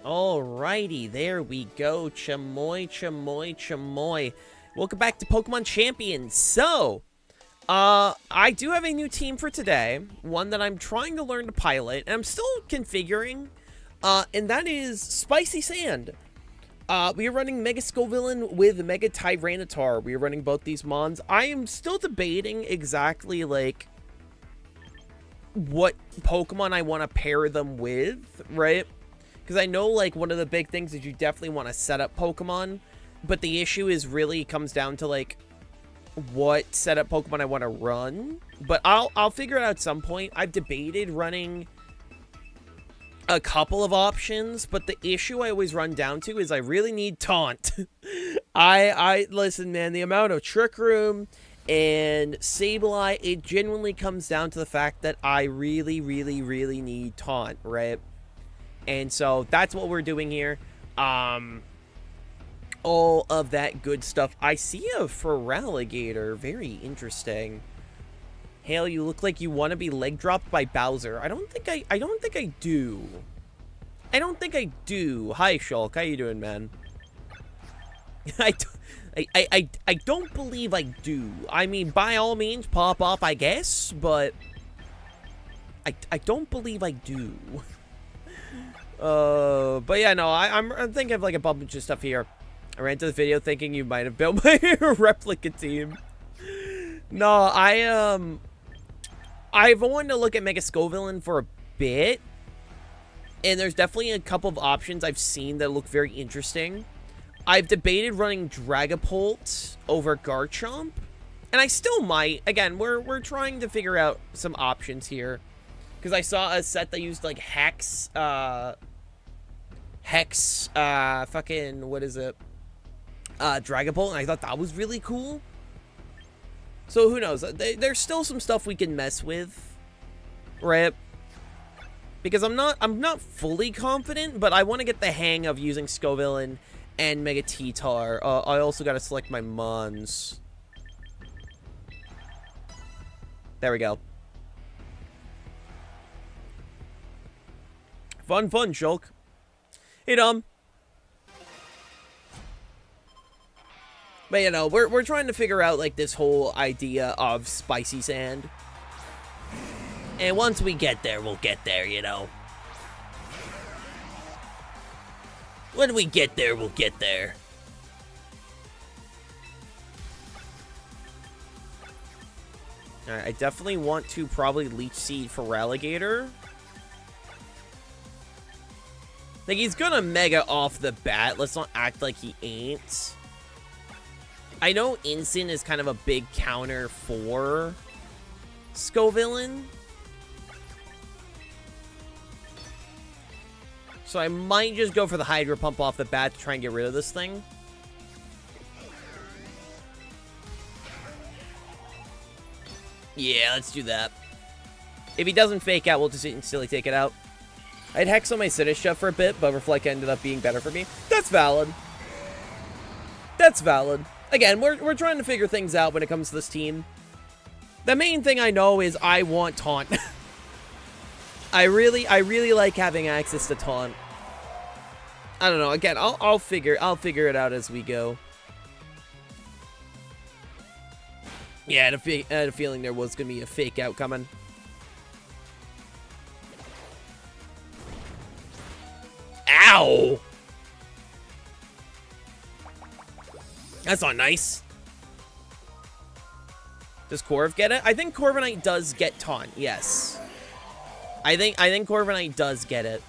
Alrighty, there we go. Chamoy, chamoy, chamoy. Welcome back to Pokemon Champions. So, I do have a new team for today. One that I'm trying to learn to pilot, and I'm still configuring. And that is Spicy Sand. We are running Mega Scovillain with Mega Tyranitar. We are running both these mons. I am still debating exactly, like, what Pokemon I want to pair them with, right? Because I know, like, one of the big things is you definitely want to set up Pokemon, but the issue is really comes down to, like, what setup Pokemon I want to run. But I'll figure it out at some point. I've debated running a couple of options, but the issue I always run down to is I really need Taunt. Listen, man, the amount of Trick Room and Sableye, it genuinely comes down to the fact that I really, really, really need Taunt, right? And so that's what we're doing here. All of that good stuff. I see a Feraligatr. Very interesting. Hale, you look like you want to be leg dropped by Bowser. I don't think I do. I don't think I do. Hi, Shulk. How you doing, man? I don't believe I do. I mean, by all means, pop off, I guess, but I don't believe I do. But yeah, no, I'm thinking of like a bunch of stuff here. I ran to the video thinking you might have built my replica team. No, I've wanted to look at Mega Scovillain for a bit, and there's definitely a couple of options I've seen that look very interesting. I've debated running Dragapult over Garchomp, and I still might. Again, we're trying to figure out some options here, because I saw a set that used like Hex, fucking, what is it? Dragapult, and I thought that was really cool. So who knows? There's still some stuff we can mess with, right? Because I'm not fully confident, but I want to get the hang of using Scovillain and Mega T-Tar. I also got to select my mons. There we go. Fun, Shulk. Hey, Dom. But, you know, we're trying to figure out, like, this whole idea of Spicy Sand. And once we get there, we'll get there, you know. When we get there, we'll get there. Alright, I definitely want to probably Leech Seed for Feraligatr. Like, he's gonna Mega off the bat. Let's not act like he ain't. I know Instant is kind of a big counter for Scovillain. So I might just go for the Hydro Pump off the bat to try and get rid of this thing. Yeah, let's do that. If he doesn't fake out, we'll just instantly take it out. I'd Hex on my Sinistcha for a bit, but Reflect ended up being better for me. That's valid. That's valid. Again, we're trying to figure things out when it comes to this team. The main thing I know is I want Taunt. I really like having access to Taunt. I don't know. Again, I'll figure it out as we go. Yeah, I had a feeling there was gonna be a fake out coming. Ow! That's not nice. Does Corv get it? I think Corviknight does get Taunt, yes. I think Corviknight does get it.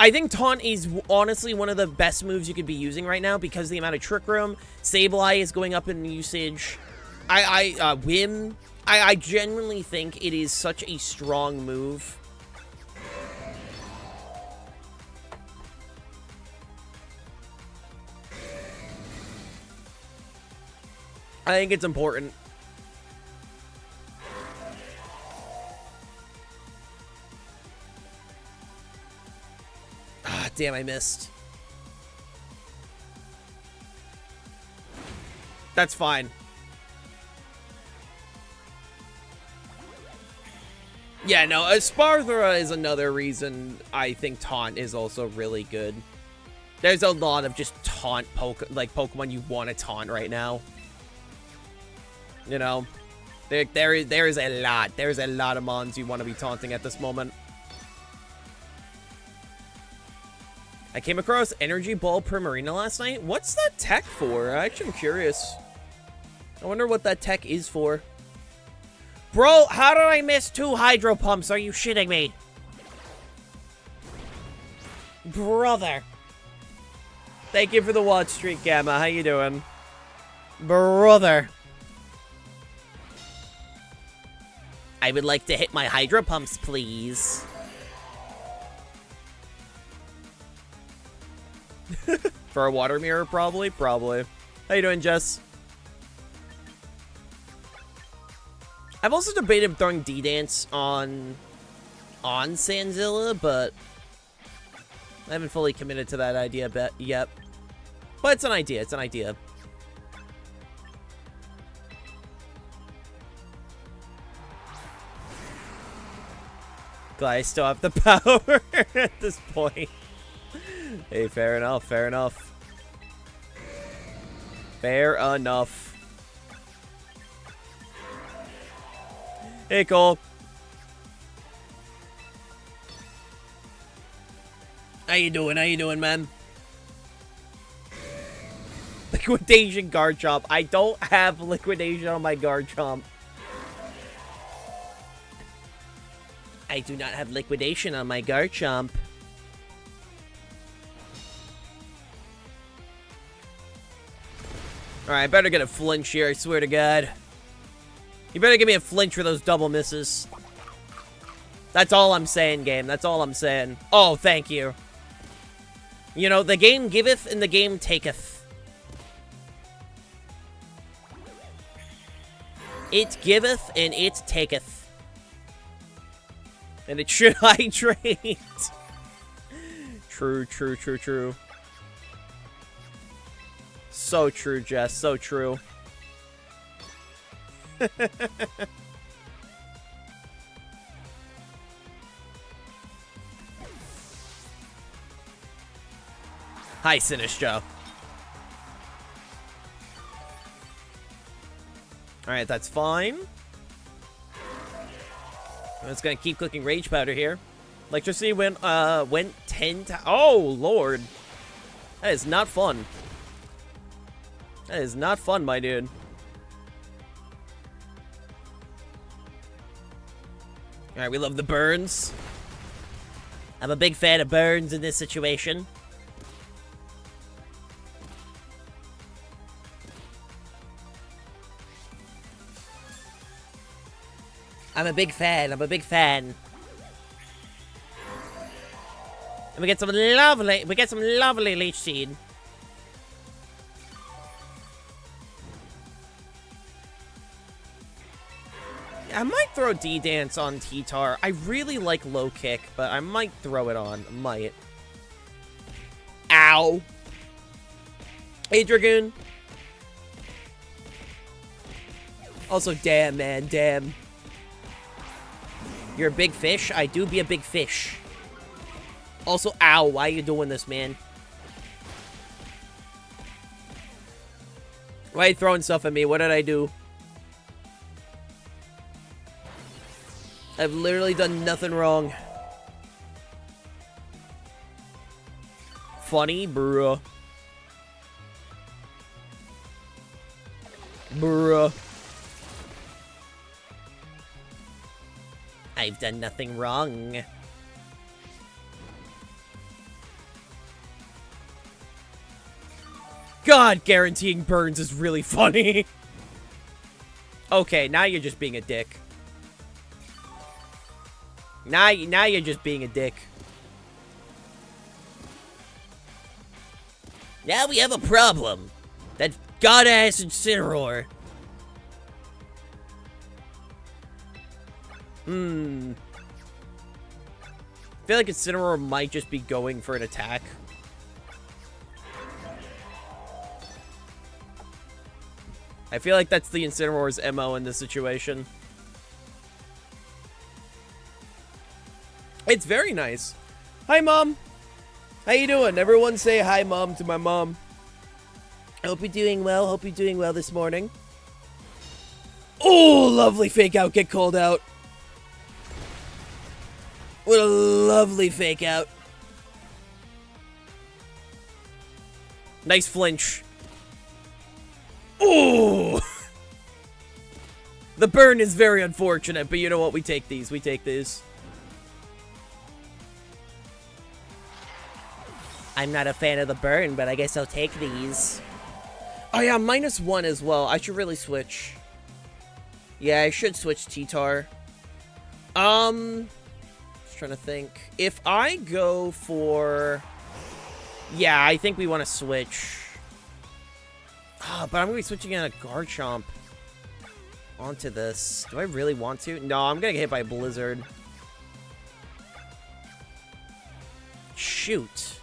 I think Taunt is honestly one of the best moves you could be using right now because of the amount of Trick Room. Sableye is going up in usage. Whim. I genuinely think it is such a strong move. I think it's important. Ah, damn, I missed. That's fine. Yeah, no, Sparthra is another reason I think Taunt is also really good. There's a lot of just taunt Pokemon you want to taunt right now. You know, there is a lot. There's a lot of mons you want to be taunting at this moment. I came across Energy Ball Primarina last night. What's that tech for? I actually am curious. I wonder what that tech is for. Bro, how did I miss 2 Hydro Pumps? Are you shitting me? Brother. Thank you for the watch streak, Gamma. How you doing? Brother. I would like to hit my Hydro Pumps, please. For a water mirror, probably? Probably. How you doing, Jess? I've also debated throwing D-Dance on Sanzilla, but I haven't fully committed to that idea yet. But it's an idea. It's an idea. Glad I still have the power at this point. Hey, fair enough. Fair enough. Fair enough. Hey, Cole. How you doing? How you doing, man? Liquidation Garchomp. I don't have Liquidation on my Garchomp. I do not have Liquidation on my Garchomp. Alright, I better get a flinch here, I swear to God. You better give me a flinch for those double misses. That's all I'm saying, game. That's all I'm saying. Oh, thank you. You know, the game giveth and the game taketh. It giveth and it taketh. And it should hydrate. True, true, true, true. So true, Jess. So true. Hi, Sinistro. Alright, that's fine. I'm just gonna keep clicking Rage Powder here. Electricity went 10 times. Oh, Lord. That is not fun. That is not fun, my dude. Alright, we love the burns. I'm a big fan of burns in this situation. I'm a big fan. I'm a big fan. And we get some lovely Leech Seed. I might throw D-Dance on T-Tar. I really like low kick, but I might throw it on. Might. Ow. Hey, Dragoon. Also, damn, man. Damn. You're a big fish? I do be a big fish. Also, ow. Why are you doing this, man? Why are you throwing stuff at me? What did I do? I've literally done nothing wrong. Funny, bruh. Bruh. I've done nothing wrong. God, guaranteeing burns is really funny. Okay, now you're just being a dick. Now you're just being a dick. Now we have a problem. That god-ass Incineroar. I feel like Incineroar might just be going for an attack. I feel like that's the Incineroar's MO in this situation. It's very nice. Hi, Mom. How you doing? Everyone say hi, Mom, to my mom. I hope you're doing well. Hope you're doing well this morning. Oh, lovely fake out. Get called out. What a lovely fake out. Nice flinch. Oh! The burn is very unfortunate, but you know what? We take these. We take these. I'm not a fan of the burn, but I guess I'll take these. Oh yeah, -1 as well. I should really switch. Yeah, I should switch T-Tar. Just trying to think. If I go for... Yeah, I think we want to switch. Oh, but I'm going to be switching in a Garchomp onto this. Do I really want to? No, I'm going to get hit by a Blizzard. Shoot.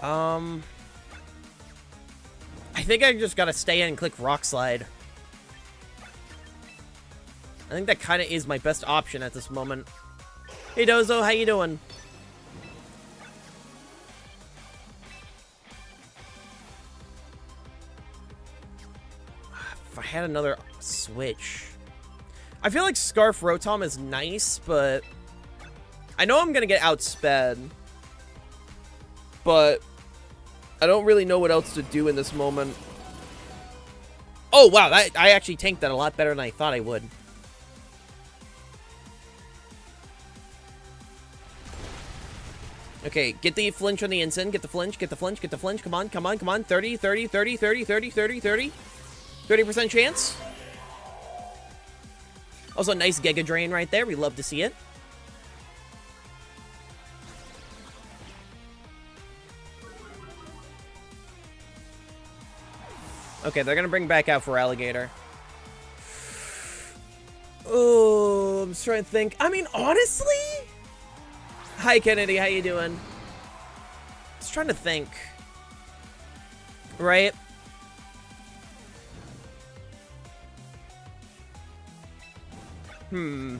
I think I just gotta stay in and click Rock Slide. I think that kind of is my best option at this moment. Hey, Dozo, how you doing? If I had another switch. I feel like Scarf Rotom is nice, but I know I'm gonna get outsped. But I don't really know what else to do in this moment. Oh, wow. I actually tanked that a lot better than I thought I would. Okay, get the flinch on the Ensign. Get the flinch, get the flinch, get the flinch. Come on, come on, come on. 30, 30, 30, 30, 30, 30, 30. 30% chance. Also, nice Giga Drain right there. We love to see it. Okay, they're gonna bring back out for Alligator. Oh, I'm just trying to think. I mean, honestly? Hi, Kennedy. How you doing? Just trying to think. Right? Oh,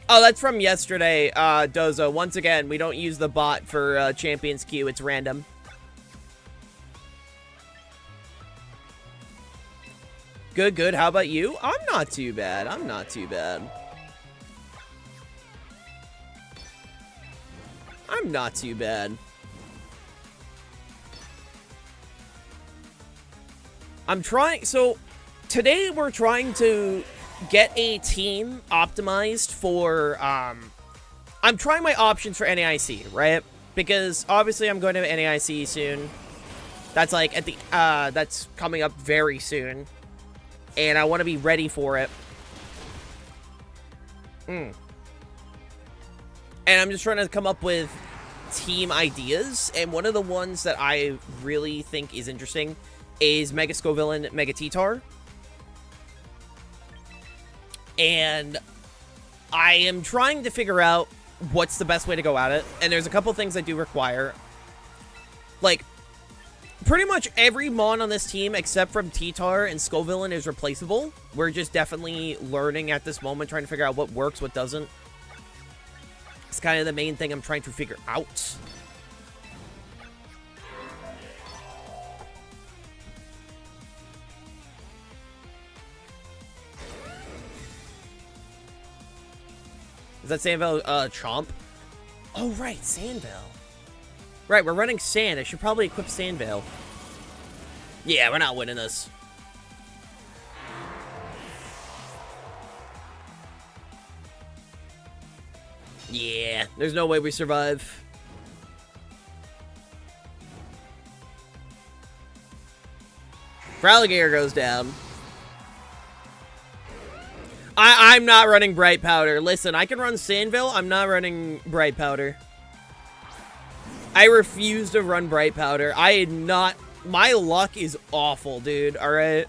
that's from yesterday, Dozo. Once again, we don't use the bot for Champions Queue. It's random. Good, good. How about you? I'm not too bad. I'm not too bad. I'm not too bad. I'm trying... So, today we're trying to get a team optimized for... I'm trying my options for NAIC, right? Because, obviously, I'm going to NAIC soon. That's, like, at the... that's coming up very soon. And I want to be ready for it. And I'm just trying to come up with team ideas. And one of the ones that I really think is interesting is Mega Scovillain, Mega T-Tar. And I am trying to figure out what's the best way to go at it. And there's a couple things I do require. Like... Pretty much every mon on this team, except from T-Tar and Scovillain, is replaceable. We're just definitely learning at this moment, trying to figure out what works, what doesn't. It's kind of the main thing I'm trying to figure out. Is that Sandvale, Chomp? Oh, right, Sandvale. Right, we're running Sand. I should probably equip Sandvale. Yeah, we're not winning this. Yeah, there's no way we survive. Alligator goes down. I'm not running Bright Powder. Listen, I can run Sandville. I'm not running Bright Powder. I refuse to run Bright Powder. My luck is awful, dude. Alright?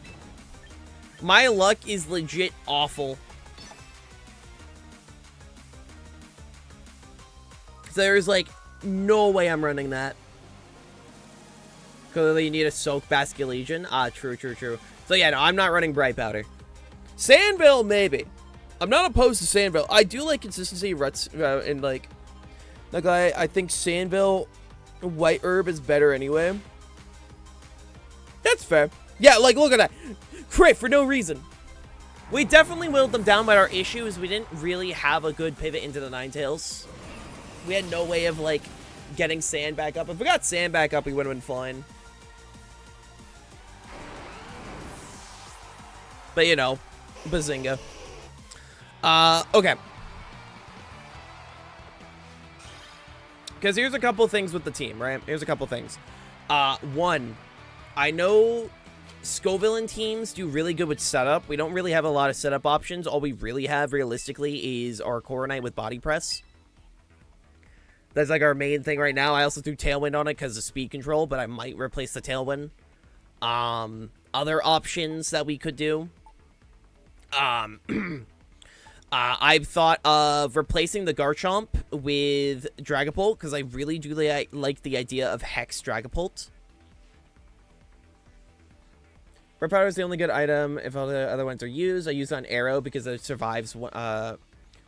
My luck is legit awful. There's, like, no way I'm running that. Clearly, you need a Soak Basculegion. Ah, true, true, true. So, yeah, no, I'm not running Bright Powder. Sandville, maybe. I'm not opposed to Sandville. I do like consistency and like I think Sandville White Herb is better anyway. That's fair. Yeah, like look at that. Crit for no reason. We definitely willed them down, but our issue is we didn't really have a good pivot into the Ninetales. We had no way of like getting sand back up. If we got sand back up, we would have been fine. But you know, bazinga. Okay. Because here's a couple things with the team, right? Here's a couple things. One, I know Scovillain teams do really good with setup. We don't really have a lot of setup options. All we really have, realistically, is our CORVINITE with body press. That's like our main thing right now. I also do Tailwind on it because of speed control, but I might replace the Tailwind. Other options that we could do. I've thought of replacing the Garchomp with Dragapult, because I really do like the idea of Hex Dragapult. Red Powder is the only good item if all the other ones are used. I use it on Arrow because it survives one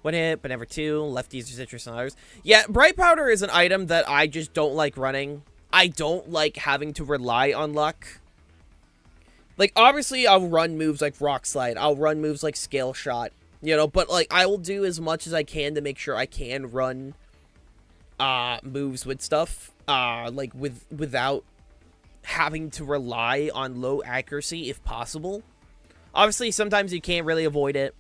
hit, but never two. Lefties or Citrus and others. Yeah, Bright Powder is an item that I just don't like running. I don't like having to rely on luck. Like, obviously, I'll run moves like Rock Slide. I'll run moves like Scale Shot. You know, but, like, I will do as much as I can to make sure I can run moves with stuff. Like, without having to rely on low accuracy if possible. Obviously, sometimes you can't really avoid it.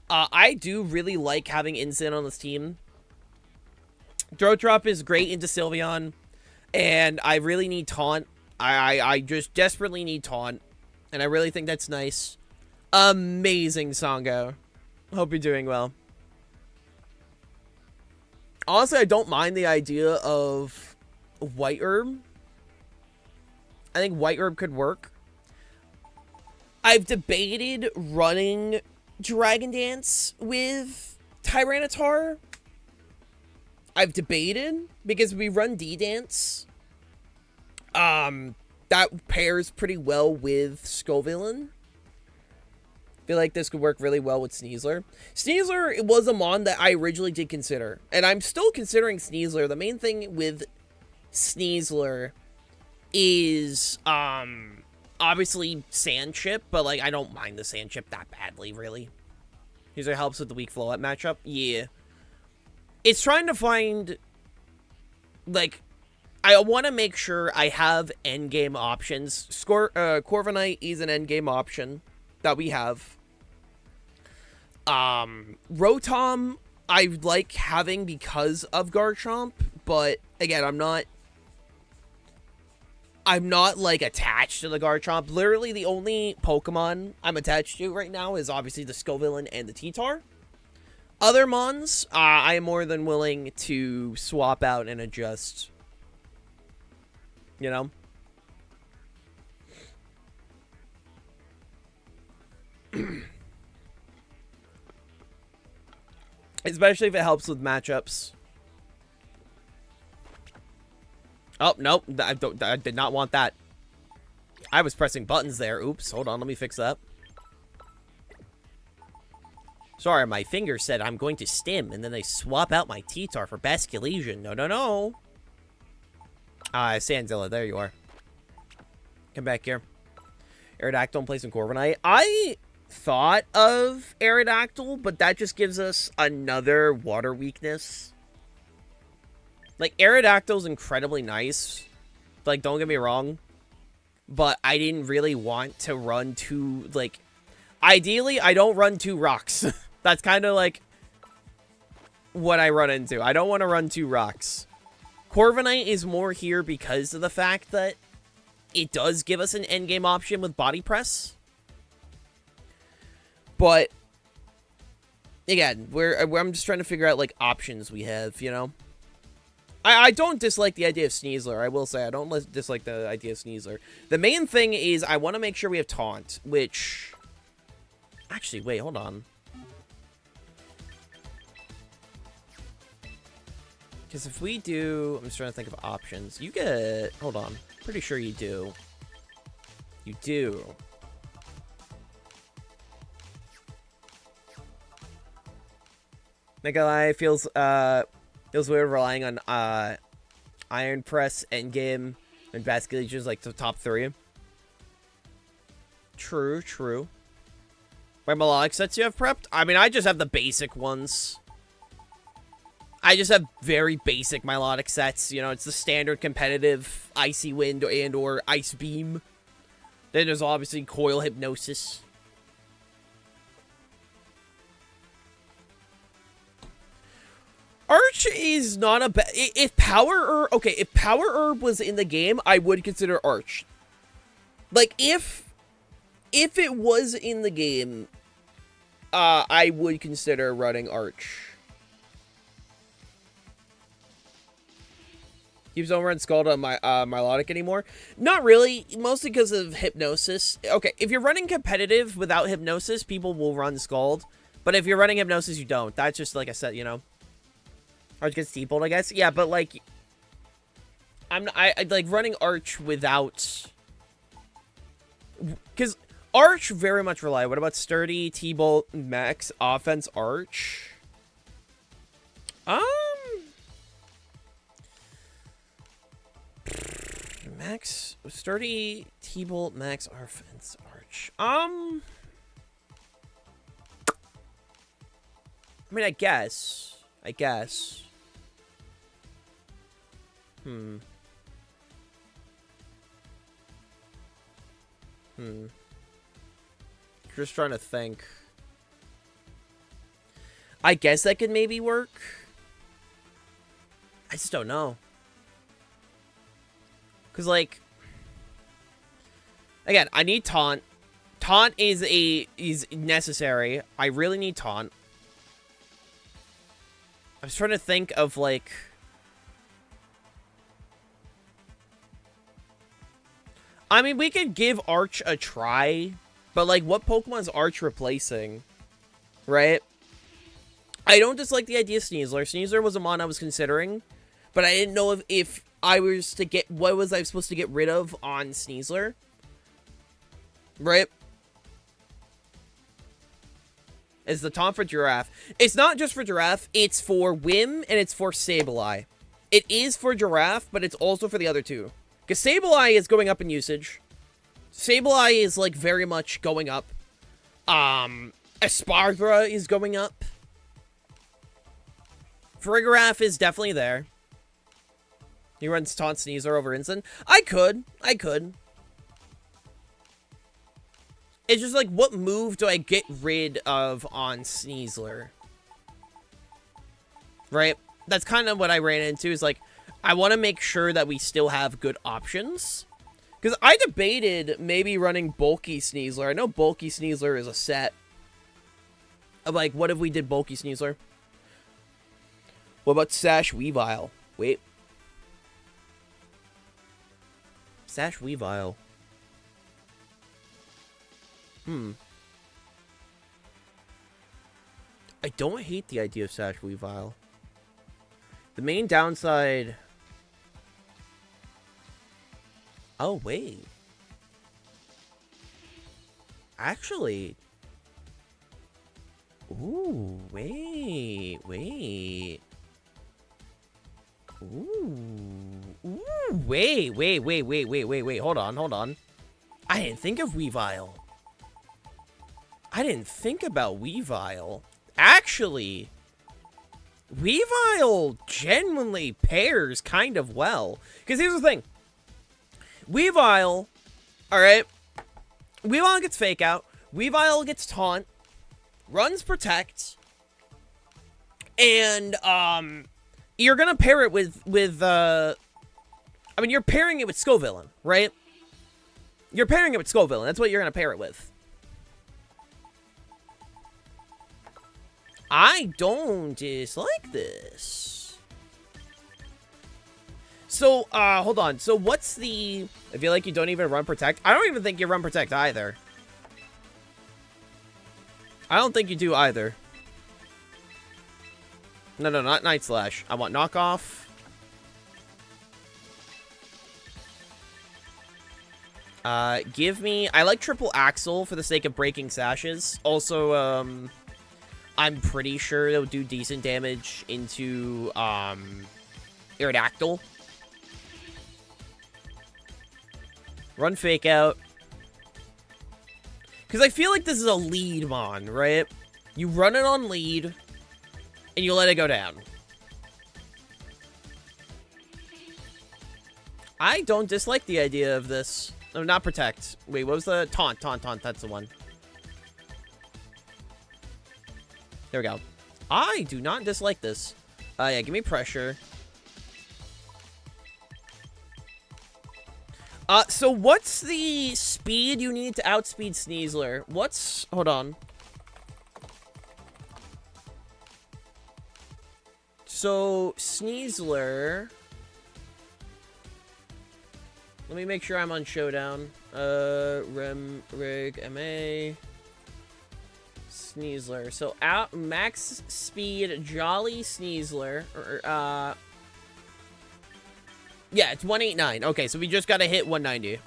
I do really like having Instant on this team. Throat Drop is great into Sylveon. And I really need Taunt. I just desperately need Taunt. And I really think that's nice. Amazing, Songo. Hope you're doing well. Honestly, I don't mind the idea of White Herb. I think White Herb could work. I've debated running Dragon Dance with Tyranitar. I've debated because we run D-Dance. That pairs pretty well with Scovillain. I feel like this could work really well with Sneasler. Sneasler was a mon that I originally did consider. And I'm still considering Sneasler. The main thing with Sneasler is, obviously Sand Chip. But, like, I don't mind the Sand Chip that badly, really. Sneasler helps with the weak flow-up matchup. Yeah. It's trying to find, like, I want to make sure I have endgame options. Corviknight is an endgame option that we have. Rotom, I like having because of Garchomp, but again, I'm not like attached to the Garchomp. Literally, the only Pokemon I'm attached to right now is obviously the Scovillain and the T-Tar. Other mons, I am more than willing to swap out and adjust. You know? Especially if it helps with matchups. Oh, nope. I did not want that. I was pressing buttons there. Oops. Hold on. Let me fix that. Sorry, my finger said I'm going to stim, and then they swap out my T-Tar for Basculesion. No, no, no. Sandzilla. There you are. Come back here. Aerodactyl in place of Corviknight. I thought of Aerodactyl, but that just gives us another water weakness. Like, Aerodactyl's incredibly nice. Like, don't get me wrong. But I didn't really want to run two, like... Ideally, I don't run two rocks. That's kind of like what I run into. I don't want to run two rocks. Corviknight is more here because of the fact that it does give us an endgame option with body press. But again, I'm just trying to figure out like options we have, you know. I don't dislike the idea of Sneasler. I will say I don't dislike the idea of Sneasler. The main thing is I want to make sure we have Taunt, which actually wait, hold on. Because if we do, I'm just trying to think of options. You get, hold on. Pretty sure you do. You do. Not gonna lie, feels weird relying on Iron Press endgame and Basket Legions like the top 3. True, true. What melodic sets you have prepped? I mean, I just have the basic ones. I just have very basic melodic sets. You know, it's the standard competitive Icy Wind and or Ice Beam. Then there's obviously Coil Hypnosis. Arch is not a bad... If Power Herb... Okay, if Power Herb was in the game, I would consider Arch. Like, if it was in the game, I would consider running Arch. You don't run Scald on my Milotic anymore? Not really, mostly because of Hypnosis. Okay, if you're running competitive without Hypnosis, people will run Scald. But if you're running Hypnosis, you don't. That's just, like I said, you know. Arch gets T-Bolt, I guess. Yeah, but, like... I like, running Arch without... Because Arch very much rely. What about Sturdy, T-Bolt, Max, Offense, Arch? Max, Sturdy, T-Bolt, Max, Offense, Arch. I mean, I guess. Just trying to think. I guess that could maybe work. I just don't know. Because, like... Again, I need Taunt. Taunt is necessary. I really need Taunt. I was trying to think of, like... I mean, we could give Arch a try, but, like, what Pokemon's Arch replacing? Right? I don't dislike the idea of Sneasler. Sneasler was a mon I was considering, but I didn't know if I was to get... What was I supposed to get rid of on Sneasler? Right? Is the taunt for Giraffe. It's not just for Giraffe, it's for Whim, and it's for Sableye. It is for Giraffe, but it's also for the other two. Because Sableye is going up in usage. Sableye is, like, very much going up. Espargra is going up. Farigiraf is definitely there. He runs Taunt Sneasler over Instant. I could. It's just like, what move do I get rid of on Sneasler? Right? That's kind of what I ran into, is like, I want to make sure that we still have good options. Because I debated maybe running Bulky Sneasler. I know Bulky Sneasler is a set. Of like, what if we did Bulky Sneasler? What about Sash Weavile? Wait. Sash Weavile. I don't hate the idea of Sash Weavile. The main downside... Oh, wait. Actually... Ooh, wait. Ooh, wait. Hold on. I didn't think of Weavile. I didn't think about Weavile. Actually, Weavile genuinely pairs kind of well. Because here's the thing. Weavile, alright. Weavile gets Fake Out. Weavile gets Taunt. Runs Protect. And, you're gonna pair it with I mean, you're pairing it with Scovillain, right? You're pairing it with Scovillain. That's what you're gonna pair it with. I don't dislike this. So, hold on. So, what's the... I feel like you don't even run Protect. I don't even think you run Protect either. I don't think you do either. No, not Night Slash. I want Knockoff. Give me... I like Triple Axle for the sake of breaking sashes. Also, I'm pretty sure it'll do decent damage into, Aerodactyl. Run Fake Out. Because I feel like this is a lead mon, right? You run it on lead, and you let it go down. I don't dislike the idea of this. No, not Protect. Wait, what was the... Taunt, that's the one. There we go. I do not dislike this. Yeah, give me Pressure. So what's the speed you need to outspeed Sneasler? What's... Hold on. So, Sneasler... Let me make sure I'm on Showdown. Rig, MA... Sneasler. So, max speed Jolly Sneasler. Yeah, it's 189. Okay, so we just gotta hit 190.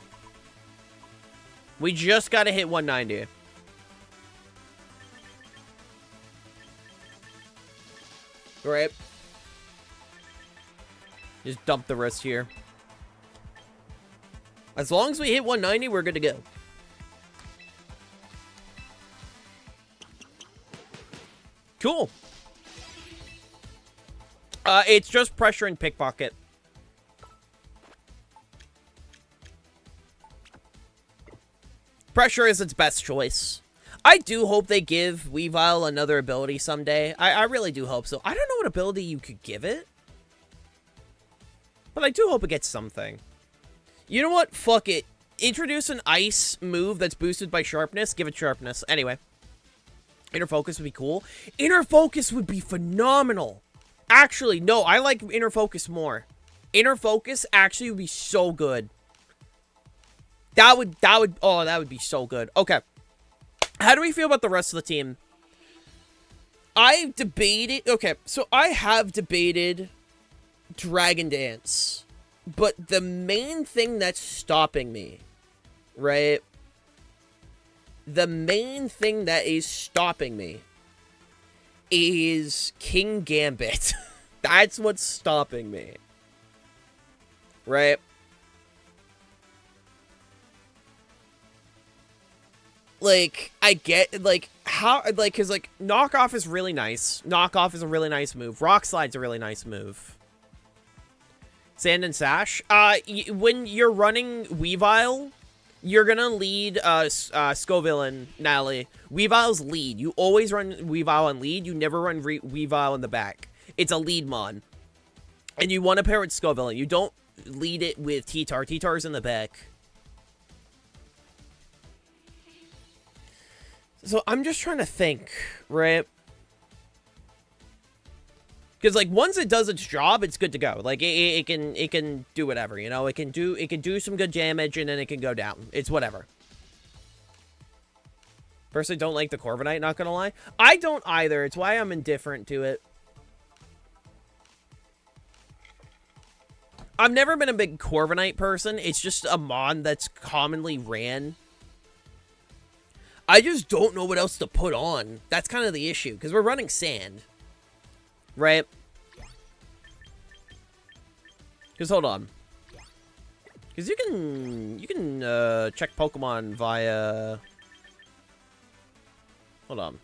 We just gotta hit 190. Right. Just dump the rest here. As long as we hit 190, we're good to go. Cool. It's just Pressure and Pickpocket. Pressure is its best choice. I do hope they give Weavile another ability someday. I really do hope so. I don't know what ability you could give it, but I do hope it gets something. You know what? Fuck it. Introduce an ice move that's boosted by sharpness. Give it sharpness. Anyway. Inner Focus would be cool. Inner Focus would be phenomenal. Actually, no, I like Inner Focus more. Inner Focus actually would be so good. That would be so good. Okay. How do we feel about the rest of the team? I've debated... Okay, so I have debated Dragon Dance. But the main thing that's stopping me, right? The main thing that is stopping me is King Gambit. That's what's stopping me. Right? Like, I get, like, how, like, because, like, Knockoff is really nice. Knockoff is a really nice move. Rock Slide's a really nice move. Sand and Sash. When you're running Weavile, you're gonna lead, Scoville and Nally. Weavile's lead. You always run Weavile on lead. You never run Weavile in the back. It's a lead mon. And you want to pair with Scoville. You don't lead it with T-Tar. T-Tar's in the back. So, I'm just trying to think, right? Because, like, once it does its job, it's good to go. Like, it can do whatever, you know? It can do some good damage, and then it can go down. It's whatever. Personally, don't like the Corviknight, not gonna lie. I don't either. It's why I'm indifferent to it. I've never been a big Corviknight person. It's just a mon that's commonly ran. I just don't know what else to put on. That's kind of the issue, because we're running Sand. Right? Because, hold on. Because you can check Pokemon via... Hold on.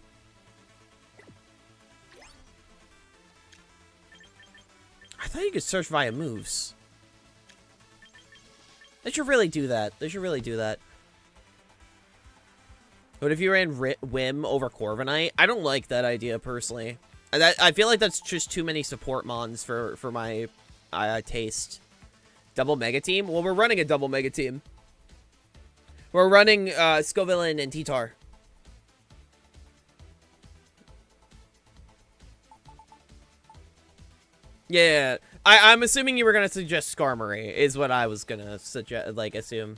I thought you could search via moves. They should really do that. They should really do that. What if you ran Whim over Corviknight? I don't like that idea, personally. I feel like that's just too many support mons for my taste. Double Mega Team? Well, we're running a double Mega Team. We're running Scoville and T-Tar. Yeah, I'm assuming you were going to suggest Skarmory, is what I was going to suggest, like, assume.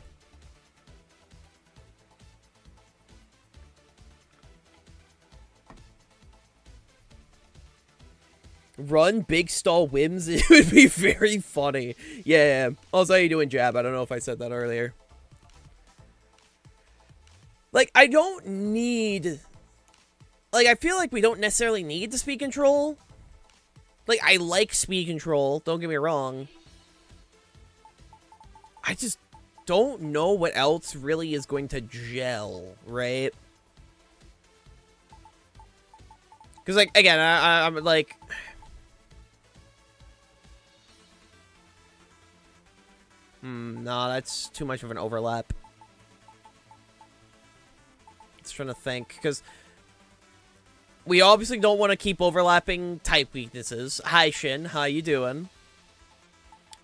Run Big Stall Whims, it would be very funny. Yeah. Also, how you doing, Jab? I don't know if I said that earlier. Like, I don't need Like, I feel like we don't necessarily need the speed control. Like, I like speed control, don't get me wrong. I just don't know what else really is going to gel, right? Because, like, again, I'm like... no, that's too much of an overlap. Just trying to think, because... we obviously don't want to keep overlapping type weaknesses. Hi, Shin. How you doing?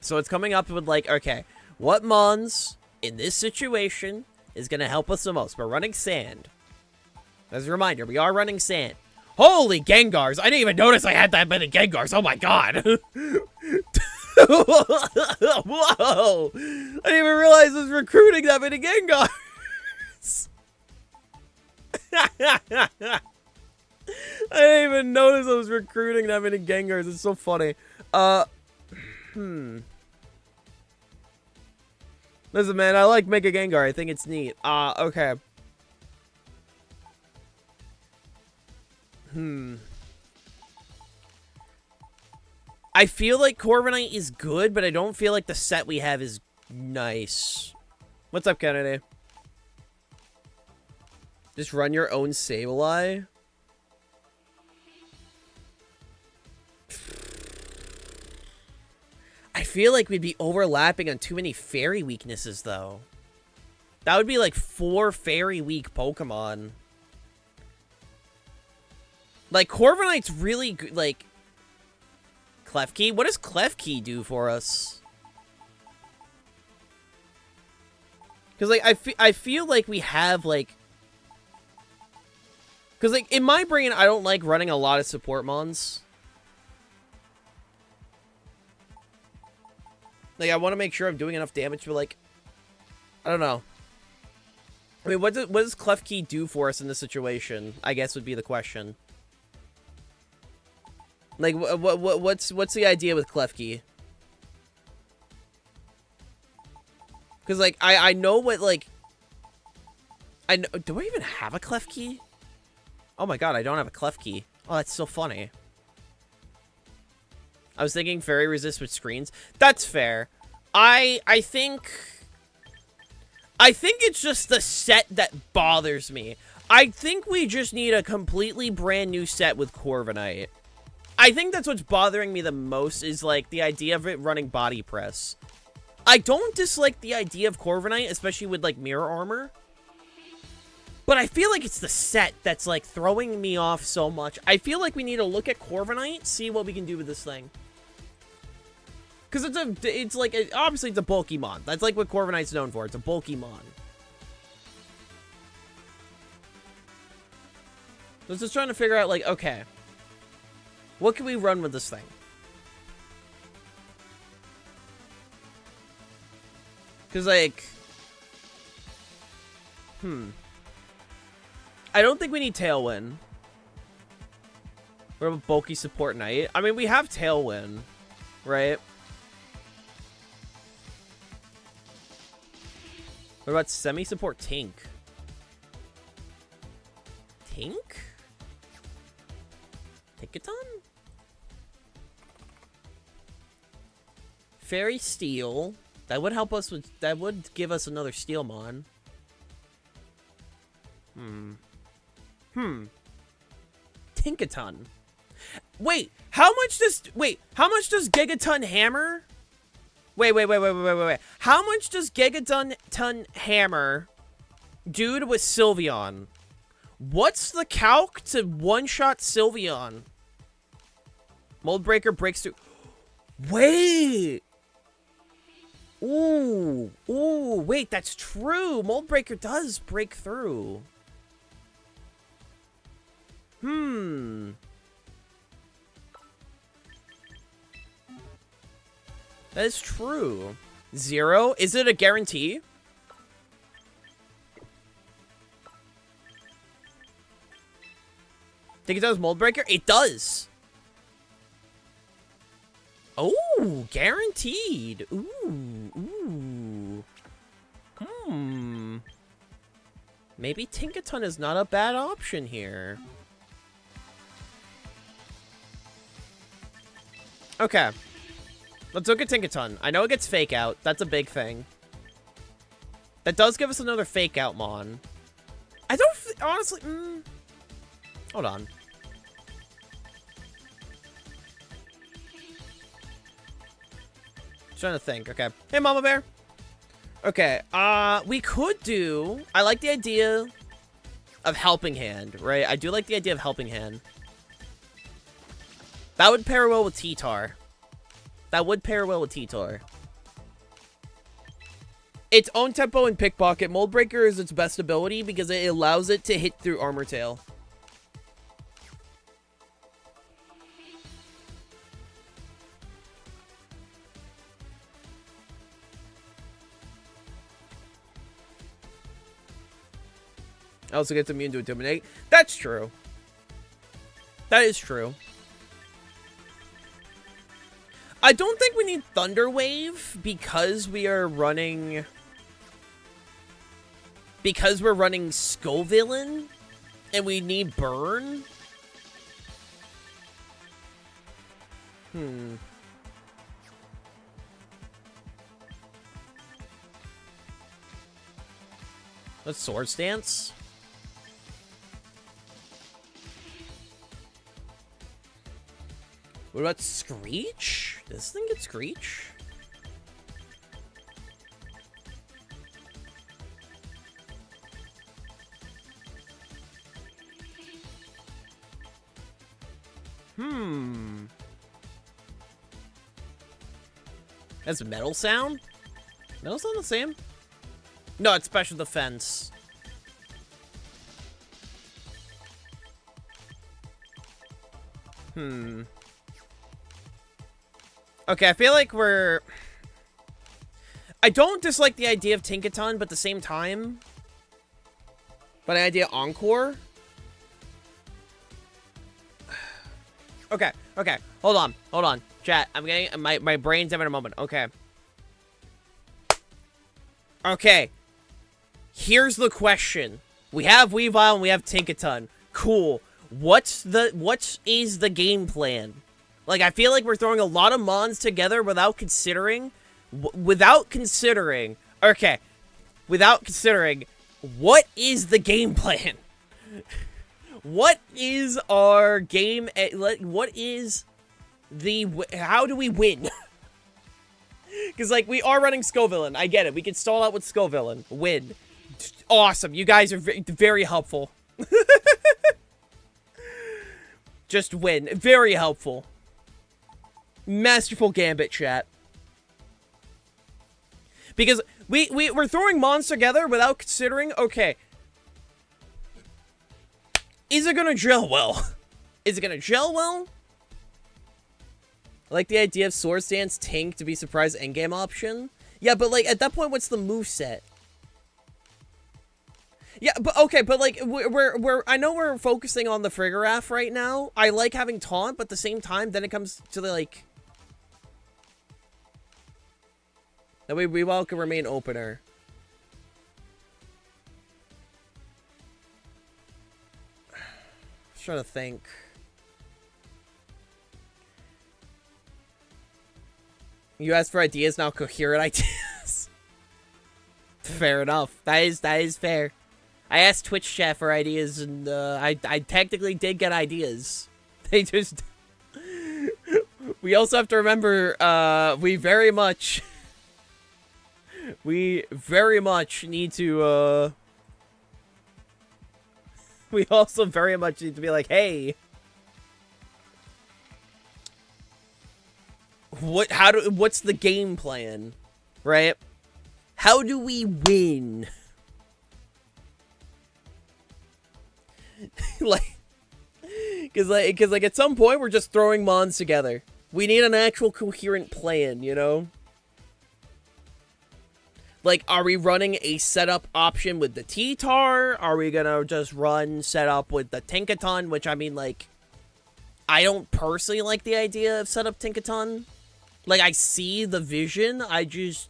So it's coming up with, like, okay, what mons in this situation is going to help us the most? We're running sand. As a reminder, we are running sand. Holy Gengars! I didn't even notice I had that many Gengars. Oh, my God. Whoa! I didn't even realize I was recruiting that many Gengars. I didn't even notice I was recruiting that many Gengars. It's so funny. Listen, man, I like Mega Gengar. I think it's neat. Okay. I feel like Corviknight is good, but I don't feel like the set we have is nice. What's up, Kennedy? Just run your own Sableye? I feel like we'd be overlapping on too many fairy weaknesses, though. That would be like 4 fairy weak Pokemon. Like, Corviknight's really good. Like, Klefki? What does Klefki do for us? Because, like, I feel like we have, like... Because, like, in my brain, I don't like running a lot of support mons. Like, I want to make sure I'm doing enough damage for, like... I don't know. I mean, what does Klefki do for us in this situation? I guess would be the question. Like, what's the idea with Klefki? Because, like, I know what, like... I know... Do I even have a Klefki? Oh my god, I don't have a Klefki. Oh, that's so funny. I was thinking fairy resist with screens. That's fair. I think it's just the set that bothers me. I think we just need a completely brand new set with Corviknight. I think that's what's bothering me the most is, like, the idea of it running body press. I don't dislike the idea of Corviknight, especially with, like, mirror armor. But I feel like it's the set that's, like, throwing me off so much. I feel like we need to look at Corviknight, see what we can do with this thing. Because obviously it's a bulky mon. That's like what Corviknight's known for. It's a bulky mon. So it's just trying to figure out, like, okay, what can we run with this thing? Because, like, I don't think we need Tailwind. What about bulky support Knight? I mean, we have Tailwind, right? What about semi-support Tink? Tink? Tinkaton? Fairy Steel. That would help us with... That would give us another Steelmon. Tinkaton. Wait, how much does Gigaton Hammer? Wait. How much does Gigaton Hammer do with Sylveon? What's the calc to one-shot Sylveon? Mold Breaker breaks through. Wait. Ooh, wait, that's true. Mold Breaker does break through. That is true. 0? Is it a guarantee? Think it does Mold Breaker? It does. Oh, guaranteed. Ooh. Maybe Tinkaton is not a bad option here. Okay. Let's look at Tinkaton. I know it gets fake out. That's a big thing. That does give us another fake out mon. I don't honestly. Hold on. Trying to think. Okay. Hey, Mama Bear. Okay. We could do. I like the idea of Helping Hand, right? I do like the idea of Helping Hand. That would pair well with T-Tar. That would pair well with T-Tar. Its own tempo and pickpocket. Mold Breaker is its best ability because it allows it to hit through Armor Tail. I also get immune to Intimidate. That's true. That is true. I don't think we need Thunder Wave because we are running... Because we're running Scovillain and we need Burn. Let's Swords Dance. What about Screech? Does this thing get Screech? That's Metal Sound? Metal Sound the same? No, it's Special Defense. Okay, I feel like we're... I don't dislike the idea of Tinkaton, but at the same time... But the idea of Encore? Okay, okay. Hold on. Chat, I'm getting... My brain's having a moment. Okay. Okay. Here's the question. We have Weavile and we have Tinkaton. Cool. What is the game plan? Like, I feel like we're throwing a lot of mons together without considering, okay, without considering, what is the game plan? What is our game, what is the, how do we win? Because, like, we are running Scovillain, I get it, we can stall out with Scovillain, win. Awesome, you guys are very helpful. Just win, very helpful. Masterful gambit, chat. Because we're throwing mons together without considering, okay, is it gonna gel well? Is it gonna gel well? I like the idea of Swords Dance Tink to be surprise endgame option. Yeah, but like at that point, what's the moveset? Yeah, but okay, but like we're I know we're focusing on the Frigoraph right now. I like having taunt, but at the same time, then it comes to the like. That way, Weavile can remain opener. Just trying to think. You asked for ideas, now coherent ideas. Fair enough. That is fair. I asked Twitch chat for ideas, and I technically did get ideas. They just. We also have to remember, we very much need to, we also very much need to be like, hey, what's the game plan, right? How do we win? Because at some point we're just throwing mons together. We need an actual coherent plan, you know? Like, are we running a setup option with the T-Tar? Are we gonna just run setup with the Tinkaton? Which, I mean, like, I don't personally like the idea of setup Tinkaton. Like, I see the vision, I just...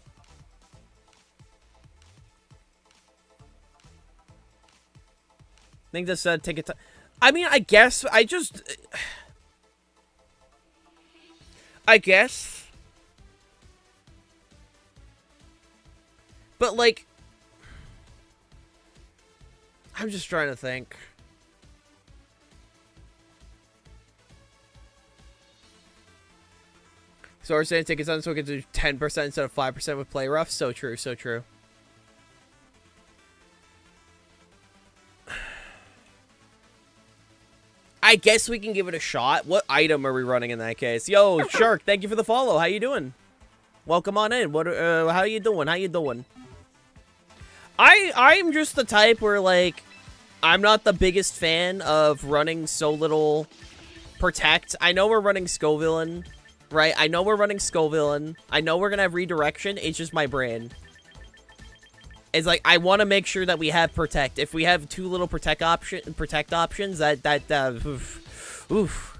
I think this Tinkaton... I mean, I guess, I guess. But, like, I'm just trying to think. So we're saying tickets on so we can do 10% instead of 5% with play rough. So true, so true. I guess we can give it a shot. What item are we running in that case? Yo, Shark, thank you for the follow. How you doing? Welcome on in. What? How you doing? How you doing? I'm just the type where, like, I'm not the biggest fan of running so little protect. I know we're running Scovillain, right? I know we're running Scovillain. I know we're gonna have redirection. It's just my brain. It's like I want to make sure that we have protect. If we have too little protect options, oof.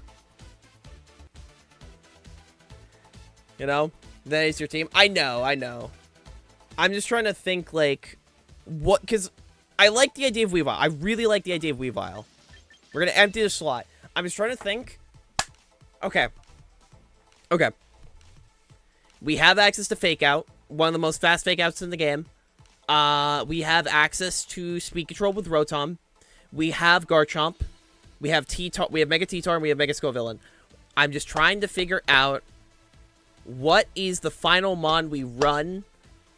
You know, that is your team. I know. I'm just trying to think, like, what, because I like the idea of Weavile. I really like the idea of Weavile. We're gonna empty the slot. I'm just trying to think. Okay. We have access to Fake Out, one of the most fast Fake Outs in the game. We have access to Speed Control with Rotom. We have Garchomp. We have T-Tar. We have Mega T-Tar, and we have Mega Scovillain. I'm just trying to figure out what is the final mon we run.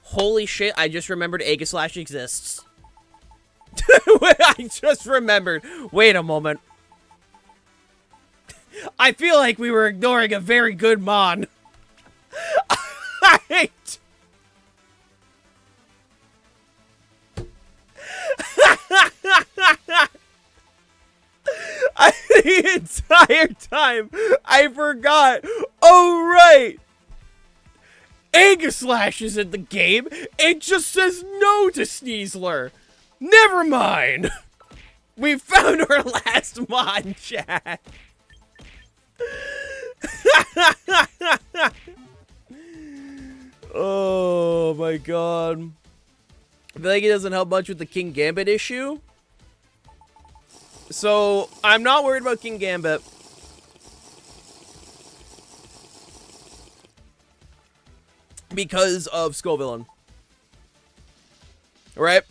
Holy shit, I just remembered Aegislash exists. I just remembered. Wait a moment. I feel like we were ignoring a very good mon. The entire time, I forgot. Oh, right. Aegislash is in the game. It just says no to Sneasler. Never mind. We found our last mod, chat. Oh, my God. I feel like it doesn't help much with the King Gambit issue. So, I'm not worried about King Gambit. Because of Scovillain. Right?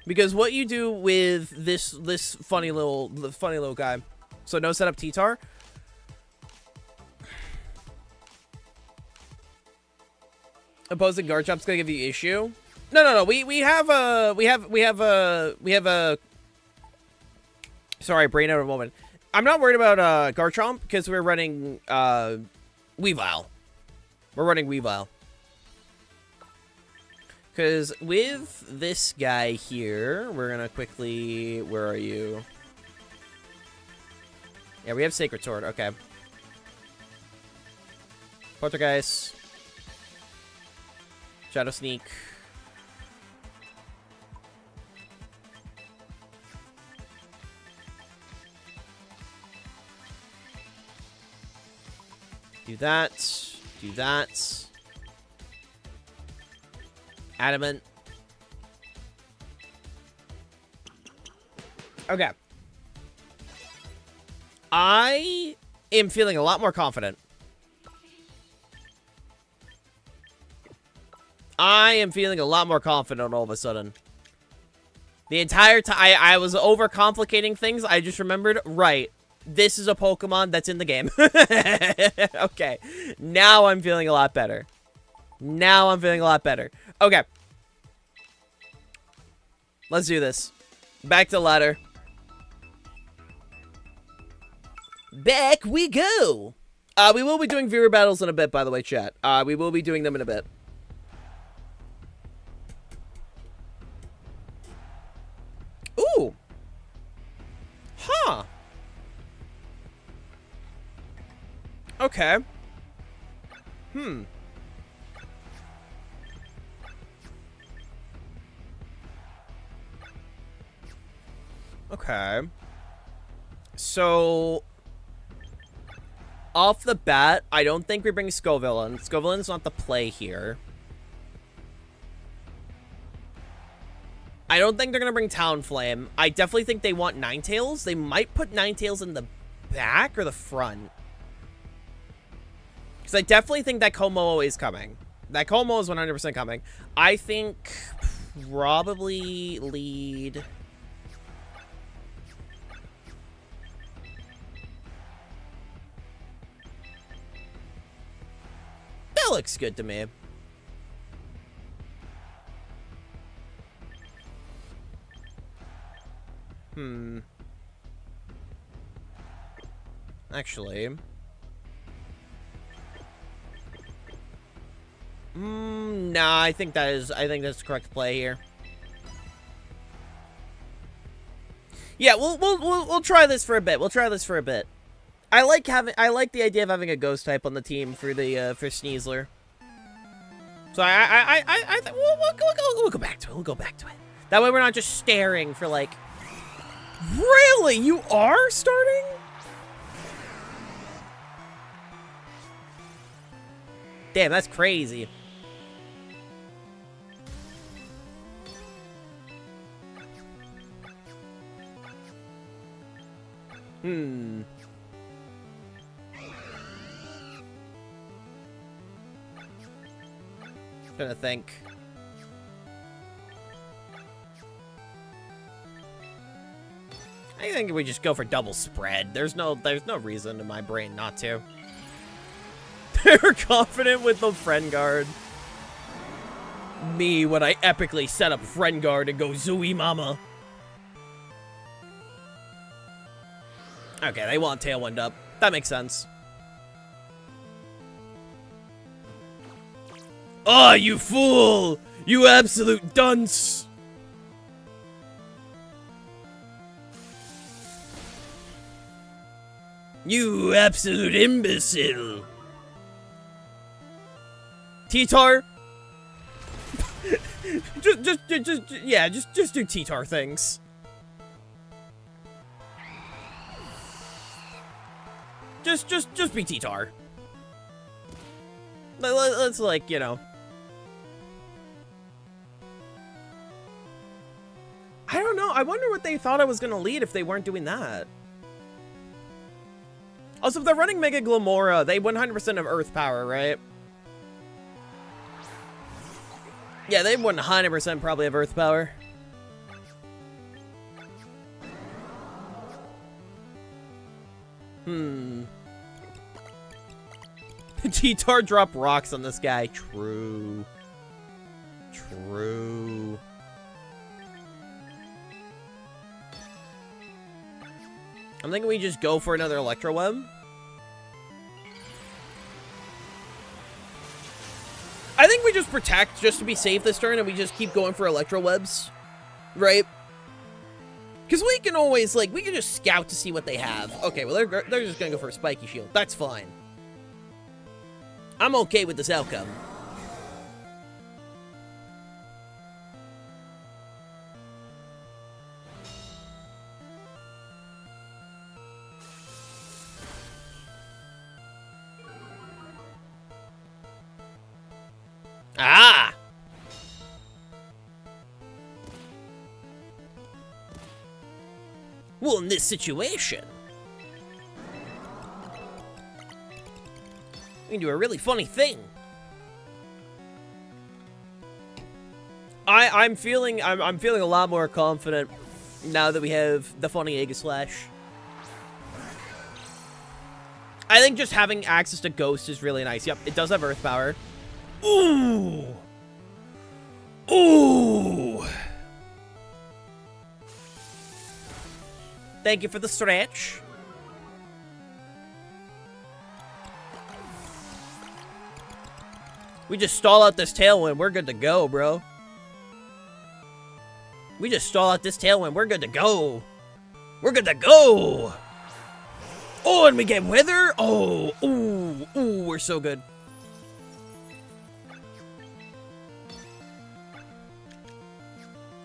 Because what you do with this funny little guy. So no setup T-Tar. Opposing Garchomp's gonna give you issue. No. We have a. Sorry, brain out of a moment. I'm not worried about Garchomp because we're running Weavile. We're running Weavile. Because with this guy here, we're gonna quickly. Where are you? Yeah, we have Sacred Sword. Okay. Poltergeist. Shadow Sneak. Do that. Do that. Adamant. Okay. I am feeling a lot more confident. I am feeling a lot more confident all of a sudden. The entire time, I was overcomplicating things. I just remembered, right, this is a Pokemon that's in the game. Okay. Now I'm feeling a lot better. Okay. Let's do this. Back to ladder. Back we go. We will be doing viewer battles in a bit, by the way, chat. We will be doing them in a bit. Ooh. Huh. Okay. Okay. So, off the bat, I don't think we bring Scovillain. Scovillain's not the play here. I don't think they're going to bring Talonflame. I definitely think they want Ninetales. They might put Ninetales in the back or the front. Because I definitely think that Como is coming. That Como is 100% coming. I think probably lead... That looks good to me. Actually... Nah, I think that's the correct play here. Yeah, we'll try this for a bit. I like the idea of having a ghost type on the team for the for Sneasler. So I think we'll go back to it. We'll go back to it. That way we're not just staring for like. Really, you are starting? Damn, that's crazy. Trying to think. I think we just go for double spread. There's no reason in my brain not to. They're confident with the friend guard. Me when I epically set up friend guard and go Zooey Mama. Okay, they want Tailwind up. That makes sense. Oh, you fool! You absolute dunce! You absolute imbecile! T-Tar? just do T-Tar things. Just be T-Tar. Let's like, you know. I don't know. I wonder what they thought I was gonna lead if they weren't doing that. Also, if they're running Mega Glamora, they 100% have Earth Power, right? Yeah, they 100% probably have Earth Power. T-Tar drop rocks on this guy. True. True. I'm thinking we just go for another Electro Web. I think we just protect just to be safe this turn and we just keep going for Electro Webs. Right? Because we can always, like, we can just scout to see what they have. Okay, well, they're just going to go for a Spiky Shield. That's fine. I'm okay with this outcome. Ah! Well, in this situation, we can do a really funny thing. I'm feeling a lot more confident now that we have the funny Aegislash. I think just having access to Ghost is really nice. Yep, it does have Earth Power. Ooh! Ooh! Thank you for the stretch. We just stall out this Tailwind. We're good to go, bro. We just stall out this Tailwind. We're good to go. We're good to go. Oh, and we get Wither. Oh, ooh, ooh, we're so good.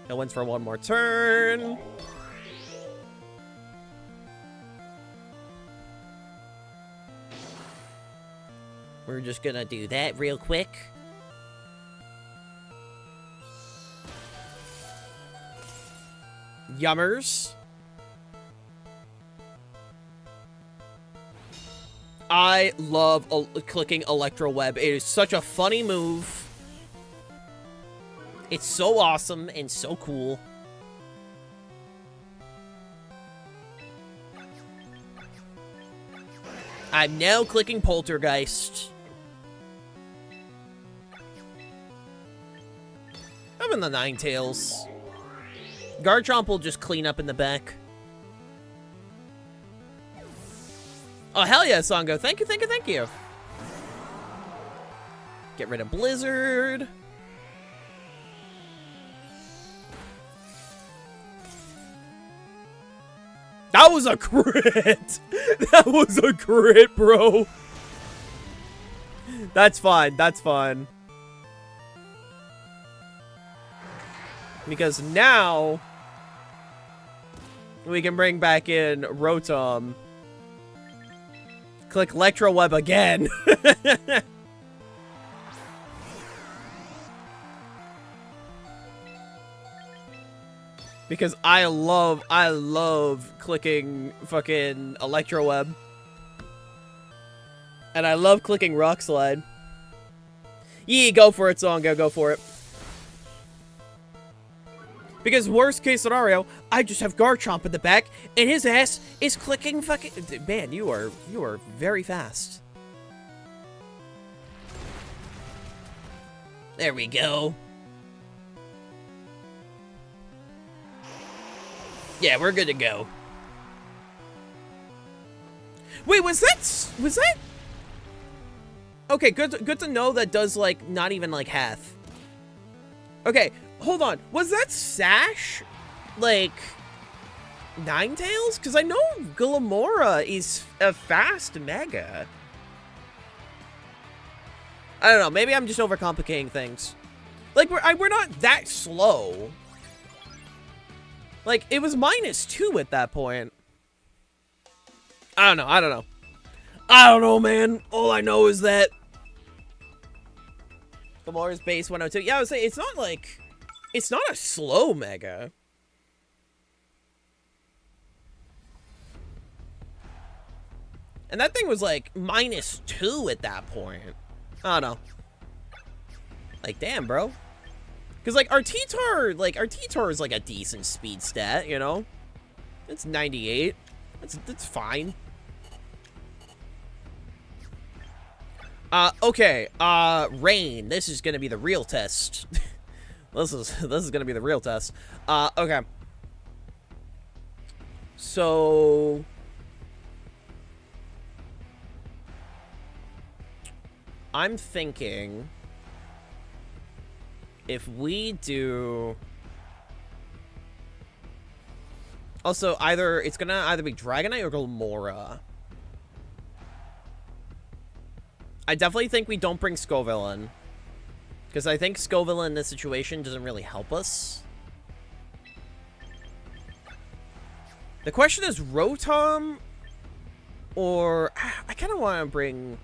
Tailwinds for one more turn. We're just gonna do that real quick. Yummers. I love clicking Electro Web. It is such a funny move. It's so awesome and so cool. I'm now clicking Poltergeist. I'm in the Ninetales. Garchomp will just clean up in the back. Oh, hell yeah, Songo. Thank you, thank you, thank you. Get rid of Blizzard. That was a crit! That was a crit, bro! That's fine, that's fine. Because now we can bring back in Rotom. Click Electro Web again. Because I love clicking fucking Electro Web. And I love clicking Rock Slide. Yee, go for it, Songo, go for it. Because worst case scenario, I just have Garchomp in the back, and his ass is clicking fucking... Man, you are very fast. There we go. Yeah, we're good to go. Wait, was that... Okay, good to know that does, like, not even, like, half. Okay, hold on. Was that Sash, like, Ninetales? Because I know Glamora is a fast Mega. I don't know. Maybe I'm just overcomplicating things. Like, we're not that slow. Like, it was -2 at that point. I don't know. I don't know, man. All I know is that Gamora's base 102. Yeah, I was saying, it's not like... It's not a slow Mega. And that thing was, like, -2 at that point. I don't know. Like, damn, bro. Because, like, our T-Tar is, like, a decent speed stat, you know? It's 98. That's fine. Okay. Rain. This is gonna be the real test. This is gonna be the real test. Okay. So... I'm thinking... If we do... Also, it's gonna either be Dragonite or Glamora. I definitely think we don't bring Scoville in. Because I think Scoville in this situation doesn't really help us. The question is Rotom or... I kind of want to bring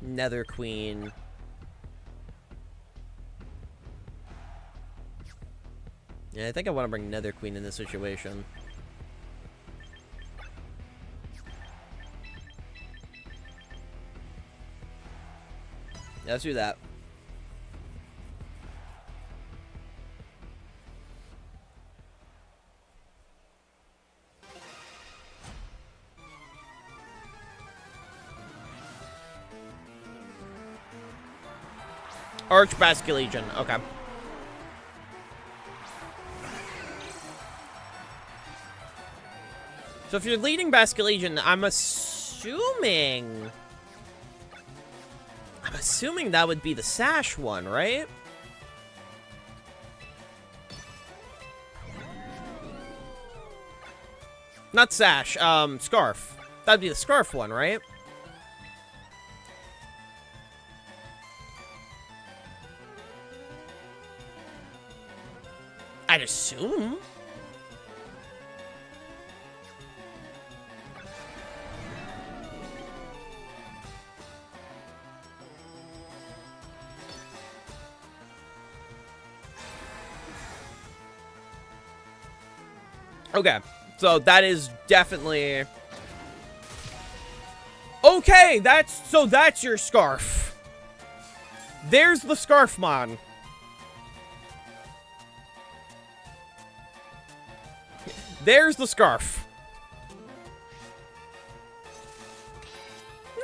Nether Queen. Yeah, I think I want to bring Nether Queen in this situation. Yeah, let's do that. Arch Basculegion, okay. So if you're leading Basculegion, I'm assuming that would be the Sash one, right? Not Sash, Scarf. That'd be the Scarf one, right? I'd assume. Okay, so that is definitely... Okay, Okay, that's your scarf. There's the Scarfmon. There's the scarf.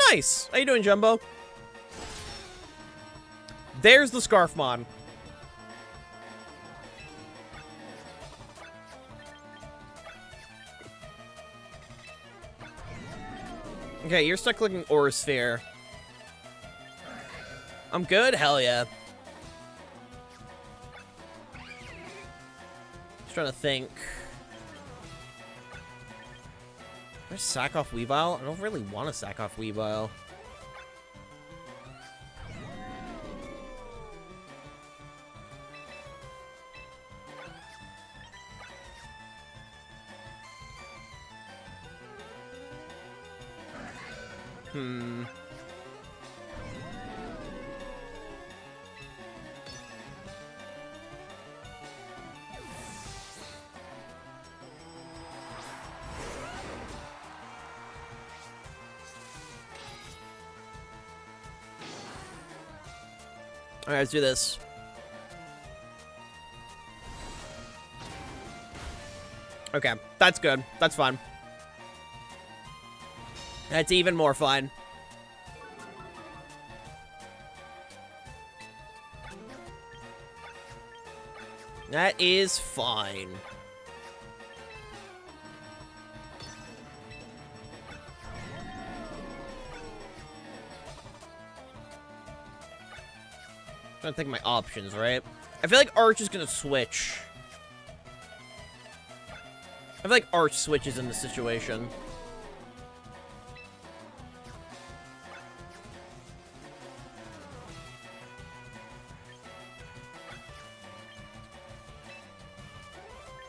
Nice. How you doing, Jumbo? There's the Scarfmon. Okay, you're stuck clicking Aura Sphere. I'm good? Hell yeah. Just trying to think. Can I sack off Weavile? I don't really want to sack off Weavile. Alright, let's do this. Okay, that's good. That's fine. That's even more fun. That is fine. I'm trying to think of my options, right? I feel like Arch is gonna switch. I feel like Arch switches in this situation.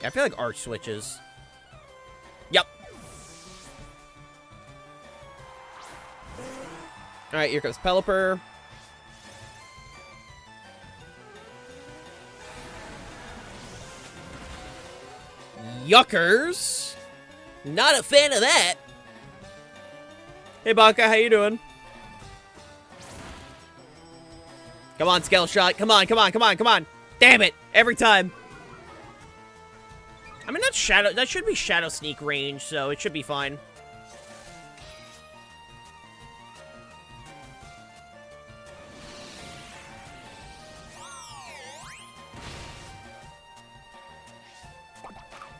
Yeah, I feel like Arch switches. Yep. Alright, here comes Pelipper. Yuckers. Not a fan of that. Hey, Baka, how you doing? Come on, Scale Shot. Come on, come on, come on, come on. Damn it. Every time. I mean, that's Shadow. That should be Shadow Sneak range, so it should be fine.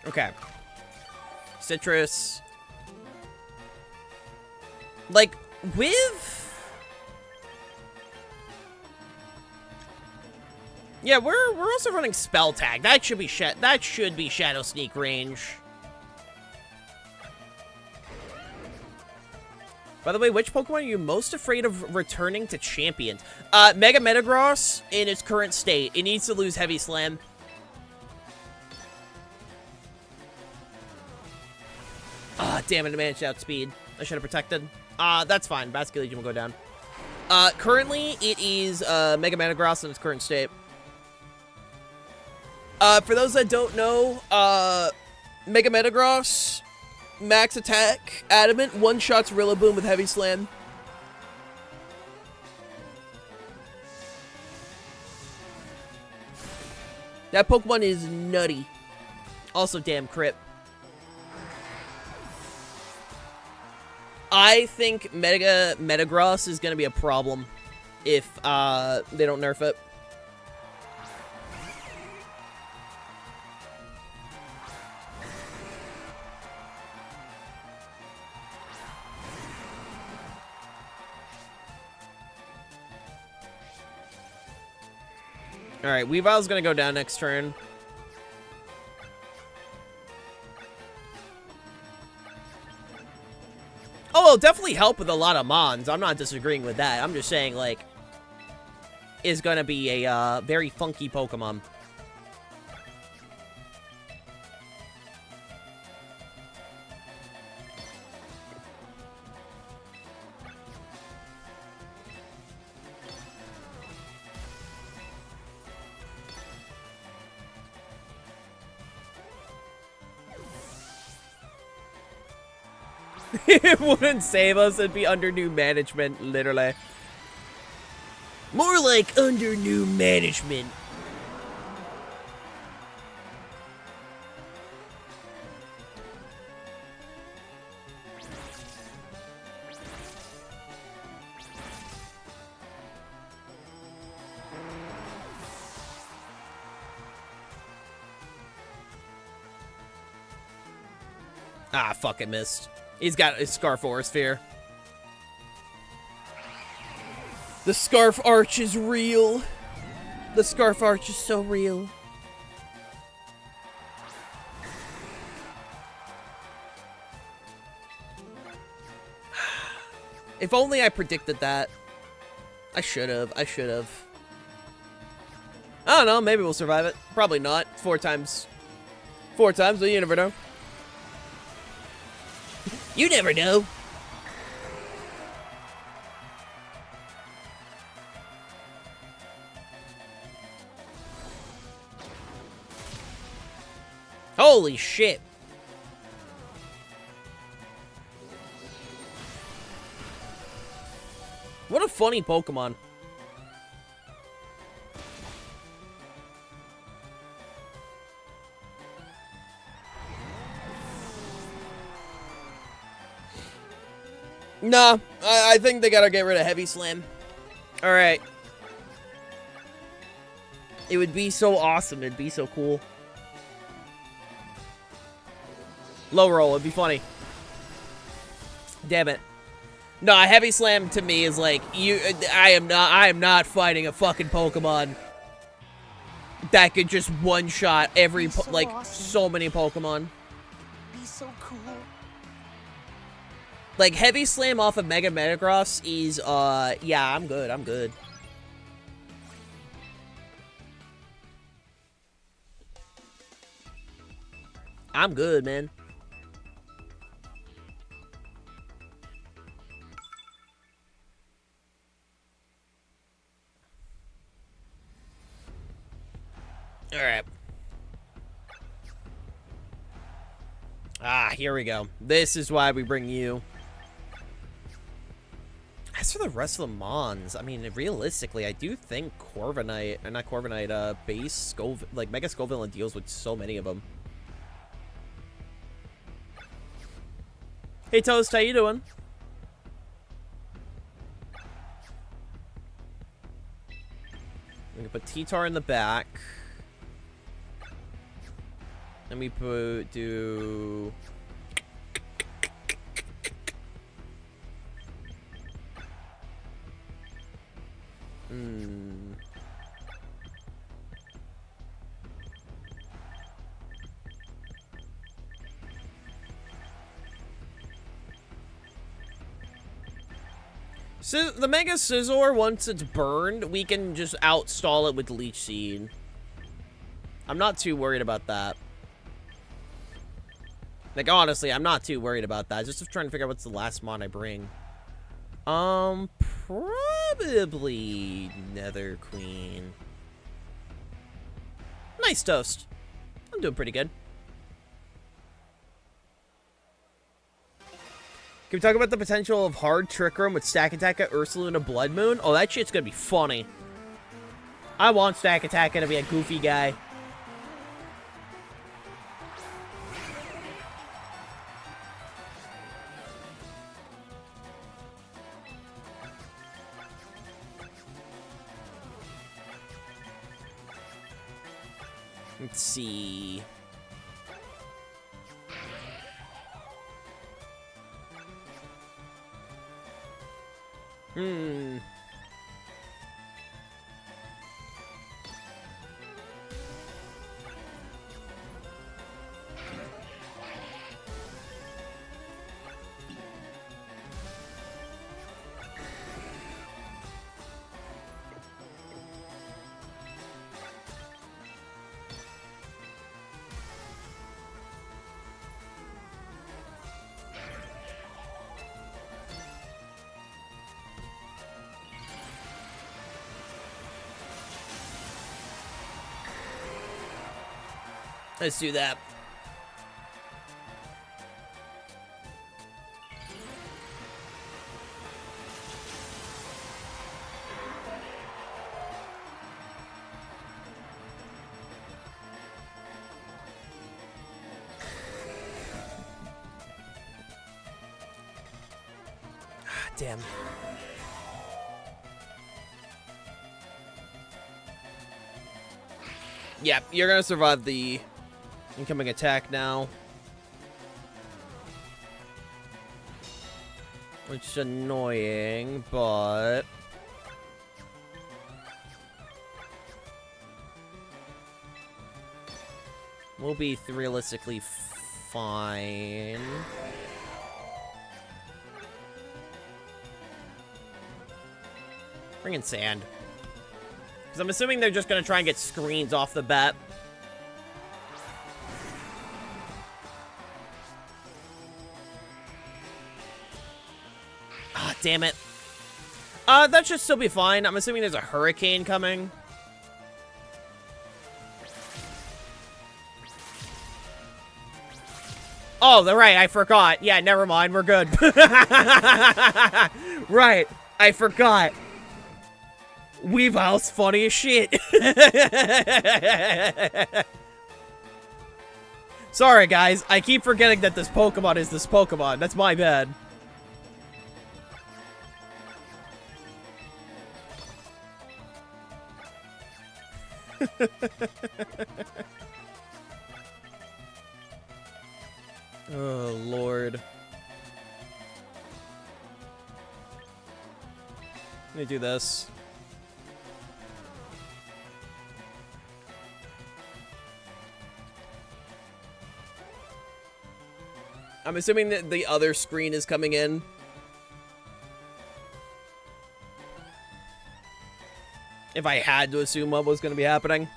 Okay. Citrus. Like, with... Yeah, we're also running Spell Tag. That should be Shadow Sneak range. By the way, which Pokemon are you most afraid of returning to Champions? Mega Metagross in its current state. It needs to lose Heavy Slam. Ah, damn it, I managed to outspeed. I should have protected. That's fine. Basket Legion will go down. Currently, it is Mega Metagross in its current state. For those that don't know, Mega Metagross, max attack, adamant, one-shots Rillaboom with Heavy Slam. That Pokemon is nutty. Also, damn crit. I think Metagross is going to be a problem if they don't nerf it. Alright, Weavile's going to go down next turn. Oh, it'll definitely help with a lot of Mons. I'm not disagreeing with that. I'm just saying, like, is going to be a very funky Pokemon. It wouldn't save us. It'd be under new management, literally. More like under new management. Ah, fuck, it missed. He's got his Scarf Aura Sphere. The Scarf Arch is real. The Scarf Arch is so real. If only I predicted that. I should have. I should have. I don't know. Maybe we'll survive it. Probably not. 4 times. 4 times, but you never know. You never know. Holy shit. What a funny Pokemon. Nah, I think they gotta get rid of Heavy Slam. Alright. It would be so awesome. It'd be so cool. Low roll, it'd be funny. Damn it. No, Heavy Slam to me is like, I am not fighting a fucking Pokemon that could just one-shot every, like, awesome. So many Pokemon. Be so cool. Like, Heavy Slam off of Mega Metagross is, yeah, I'm good, I'm good. I'm good, man. Alright. Ah, here we go. This is why we bring you. As for the rest of the Mons, I mean, realistically, I do think Corviknight, or not Corviknight, base Scoville, like Mega Scoville deals with so many of them. Hey Toast, how you doing? We can put T-Tar in the back. Then we do... So the Mega Scizor, once it's burned, we can just outstall it with Leech Seed. I'm not too worried about that. Like, honestly, I'm not too worried about that. Just trying to figure out what's the last mon I bring. Probably Nether Queen. Nice Toast. I'm doing pretty good. Can we talk about the potential of hard Trick Room with Stack Attack at Ursaluna Blood Moon? Oh, that shit's gonna be funny. I want Stack Attack to be a goofy guy. Let's see. Let's do that. damn. Yep, you're gonna survive the incoming attack now. Which is annoying, but... we'll be realistically fine. Bring in sand. Because I'm assuming they're just going to try and get screens off the bat. Ah, damn it. That should still be fine. I'm assuming there's a hurricane coming. Oh, right, I forgot. Yeah, never mind, we're good. Right, I forgot. Weavile's funny as shit. Sorry, guys. I keep forgetting that this Pokemon is this Pokemon. That's my bad. Oh, Lord. Let me do this. I'm assuming that the other screen is coming in. If I had to assume what was going to be happening.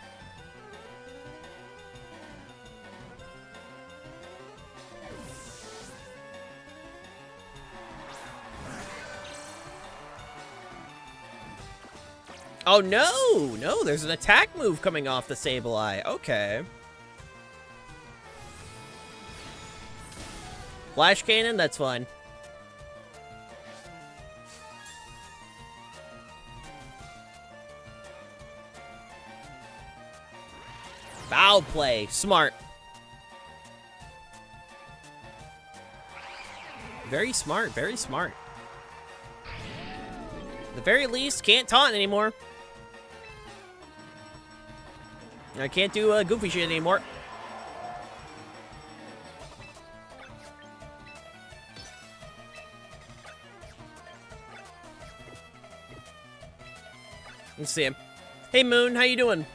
Oh, no! No, there's an attack move coming off the Sableye. Okay. Flash Cannon? That's fine. Foul play. Smart. Very smart. Very smart. At the very least, can't taunt anymore. I can't do goofy shit anymore. Let's see him. Hey, Moon, how you doing?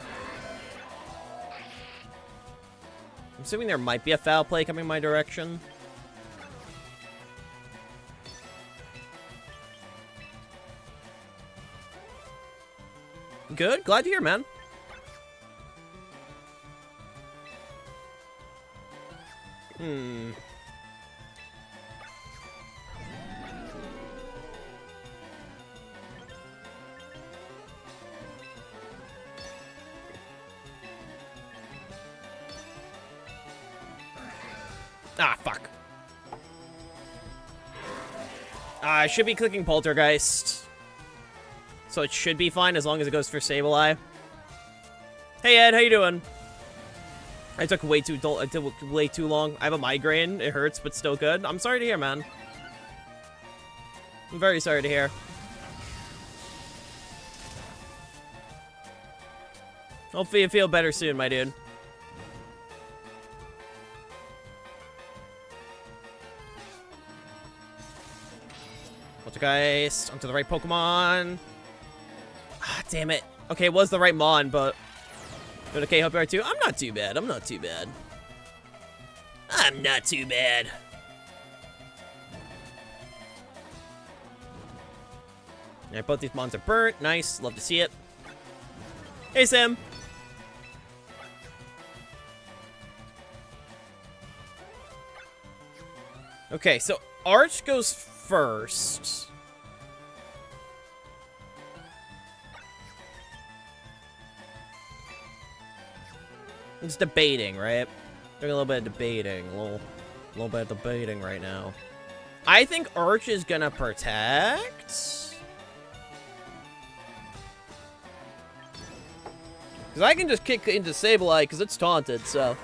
I'm assuming there might be a foul play coming my direction. Good, glad to hear, man. Ah, fuck. I should be clicking Poltergeist. So it should be fine as long as it goes for Sableye. Hey, Ed, how you doing? I took way too long. I have a migraine. It hurts, but still good. I'm sorry to hear, man. I'm very sorry to hear. Hopefully you feel better soon, my dude. Poltergeist, onto the right Pokemon. Ah, damn it. Okay, it was the right Mon, but... But okay, hope you are too. I'm not too bad. I'm not too bad. I'm not too bad. Alright, both these Mons are burnt. Nice. Love to see it. Hey, Sam. Okay, so Arch goes first. It's debating, right? Doing a little bit of debating. A little bit of debating right now. I think Arch is gonna protect. Because I can just kick into Sableye because it's taunted, so.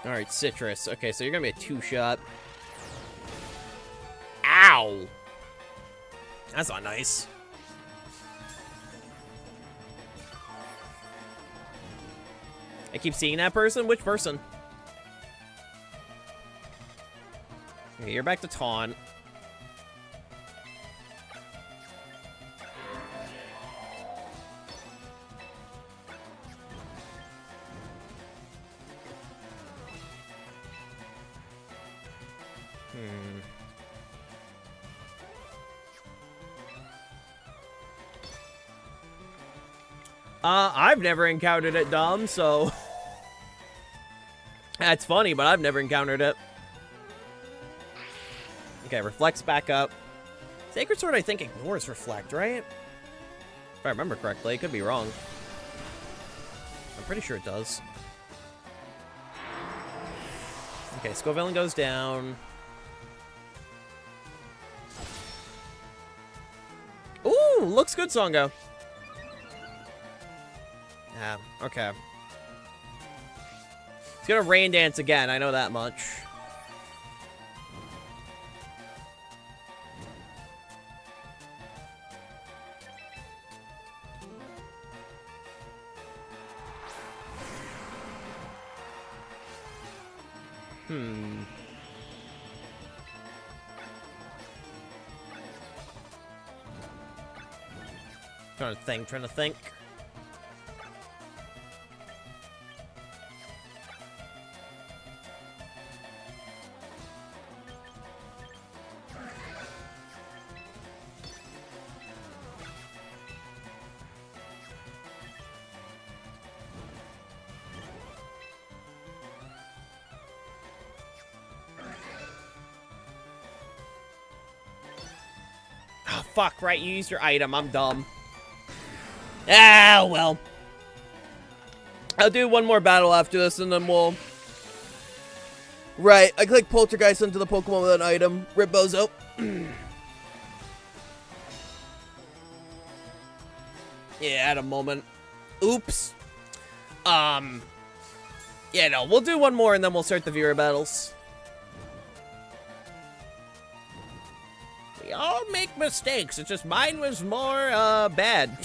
Alright, Citrus. Okay, so you're gonna be a 2-shot. Ow! That's not nice. I keep seeing that person? Which person? Okay, you're back to taunt. I've never encountered it, Dom, so... That's funny, but I've never encountered it. Okay, Reflect's back up. Sacred Sword, I think, ignores Reflect, right? If I remember correctly. I could be wrong. I'm pretty sure it does. Okay, Scovillain goes down. Ooh, looks good, Songo. Yeah, okay. He's gonna rain dance again, I know that much. Trying to think. Oh, fuck, right, you used your item, I'm dumb. Ah, well. I'll do one more battle after this, and then we'll... Right, I click Poltergeist into the Pokemon with an item. Rip Bozo. Yeah, at a moment. Oops. Yeah, no, we'll do one more, and then we'll start the viewer battles. We all make mistakes, it's just mine was more, bad.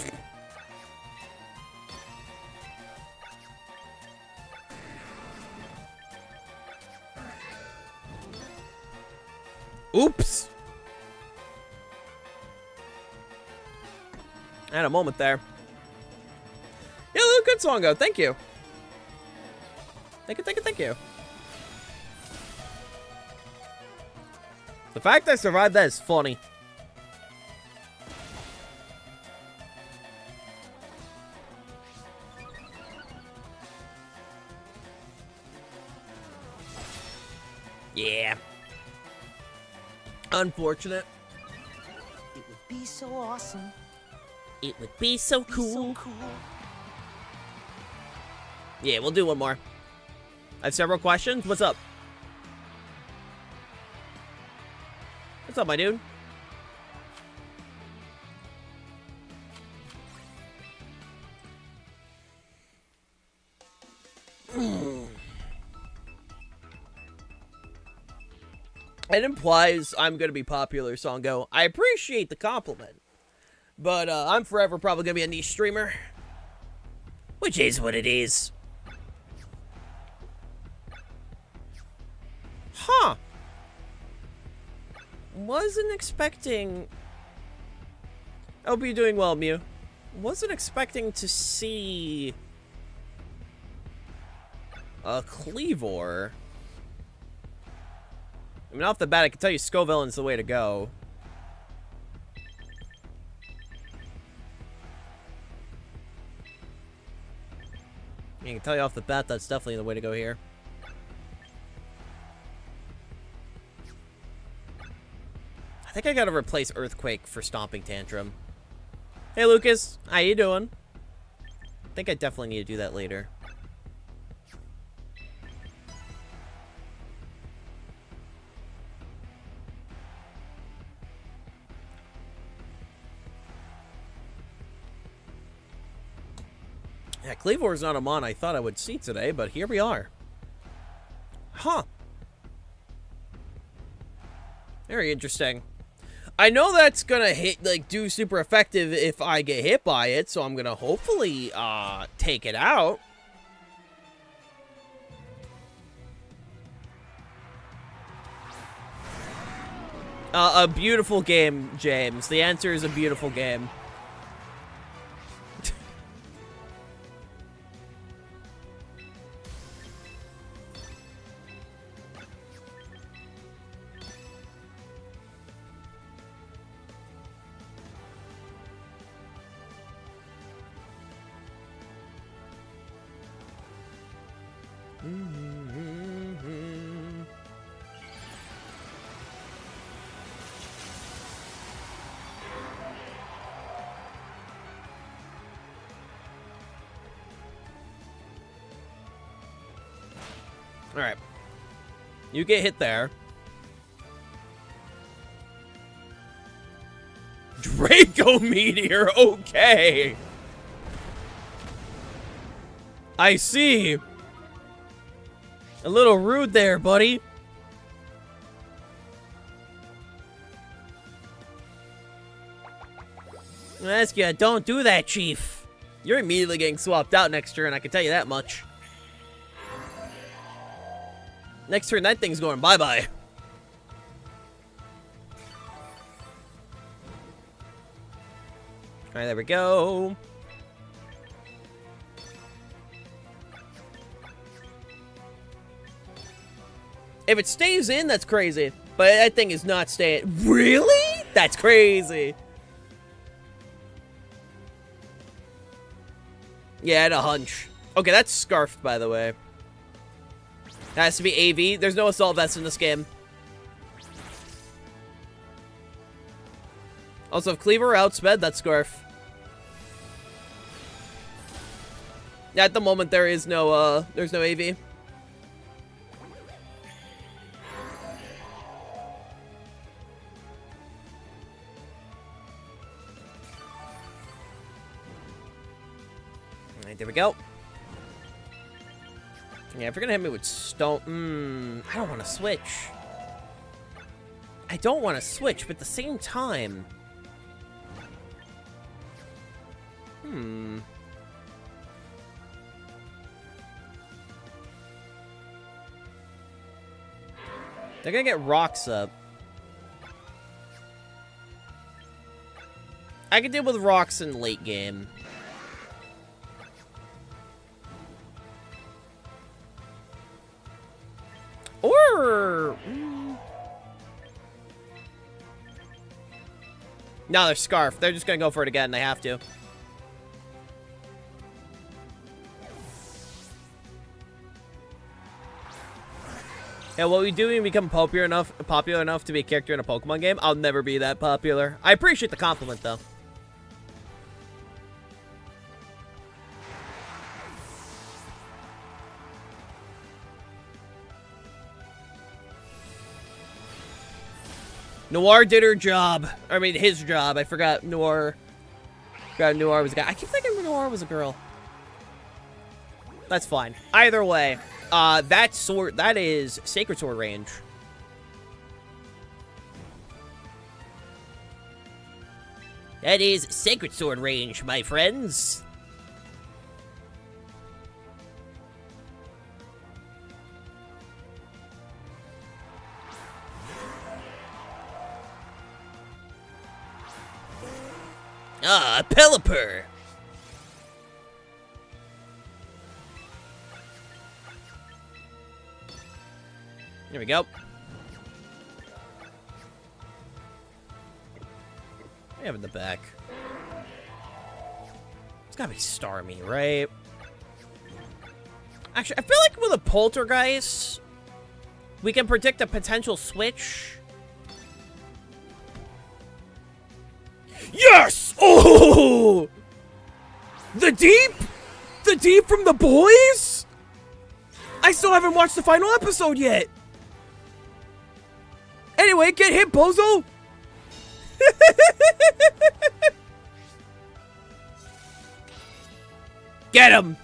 Oops. I had a moment there. Yeah, look, good Songo. Thank you. Thank you. The fact I survived that is funny. Yeah. Unfortunate. It would be so awesome. It would be so cool. Yeah, we'll do one more. I have several questions. What's up? What's up, my dude? It implies I'm going to be popular, Songo. I appreciate the compliment. But I'm forever probably going to be a niche streamer. Which is what it is. Huh. Wasn't expecting... I hope you're doing well, Mew. Wasn't expecting to see... a Cleavor. I mean, off the bat, I can tell you Scovillain's the way to go. I can tell you off the bat, that's definitely the way to go here. I think I gotta replace Earthquake for Stomping Tantrum. Hey, Lucas. How you doing? I think I definitely need to do that later. Yeah, Cleavor's not a mon I thought I would see today, but here we are. Huh. Very interesting. I know that's gonna do super effective if I get hit by it, so I'm gonna hopefully, take it out. A beautiful game, James. The answer is a beautiful game. Alright. You get hit there. Draco Meteor, okay. I see. A little rude there, buddy. Ask you, don't do that, Chief. You're immediately getting swapped out next turn, I can tell you that much. Next turn, that thing's going bye-bye. Alright, there we go. If it stays in, that's crazy. But that thing is not staying. Really? That's crazy. Yeah, I had a hunch. Okay, that's scarfed, by the way. That has to be AV. There's no assault vest in this game. Also, if Cleaver outsped, that's Scarf. At the moment, there is no, there's no AV. Alright, there we go. Yeah, if you're gonna hit me with stone... I don't want to switch. I don't want to switch, but at the same time... They're gonna get rocks up. I can deal with rocks in late game. Or... No, they're Scarf. They're just gonna go for it again. They have to. Yeah, what we do when we become popular enough to be a character in a Pokemon game, I'll never be that popular. I appreciate the compliment, though. Noir did her job. I mean, his job. I forgot Noir. Noir was a guy. I keep thinking Noir was a girl. That's fine. Either way, that is Sacred Sword range. That is Sacred Sword range, my friends. Ah, Pelipper! There we go. What do we have in the back? It's gotta be Starmie, right? Actually, I feel like with a Poltergeist, we can predict a potential switch. Yes! Oh! The Deep? The Deep from the boys? I still haven't watched the final episode yet. Anyway, get hit, bozo! Get him!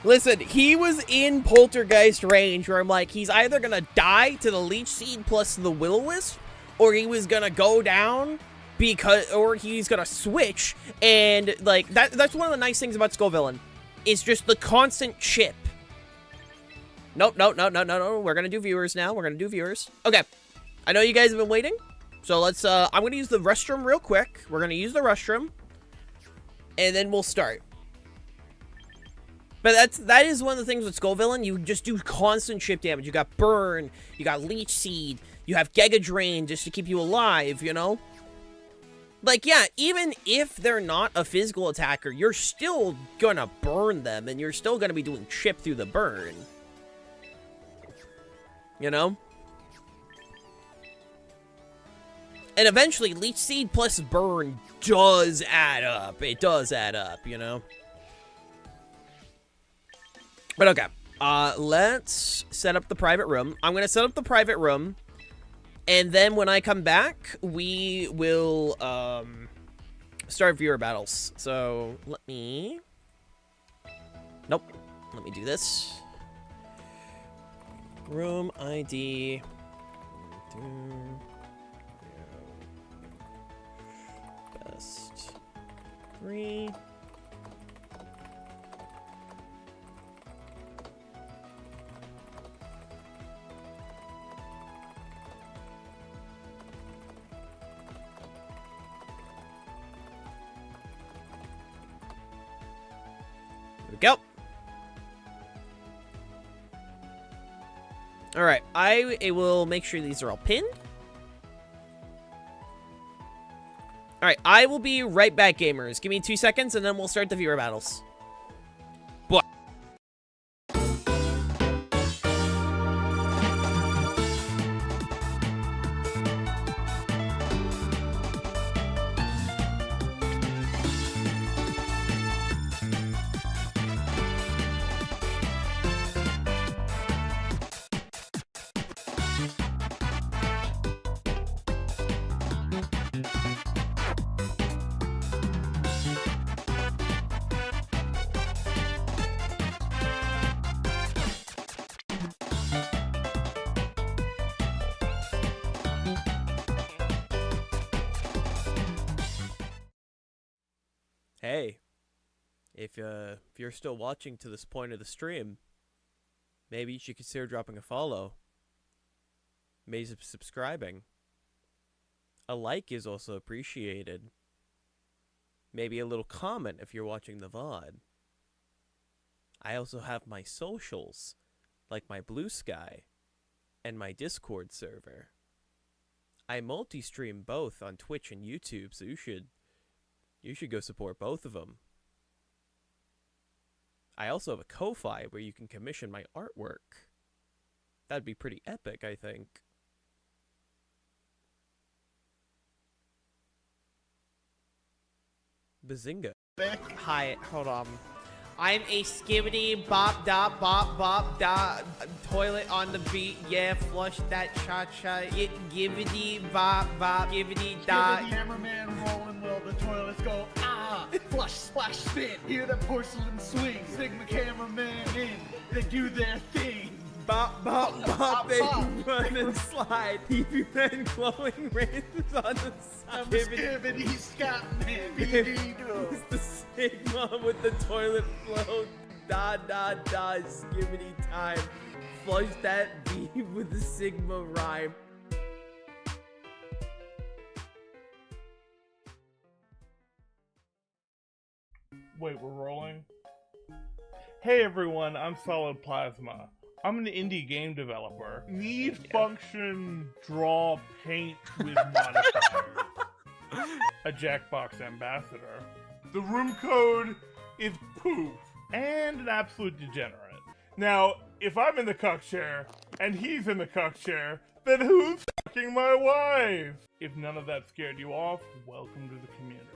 Listen, he was in Poltergeist range where I'm like, he's either gonna die to the Leech Seed plus the Will-O-Wisp, or he was gonna go down or he's gonna switch, and like that's one of the nice things about Skullvillain. It's just the constant chip. Nope, no. We're gonna do viewers now. We're gonna do viewers. Okay. I know you guys have been waiting. So let's I'm gonna use the restroom real quick. We're gonna use the restroom. And then we'll start. But that is one of the things with Skullvillain. You just do constant chip damage. You got Burn, you got Leech Seed, you have Giga Drain just to keep you alive, you know? Like, yeah, even if they're not a physical attacker, you're still gonna burn them, and you're still gonna be doing chip through the burn. You know? And eventually, Leech Seed plus Burn does add up. It does add up, you know? But okay. Let's set up the private room. I'm gonna set up the private room. And then when I come back, we will start viewer battles. So let me... Nope. Let me do this. Room ID. Best 3. Go. All right, I will make sure these are all pinned. All right, I will be right back, gamers. Give me 2 seconds, and then we'll start the viewer battles. Hey, if you're still watching to this point of the stream, maybe you should consider dropping a follow. Maybe subscribing. A like is also appreciated. Maybe a little comment if you're watching the VOD. I also have my socials, like my Blue Sky and my Discord server. I multi-stream both on Twitch and YouTube, so you should go support both of them. I also have a Ko-Fi where you can commission my artwork. That'd be pretty epic, I think. Bazinga. Hi, hold on. I'm a skibbity bop da toilet on the beat, yeah, flush that cha-cha, it gibbity bop gibbity da. Cameraman rolling while the toilets go, ah, flush, splash, spin, hear the porcelain swing, Sigma cameraman in, they do their thing. Bop, they run and slide. TV man glowing rays on the side. Skibbity Scatman, BD-do. It's the Sigma with the toilet flow. Da, skibbity time. Flush that B with the Sigma rhyme. Wait, we're rolling? Hey everyone, I'm Solid Plasma. I'm an indie game developer. Need function draw paint with modifiers. A Jackbox ambassador. The room code is poof. And an absolute degenerate. Now, if I'm in the cuck chair and he's in the cuck chair, then who's fucking my wife? If none of that scared you off, welcome to the community.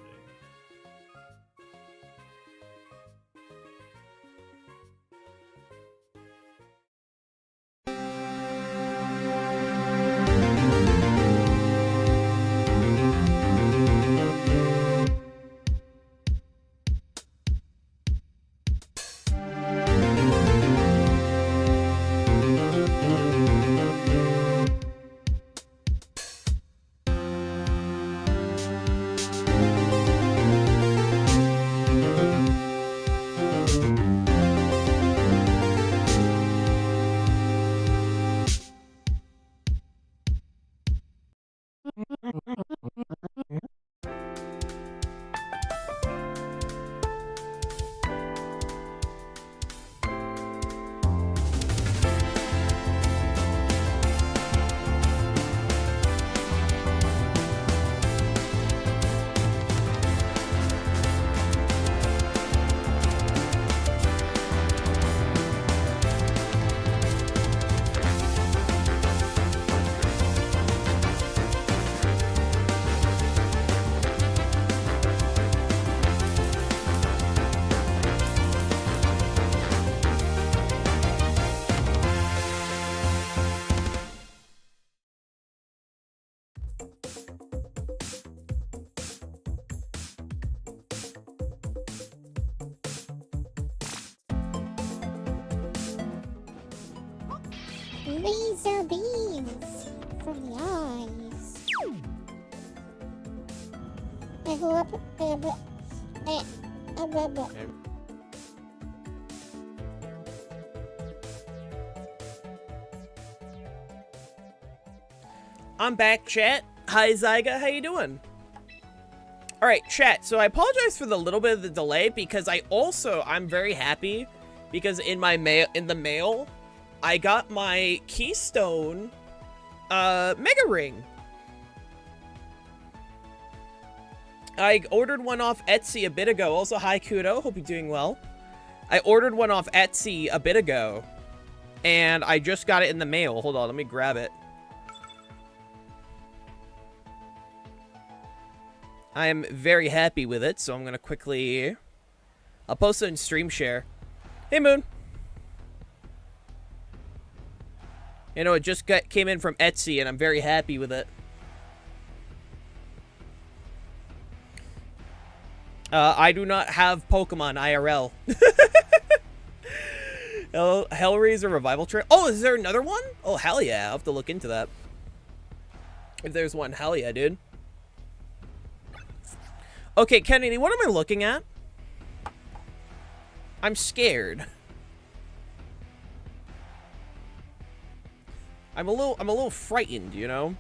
Laser beams from the eyes. I'm back, chat. Hi, Zyga. How you doing? All right, chat. So I apologize for the little bit of the delay because I'm very happy because in the mail, I got my Keystone Mega Ring. I ordered one off Etsy a bit ago. Also, hi, Kudo. Hope you're doing well. I ordered one off Etsy a bit ago, and I just got it in the mail. Hold on, let me grab it. I am very happy with it, so I'm going to quickly... I'll post it in stream share. Hey, Moon. You know, it just came in from Etsy, and I'm very happy with it. I do not have Pokemon IRL. Hellraiser Revival Trail. Oh, is there another one? Oh, hell yeah. I'll have to look into that. If there's one, hell yeah, dude. Okay, Kennedy, what am I looking at? I'm scared. I'm a little frightened, you know?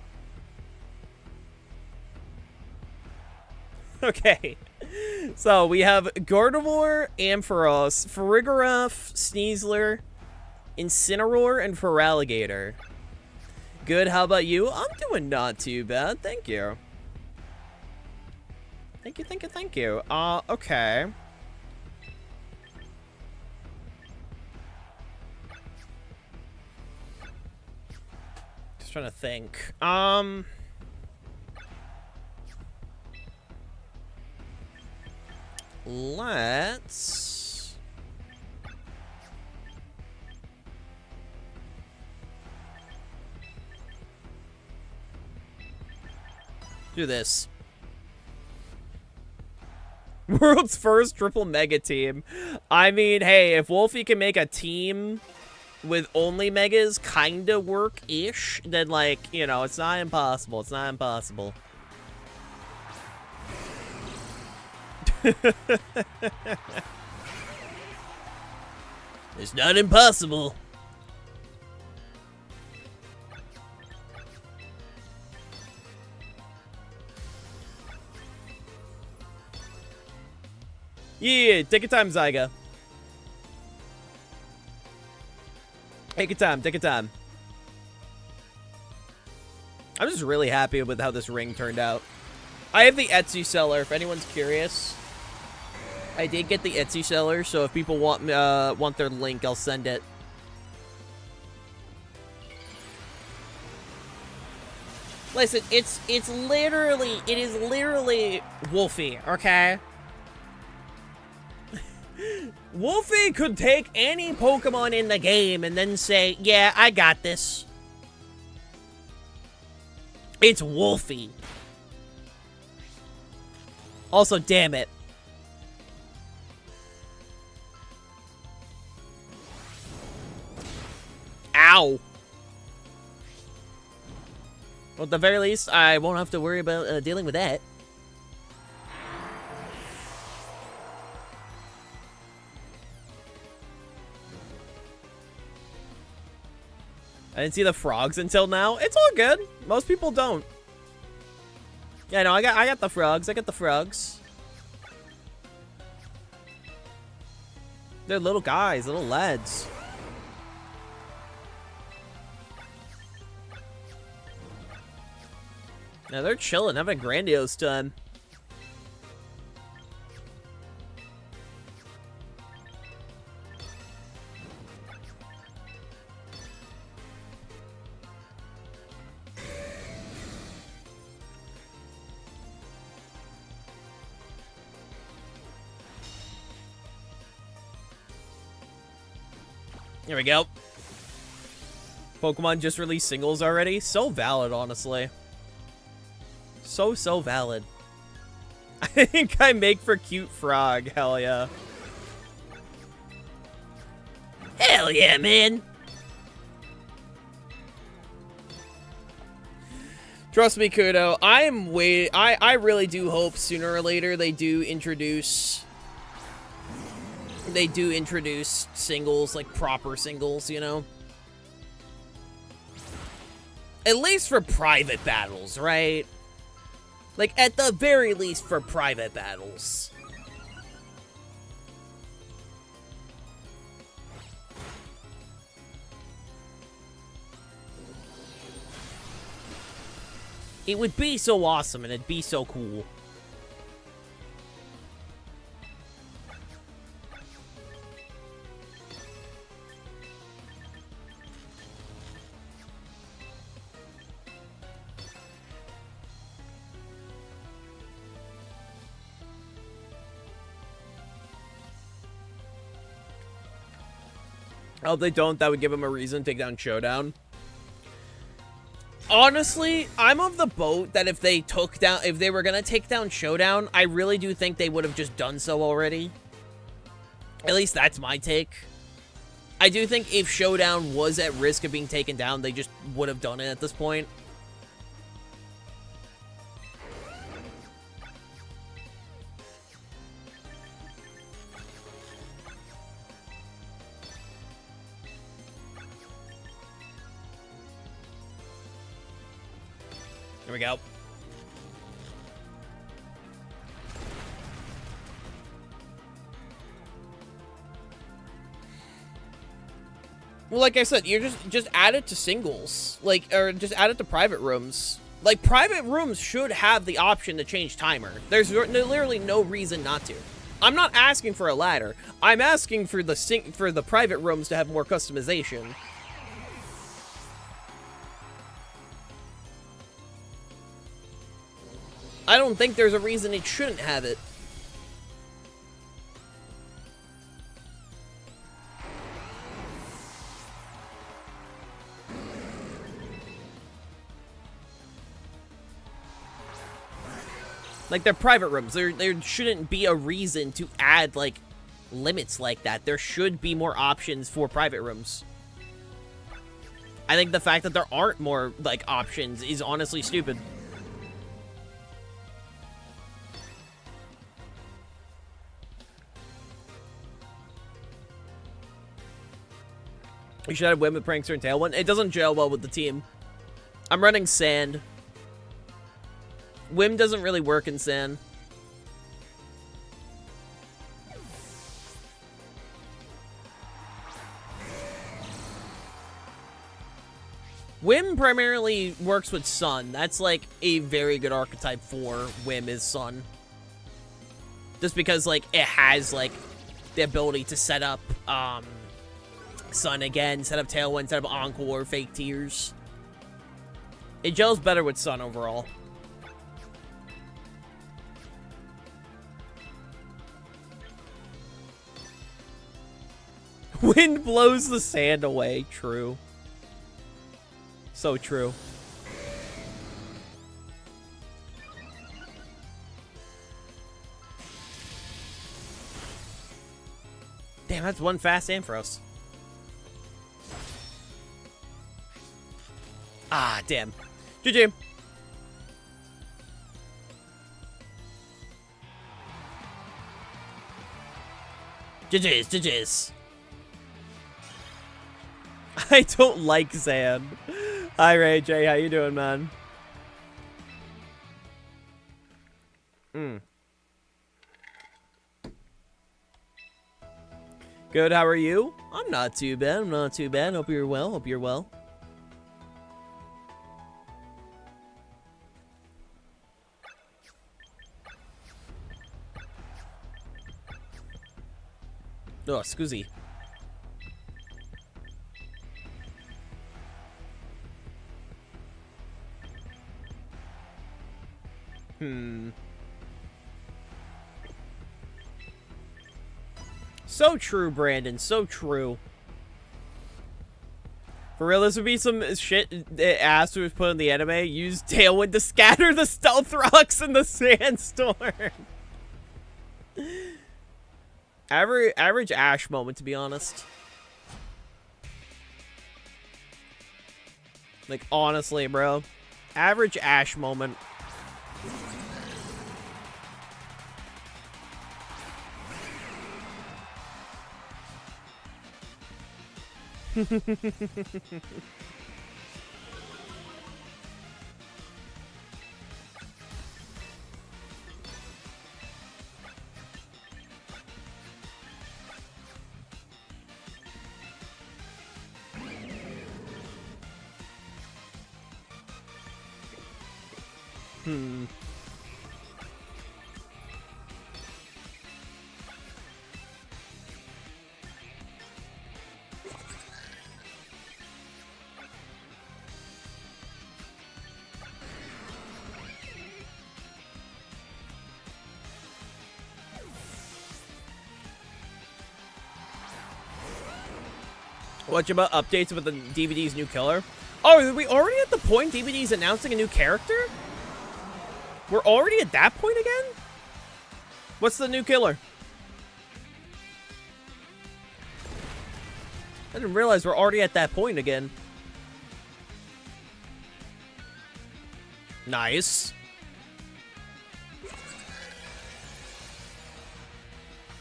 Okay. So, we have Gardevoir, Ampharos, Farigiraf, Sneasler, Incineroar, and Feraligatr. Good, how about you? I'm doing not too bad, thank you. Thank you, thank you, thank you. Okay. Just trying to think. Let's... do this. World's first triple mega team. I mean, hey, if Wolfie can make a team with only megas kinda work-ish, then, like, you know, it's not impossible. It's not impossible. It's not impossible. Yeah, take your time, Zyga. Take your time, take your time. I'm just really happy with how this ring turned out. I have the Etsy seller, if anyone's curious. I did get the Etsy seller, so if people want their link, I'll send it. Listen, it is literally Wolfie, okay? Wolfie could take any Pokemon in the game and then say, yeah, I got this. It's Wolfie. Also, damn it. Ow. Well, at the very least, I won't have to worry about dealing with that. I didn't see the frogs until now. It's all good. Most people don't. Yeah, no, I got the frogs. I got the frogs. They're little guys, little lads. Now they're chilling, having a grandiose time. Here we go. Pokemon just released singles already. So valid, honestly. So valid. I think I make for cute frog. Hell yeah. Hell yeah, man. Trust me, Kudo. I really do hope sooner or later they do introduce singles, like proper singles, you know? At least for private battles, right? Like, at the very least for private battles. It would be so awesome, and it'd be so cool. Oh, if they don't, that would give them a reason to take down Showdown. Honestly, I'm of the boat that if they were gonna take down Showdown, I really do think they would have just done so already. At least that's my take. I do think if Showdown was at risk of being taken down, they just would have done it at this point. There we go. Well, like I said, you're just add it to singles, like, or just add it to private rooms. Like, private rooms should have the option to change timer. There's literally no reason not to. I'm not asking for a ladder. I'm asking for the private rooms to have more customization. I don't think there's a reason it shouldn't have it. Like, they're private rooms. There shouldn't be a reason to add, like, limits like that. There should be more options for private rooms. I think the fact that there aren't more, like, options is honestly stupid. You should have win with Prankster and Tailwind. It doesn't gel well with the team. I'm running Sand. Whim doesn't really work in Sand. Whim primarily works with Sun. That's like a very good archetype for Whim is Sun. Just because like it has like the ability to set up Sun again, set up Tailwind, set up Encore, Fake Tears. It gels better with Sun overall. Wind blows the sand away. True. So true. Damn, that's one fast Ampharos. Ah, damn. GG. GG's, GG's. I don't like Zan. Hi, Ray J. How you doing, man? Good, how are you? I'm not too bad. I'm not too bad. Hope you're well. Hope you're well. Oh, Scoozy. So true, Brandon. So true. For real, this would be some shit that Aster was put in the anime. Use Tailwind to scatter the stealth rocks in the sandstorm. Average Ash moment, to be honest. Like, honestly, bro. Average Ash moment. What about updates with the DVD's new killer? Oh, are we already at the point DVD's announcing a new character? We're already at that point again? What's the new killer? I didn't realize we're already at that point again. Nice.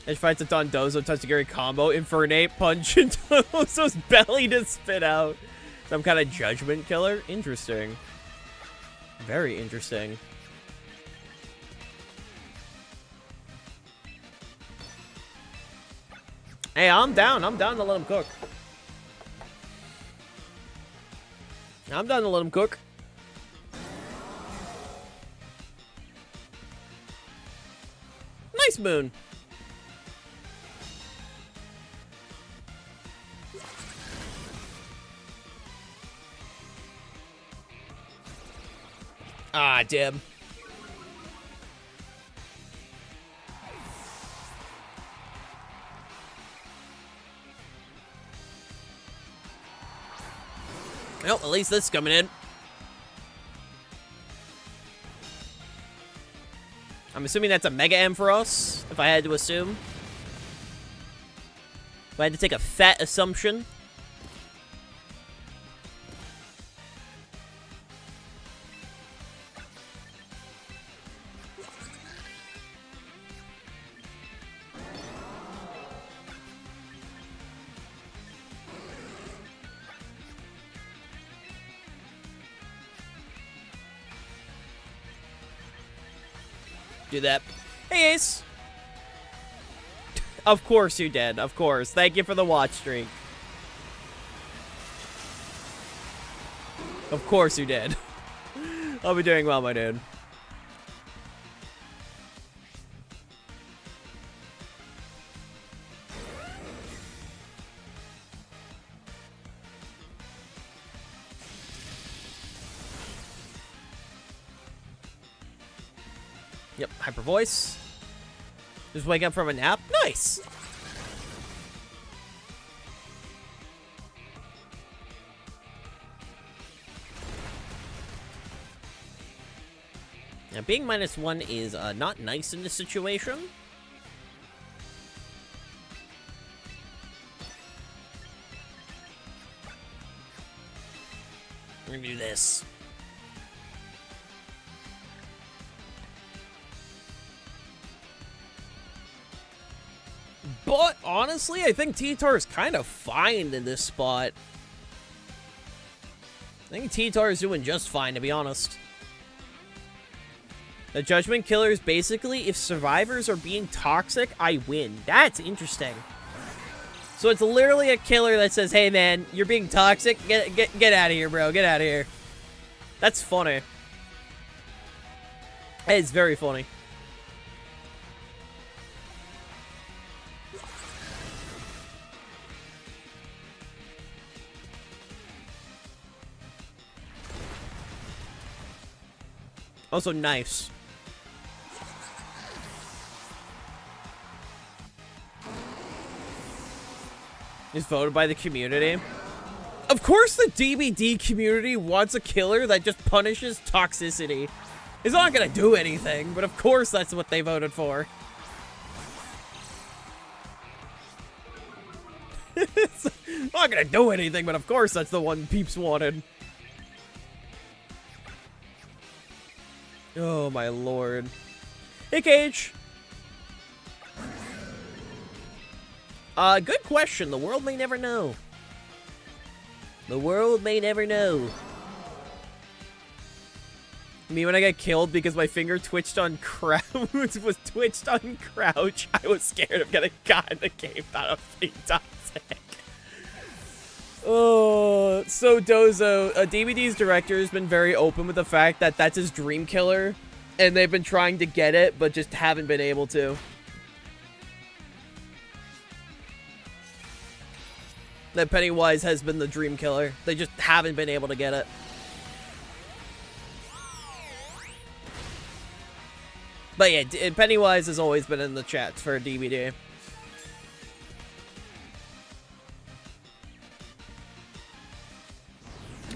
Edge fights a Dondozo Tatsugiri combo, Infernate, punch into Dondozo's belly to spit out. Some kind of judgment killer? Interesting. Very interesting. Hey, I'm down. I'm down to let him cook. I'm down to let him cook. Nice moon. Ah, damn. Well, at least this is coming in. I'm assuming that's a Mega M for us, if I had to assume. If I had to take a fat assumption. Do that. Hey, Ace. Of course you did. Of course. Thank you for the watch streak. Of course you did. I'll be doing well, my dude. Yep, hyper voice. Just wake up from a nap. Nice. Now, being -1 is not nice in this situation. We're gonna do this. But, honestly, I think T-Tar is kind of fine in this spot. I think T-Tar is doing just fine, to be honest. The Judgment Killer is basically, if survivors are being toxic, I win. That's interesting. So it's literally a killer that says, hey, man, you're being toxic. Get out of here, bro. Get out of here. That's funny. It's very funny. Also, nice. Is voted by the community. Of course the DBD community wants a killer that just punishes toxicity. It's not gonna do anything, but of course that's what they voted for. It's not gonna do anything, but of course that's the one peeps wanted. Oh, my lord. Hey, Cage. Good question. The world may never know. The world may never know. Me, when I got killed because my finger twitched on crouch, was twitched on crouch, I was scared of getting caught in the game. Thought I was being toxic. Oh, so Dozo, DVD's director has been very open with the fact that that's his dream killer, and they've been trying to get it, but just haven't been able to. That Pennywise has been the dream killer. They just haven't been able to get it. But yeah, Pennywise has always been in the chats for DVD.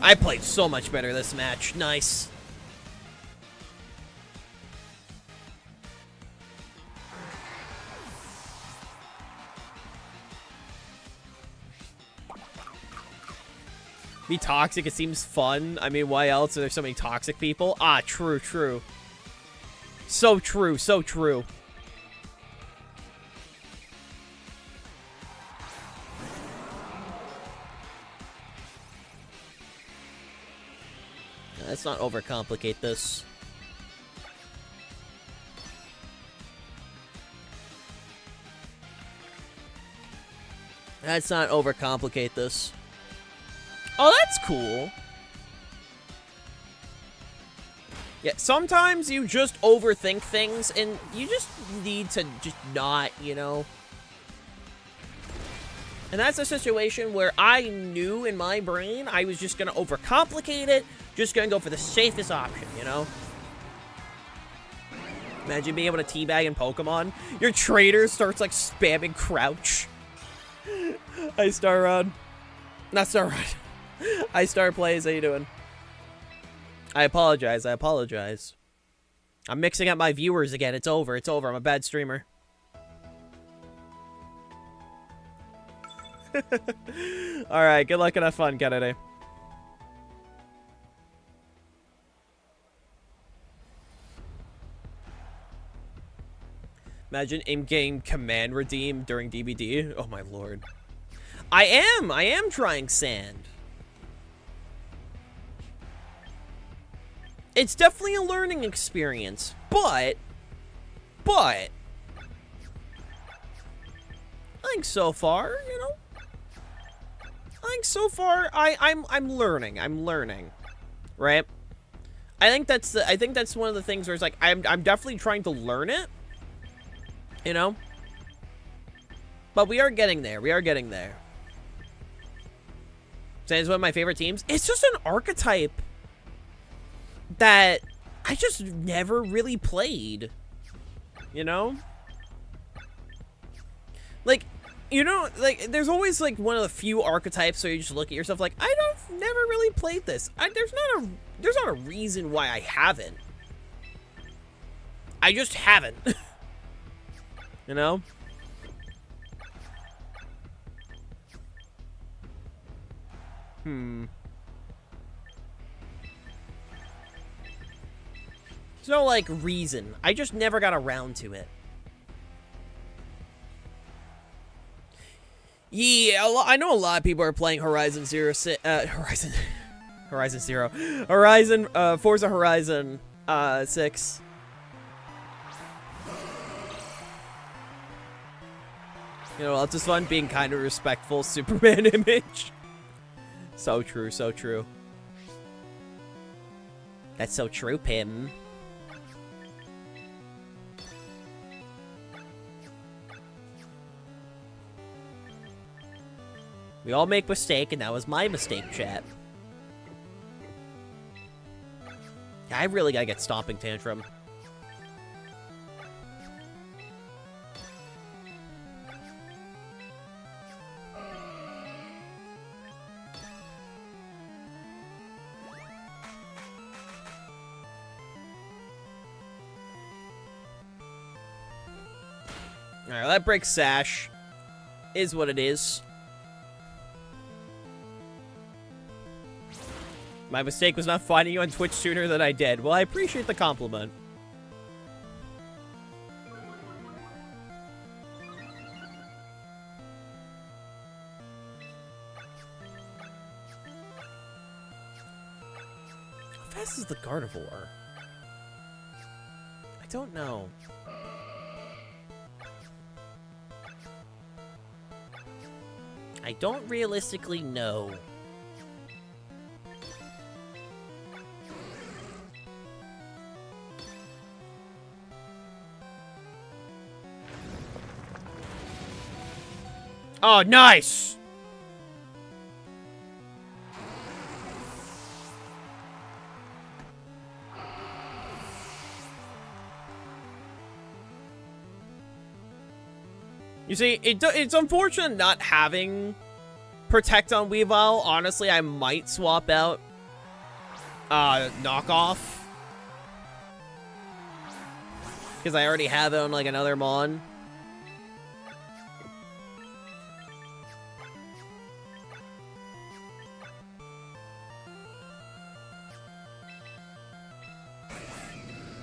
I played so much better this match. Nice. Be toxic, it seems fun. I mean, why else are there so many toxic people? Ah, true, true. So true, so true. Let's not overcomplicate this. Let's not overcomplicate this. Oh, that's cool. Yeah, sometimes you just overthink things, and you just need to just not, you know. And that's a situation where I knew in my brain I was just going to overcomplicate it, just going to go for the safest option, you know. Imagine being able to teabag in Pokemon. Your trader starts, like, spamming crouch. Hi, Star Rod. Not Star Rod. Hi, Star Plays. How you doing? I apologize. I apologize. I'm mixing up my viewers again. It's over. It's over. I'm a bad streamer. Alright, good luck and have fun, Kennedy. Imagine in-game command redeem during DVD. Oh my lord. I am trying sand. It's definitely a learning experience, but I think so far, you know, I think so far I'm learning, right? I think that's one of the things where it's like I'm definitely trying to learn it, you know, but we are getting there. We are getting there. Sand's one of my favorite teams. It's just an archetype that I just never really played, you know? Like, you know, like, there's always, like, one of the few archetypes where you just look at yourself like, never really played this. There's not a reason why I haven't. I just haven't. You know? There's no, like, reason. I just never got around to it. Yeah, I know a lot of people are playing Forza Horizon 6. You know, it's just fun being kind of respectful Superman image. So true, so true. That's so true, Pim. We all make mistake, and that was my mistake, chat. I really gotta get Stomping Tantrum. Alright, well, that breaks Sash. Is what it is. My mistake was not finding you on Twitch sooner than I did. Well, I appreciate the compliment. How fast is the Gardevoir? I don't know. I don't realistically know. Oh, nice! You see, it's unfortunate not having Protect on Weavile. Honestly, I might swap out Knockoff. Because I already have it on, like, another Mon.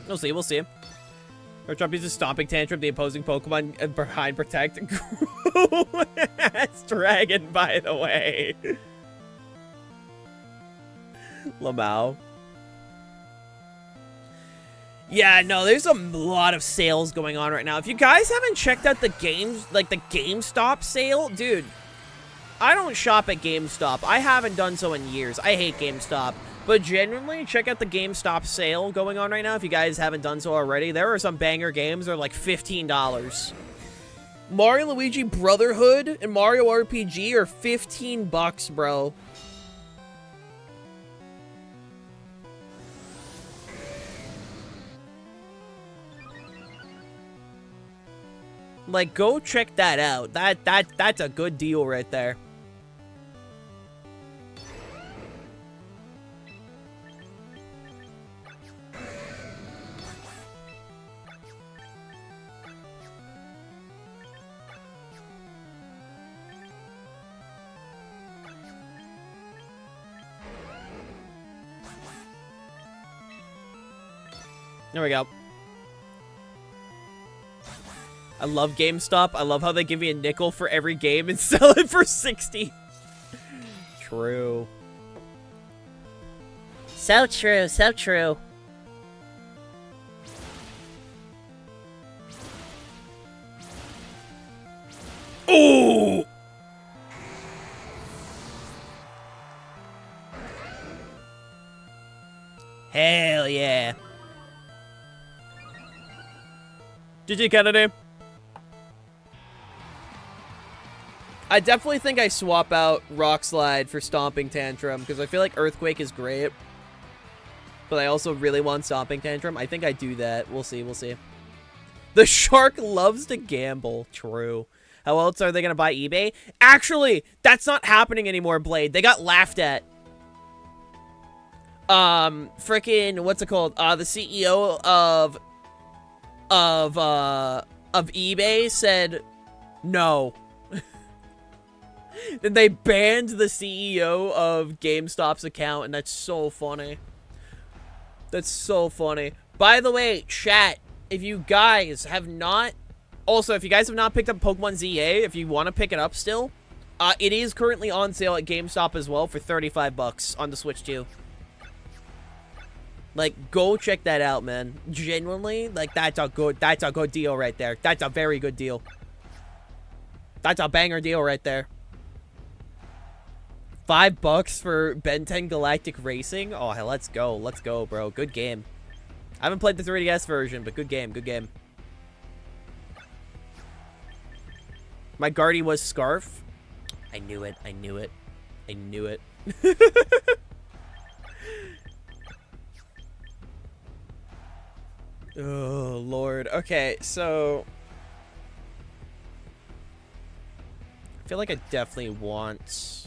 We'll see, we'll see. Or Trump uses Stomping Tantrum, the opposing Pokemon behind Protect. That's Dragon, by the way. Lamau. Yeah, no, there's a lot of sales going on right now. If you guys haven't checked out the games, like the GameStop sale, dude, I don't shop at GameStop. I haven't done so in years. I hate GameStop. But genuinely, check out the GameStop sale going on right now if you guys haven't done so already. There are some banger games. They're like $15. Mario Luigi Brotherhood and Mario RPG are 15 bucks, bro. Like, go check that out. That's a good deal right there. There we go. I love GameStop. I love how they give me a nickel for every game and sell it for 60. True. So true, so true. Ooh! Hell yeah. GG Kennedy. I definitely think I swap out Rock Slide for Stomping Tantrum because I feel like Earthquake is great. But I also really want Stomping Tantrum. I think I do that. We'll see, we'll see. The shark loves to gamble. True. How else are they going to buy eBay? Actually, that's not happening anymore, Blade. They got laughed at. Frickin', what's it called? The CEO of eBay said no. Then they banned the CEO of GameStop's account, and that's so funny. That's so funny. By the way, chat, if you guys have not... Also, if you guys have not picked up Pokemon ZA, if you want to pick it up still, it is currently on sale at GameStop as well for 35 bucks on the Switch too. Like, go check that out, man. Genuinely, like, that's a good deal right there. That's a very good deal. That's a banger deal right there. $5 for Ben 10 Galactic Racing? Oh, hell, let's go. Let's go, bro. Good game. I haven't played the 3DS version, but good game. Good game. My Guardy was Scarf. I knew it. I knew it. I knew it. Oh, Lord. Okay, so... I feel like I definitely want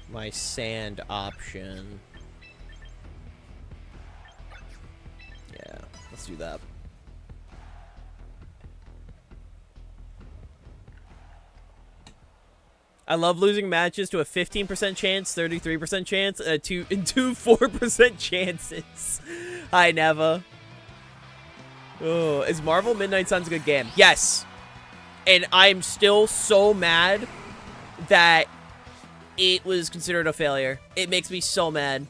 my sand option. Yeah, let's do that. I love losing matches to a 15% chance, 33% chance, and two 4% chances. I never. Oh, is Marvel Midnight Suns a good game? Yes. And I'm still so mad that it was considered a failure. It makes me so mad.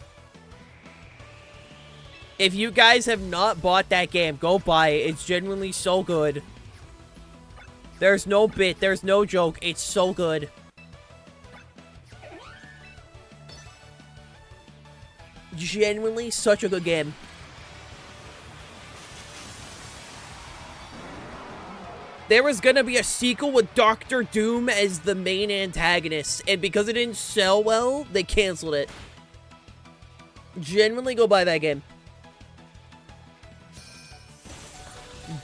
If you guys have not bought that game, go buy it. It's genuinely so good. There's no bit. There's no joke. It's so good. Genuinely such a good game. There was gonna be a sequel with Doctor Doom as the main antagonist, and because it didn't sell well, they canceled it. Genuinely go buy that game.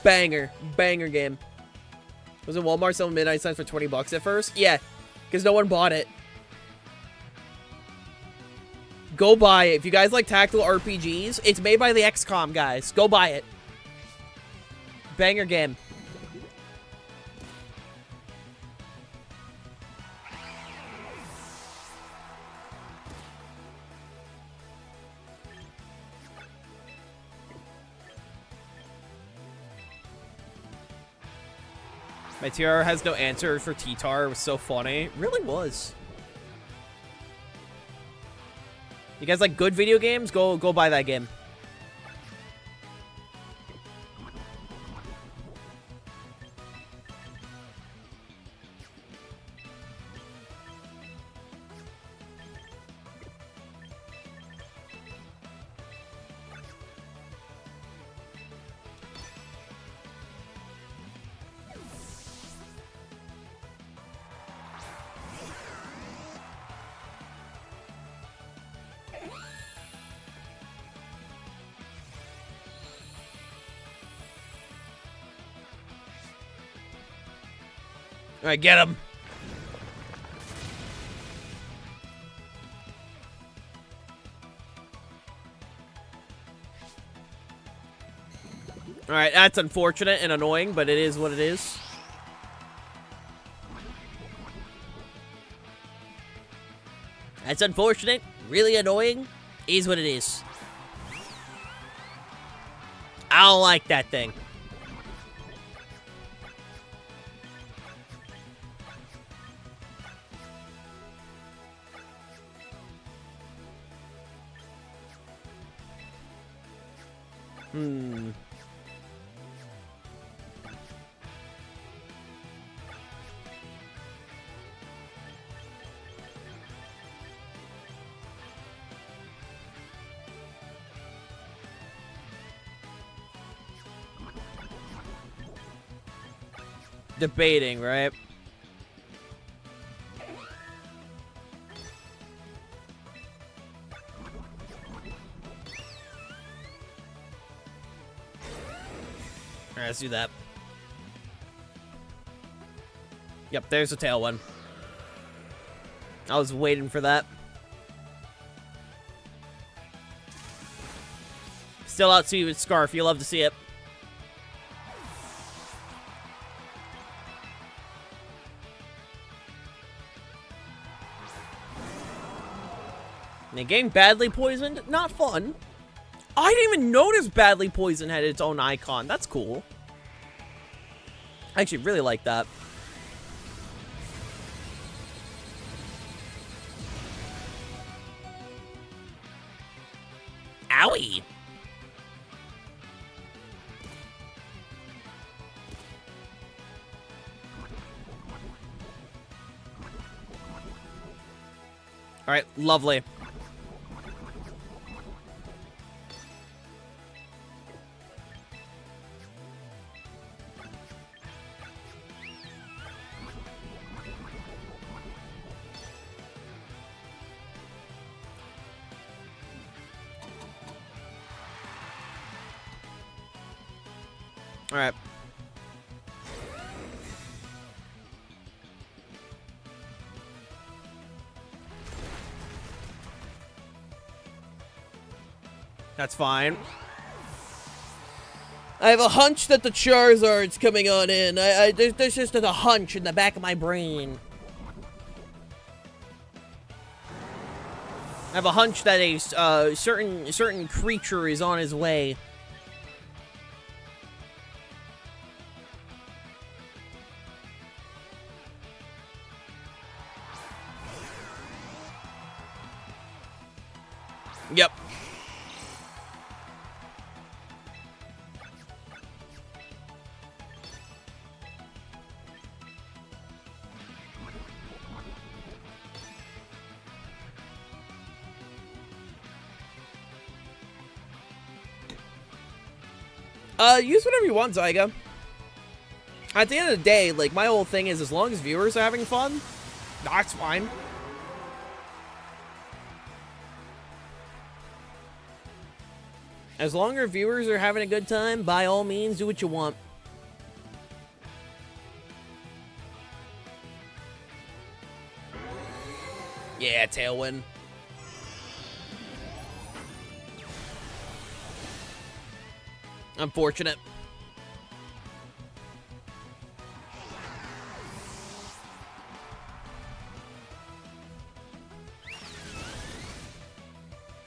Banger. Banger game. Was it Walmart selling Midnight Suns for 20 bucks at first? Yeah, because no one bought it. Go buy it. If you guys like tactical RPGs, it's made by the XCOM guys. Go buy it. Banger game. My TR has no answer for T-Tar. It was so funny. It really was. You guys like good video games? Go buy that game. All right, get him. All right, that's unfortunate and annoying, but it is what it is. That's unfortunate, really annoying, is what it is. I don't like that thing. Debating, right? Alright, let's do that. Yep, there's the tail one. I was waiting for that. Still out to you with Scarf. You love to see it. And getting badly poisoned, not fun. I didn't even notice badly poisoned had its own icon. That's cool. I actually really like that. Owie. All right, lovely. All right. That's fine. I have a hunch that the Charizard's coming on in. There's just a hunch in the back of my brain. I have a hunch that a certain creature is on his way. Yep. Use whatever you want, Zyga. At the end of the day, like, my whole thing is as long as viewers are having fun, that's fine. As long as viewers are having a good time, by all means, do what you want. Yeah, Tailwind. Unfortunate.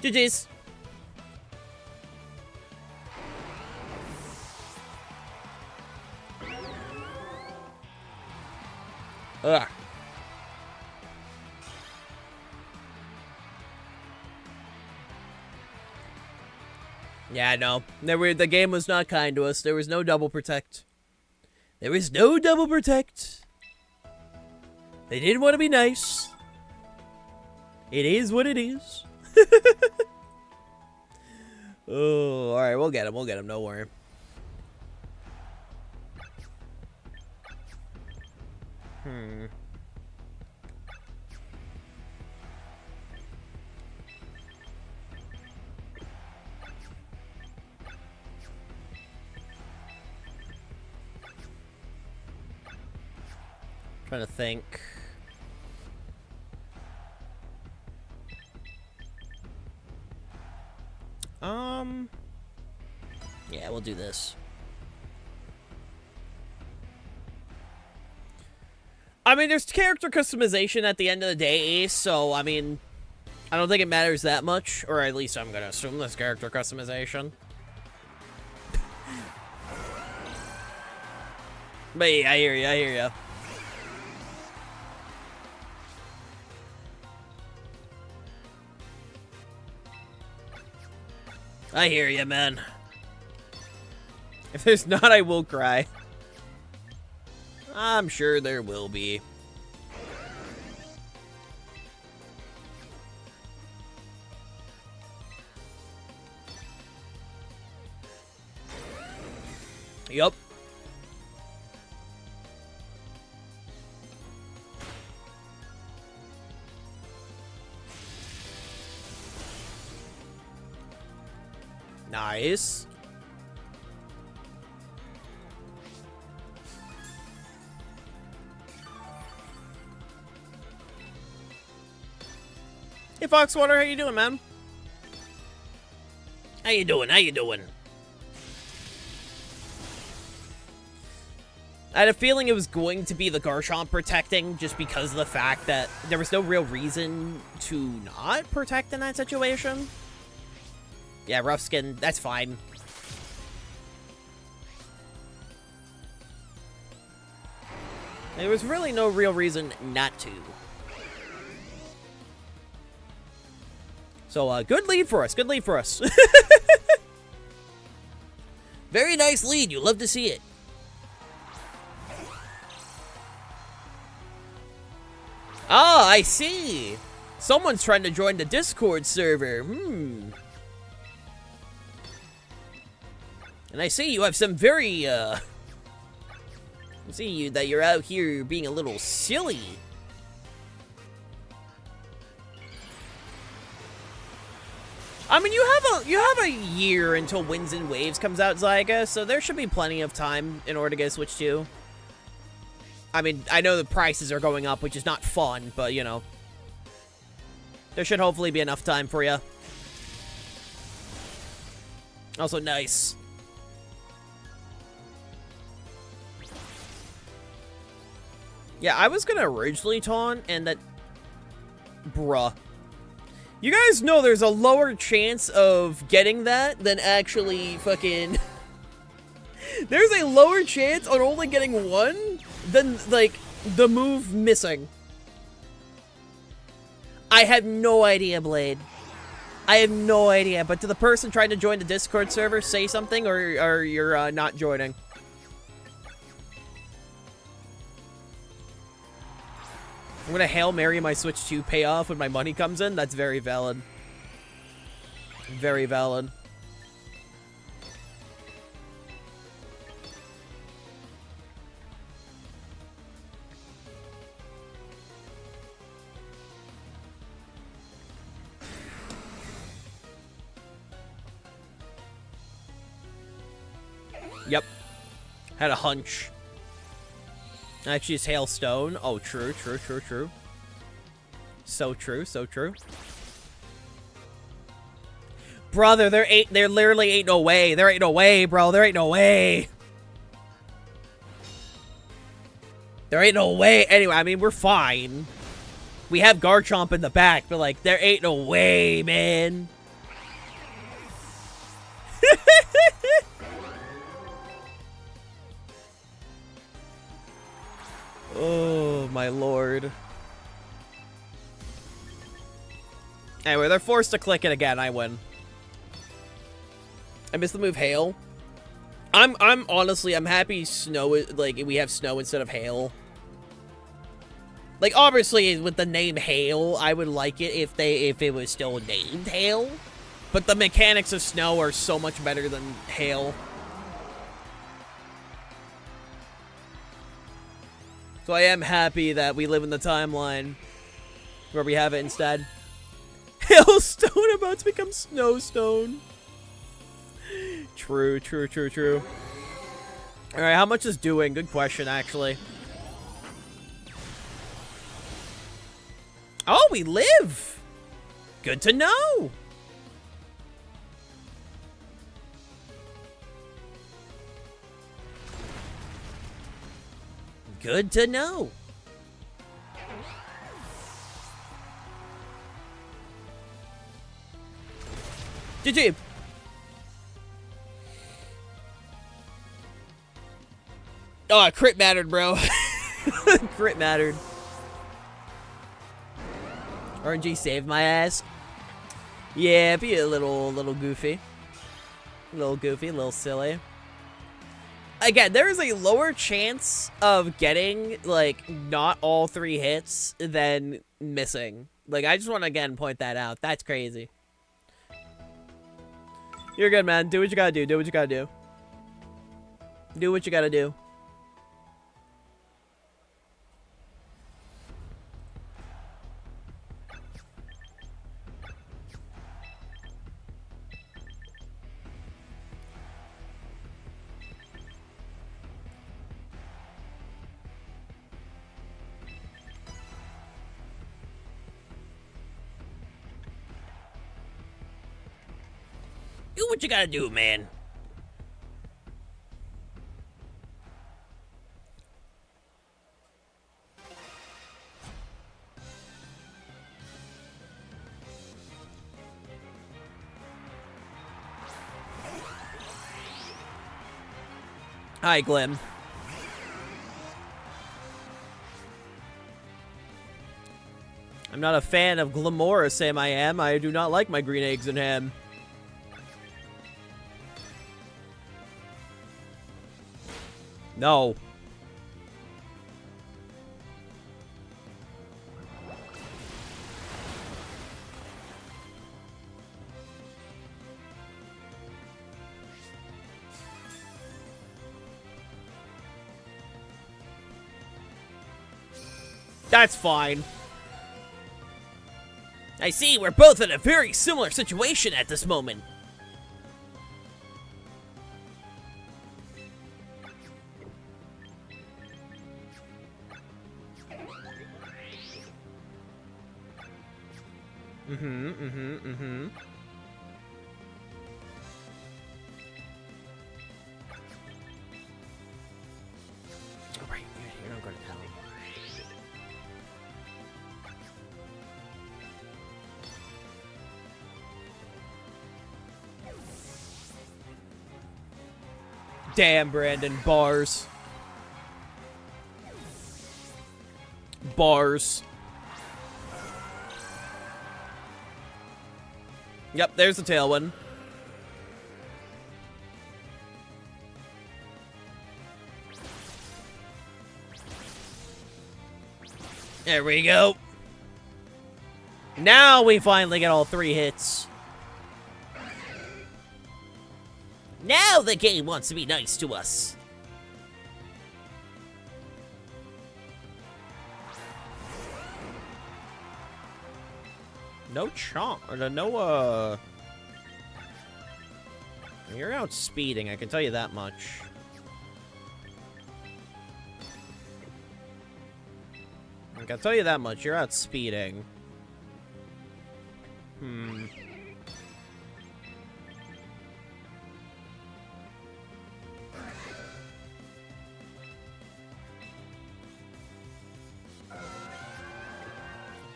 GG's. Ugh. Yeah, I know. The game was not kind to us. There was no double protect. There was no double protect. They didn't want to be nice. It is what it is. Oh, alright, we'll get him. We'll get him. Don't worry. Trying to think. Yeah, we'll do this. I mean, there's character customization at the end of the day, Ace, so, I mean, I don't think it matters that much, or at least I'm gonna assume there's character customization. But yeah, I hear you, I hear you. I hear you, man. If there's not, I will cry. I'm sure there will be. Yup. Nice. Hey, Foxwater, how you doing, man? How you doing? How you doing? I had a feeling it was going to be the Garchomp protecting just because of the fact that there was no real reason to not protect in that situation. Yeah, rough skin, that's fine. There was really no real reason not to. So, good lead for us. Good lead for us. Very nice lead. You love to see it. Ah, I see. Someone's trying to join the Discord server. And I see you have some very, I see you that you're out here being a little silly. I mean, you have a year until Winds and Waves comes out, Zyga, so there should be plenty of time in order to get Switch 2. I mean, I know the prices are going up, which is not fun, but, you know. There should hopefully be enough time for you. Also, nice. Yeah, I was gonna originally taunt, and that... Bruh. You guys know there's a lower chance of getting that than actually fucking... There's a lower chance on only getting one than, like, the move missing. I have no idea, Blade. I have no idea, but to the person trying to join the Discord server, say something or you're not joining. I'm gonna Hail Mary my Switch 2 payoff when my money comes in. That's very valid. Very valid. Yep. Had a hunch. Actually, it's Hailstone. Oh, true, true, true, true. So true, so true. Brother, there literally ain't no way. There ain't no way, bro. There ain't no way. There ain't no way. Anyway, I mean, we're fine. We have Garchomp in the back, but, like, there ain't no way, man. Oh, my lord. Anyway, they're forced to click it again. I win. I missed the move Hail. I'm honestly, I'm happy snow, like, we have snow instead of hail. Like, obviously, with the name Hail, I would like it if it was still named Hail. But the mechanics of snow are so much better than hail. So I am happy that we live in the timeline where we have it instead. Hailstone about to become Snowstone. True, true, true, true. Alright, how much is doing? Good question, actually. Oh, we live! Good to know! Good to know. GG. Oh, crit mattered, bro. Crit mattered. RNG saved my ass. Yeah, be a little goofy. A little goofy, a little silly. Again, there is a lower chance of getting, like, not all 3 hits than missing. Like, I just want to, again, point that out. That's crazy. You're good, man. Do what you gotta do. Do what you gotta do. Do what you gotta do. Do what you gotta do, man. Hi, Glim. I'm not a fan of Glamora, Sam I am. I do not like my green eggs and ham. No. That's fine. I see, we're both in a very similar situation at this moment. Oh, right, you're not going to tell me. Damn, Brandon. Bars. Bars. Yep, there's the tailwind. There we go. Now we finally get all 3 hits. Now the game wants to be nice to us. No chomp, or no, You're out speeding, I can tell you that much. I can tell you that much, you're out speeding.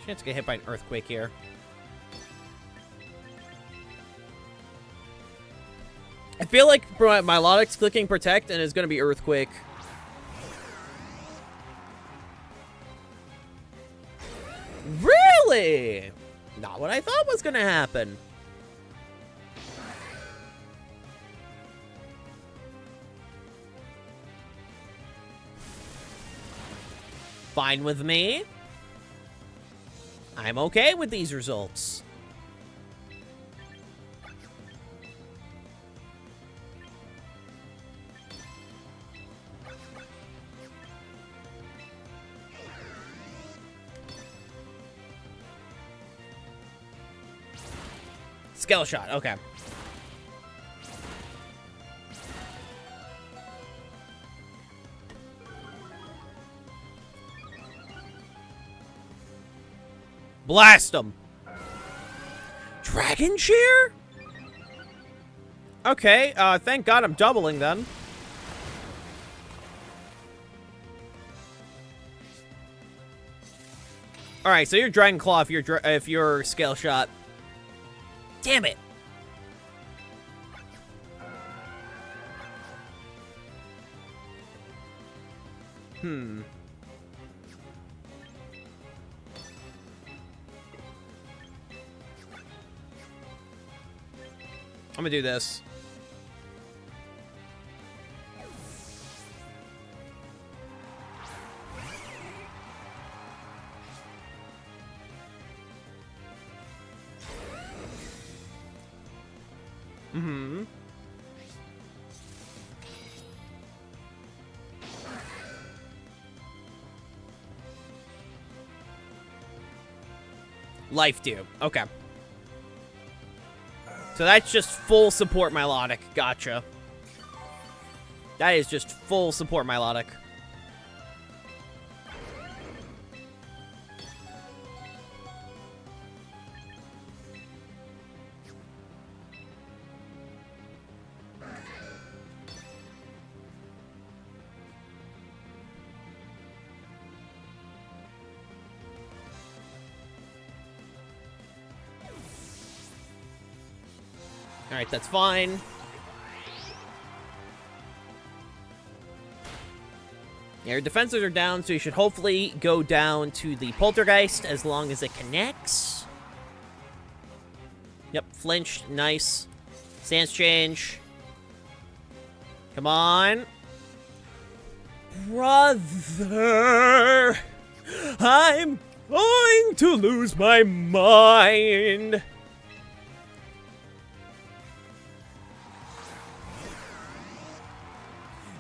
Chance to get hit by an earthquake here. I feel like my Lodic's clicking protect and it's gonna be earthquake. Really? Not what I thought was gonna happen. Fine with me. I'm okay with these results. Scale shot, okay. Blast him! Dragon Cheer? Okay, thank God I'm doubling then. Alright, so you're Dragon Claw if you're Scale Shot. Damn it! I'm gonna do this. Life do. Okay. So that's just full support Milotic. Gotcha. That is just full support Milotic. Alright, that's fine. Yeah, your defenses are down, so you should hopefully go down to the Poltergeist as long as it connects. Yep, flinched. Nice. Stance change. Come on. Brother! I'm going to lose my mind!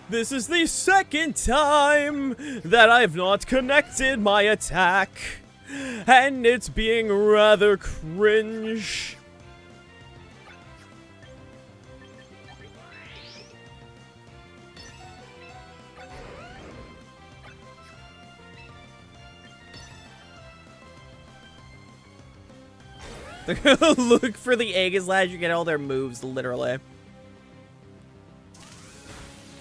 This is the second time that I've not connected my attack, and it's being rather cringe. They're gonna look for the Aegislash, you get all their moves, literally.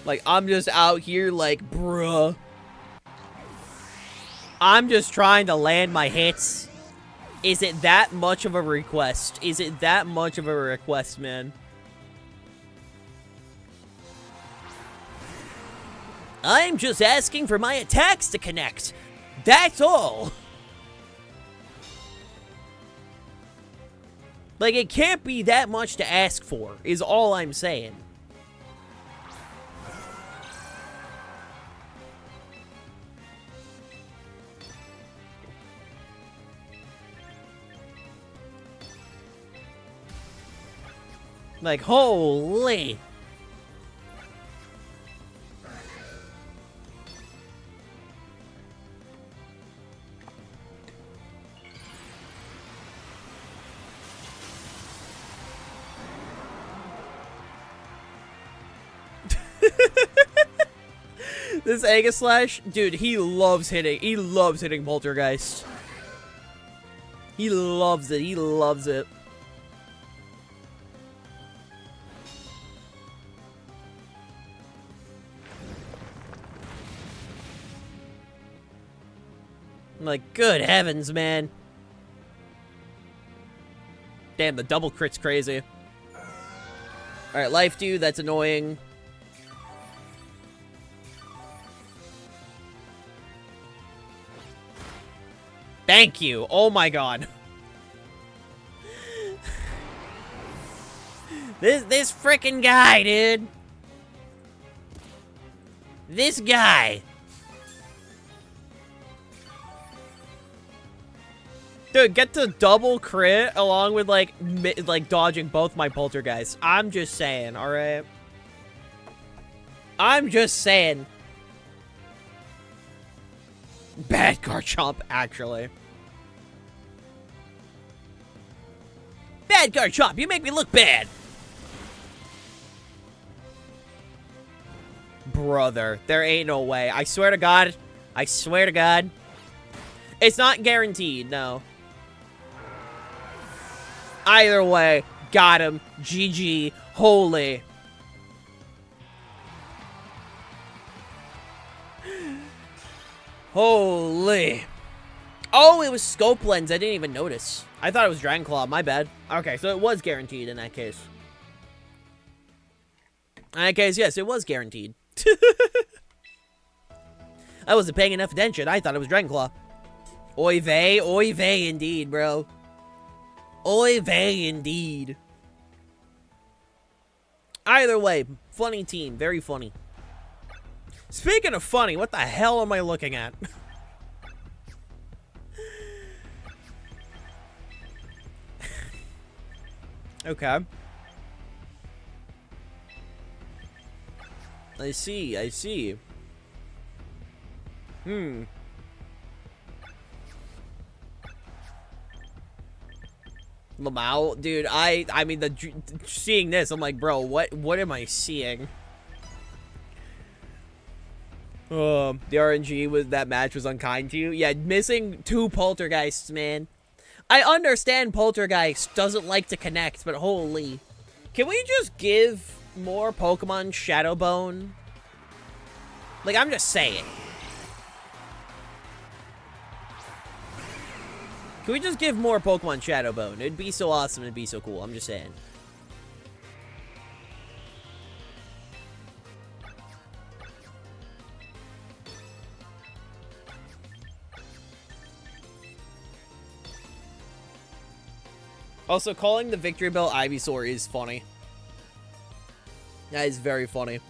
Like, I'm just out here like, bruh. I'm just trying to land my hits. Is it that much of a request? Is it that much of a request, man? I'm just asking for my attacks to connect. That's all. Like, it can't be that much to ask for, is all I'm saying. Like, holy. This Aegislash, dude, he loves hitting Poltergeist. He loves it, he loves it. I'm like, good heavens, man. Damn, the double crit's crazy. Alright, life dude, that's annoying. Thank you. Oh my god. This frickin' guy, dude. This guy. Dude, get to double crit along with like dodging both my poltergeists. I'm just saying, all right? I'm just saying. Bad Garchomp, actually. Bad Garchomp, you make me look bad. Brother, there ain't no way. I swear to God. I swear to God. It's not guaranteed, no. Either way, got him. GG. Holy. Holy. Oh, it was Scope Lens. I didn't even notice. I thought it was Dragon Claw. My bad. Okay, so it was guaranteed in that case. In that case, yes, it was guaranteed. I wasn't paying enough attention. I thought it was Dragon Claw. Oy vey indeed, bro. Oy vey indeed. Either way, funny team. Very funny. Speaking of funny, what the hell am I looking at? Okay. I see, I see. Lamau, dude, I mean, seeing this, I'm like, bro, what am I seeing? The RNG that match was unkind to you. Yeah, missing 2 poltergeists, man. I understand Poltergeist doesn't like to connect, but holy. Can we just give more Pokemon Shadowbone? Like, I'm just saying. Can we just give more Pokemon Shadowbone? It'd be so awesome, it'd be so cool, I'm just saying. Also, calling the Victory Bell Ivysaur is funny. That is very funny.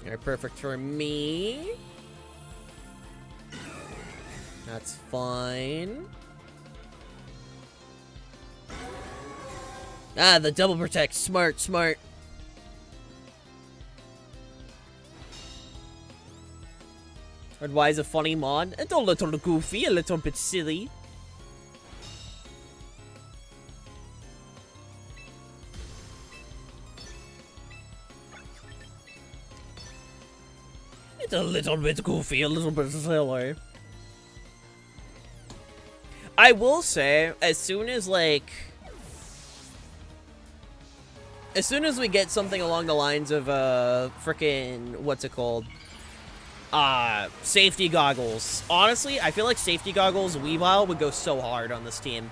Alright, perfect for me. That's fine. Ah, the double protect. Smart, smart. And why is a funny mon? It's a little goofy, a little bit silly. It's a little bit goofy, a little bit silly. I will say, as soon as, like... As soon as we get something along the lines of, frickin', what's it called? Safety goggles. Honestly, I feel like safety goggles Weavile would go so hard on this team.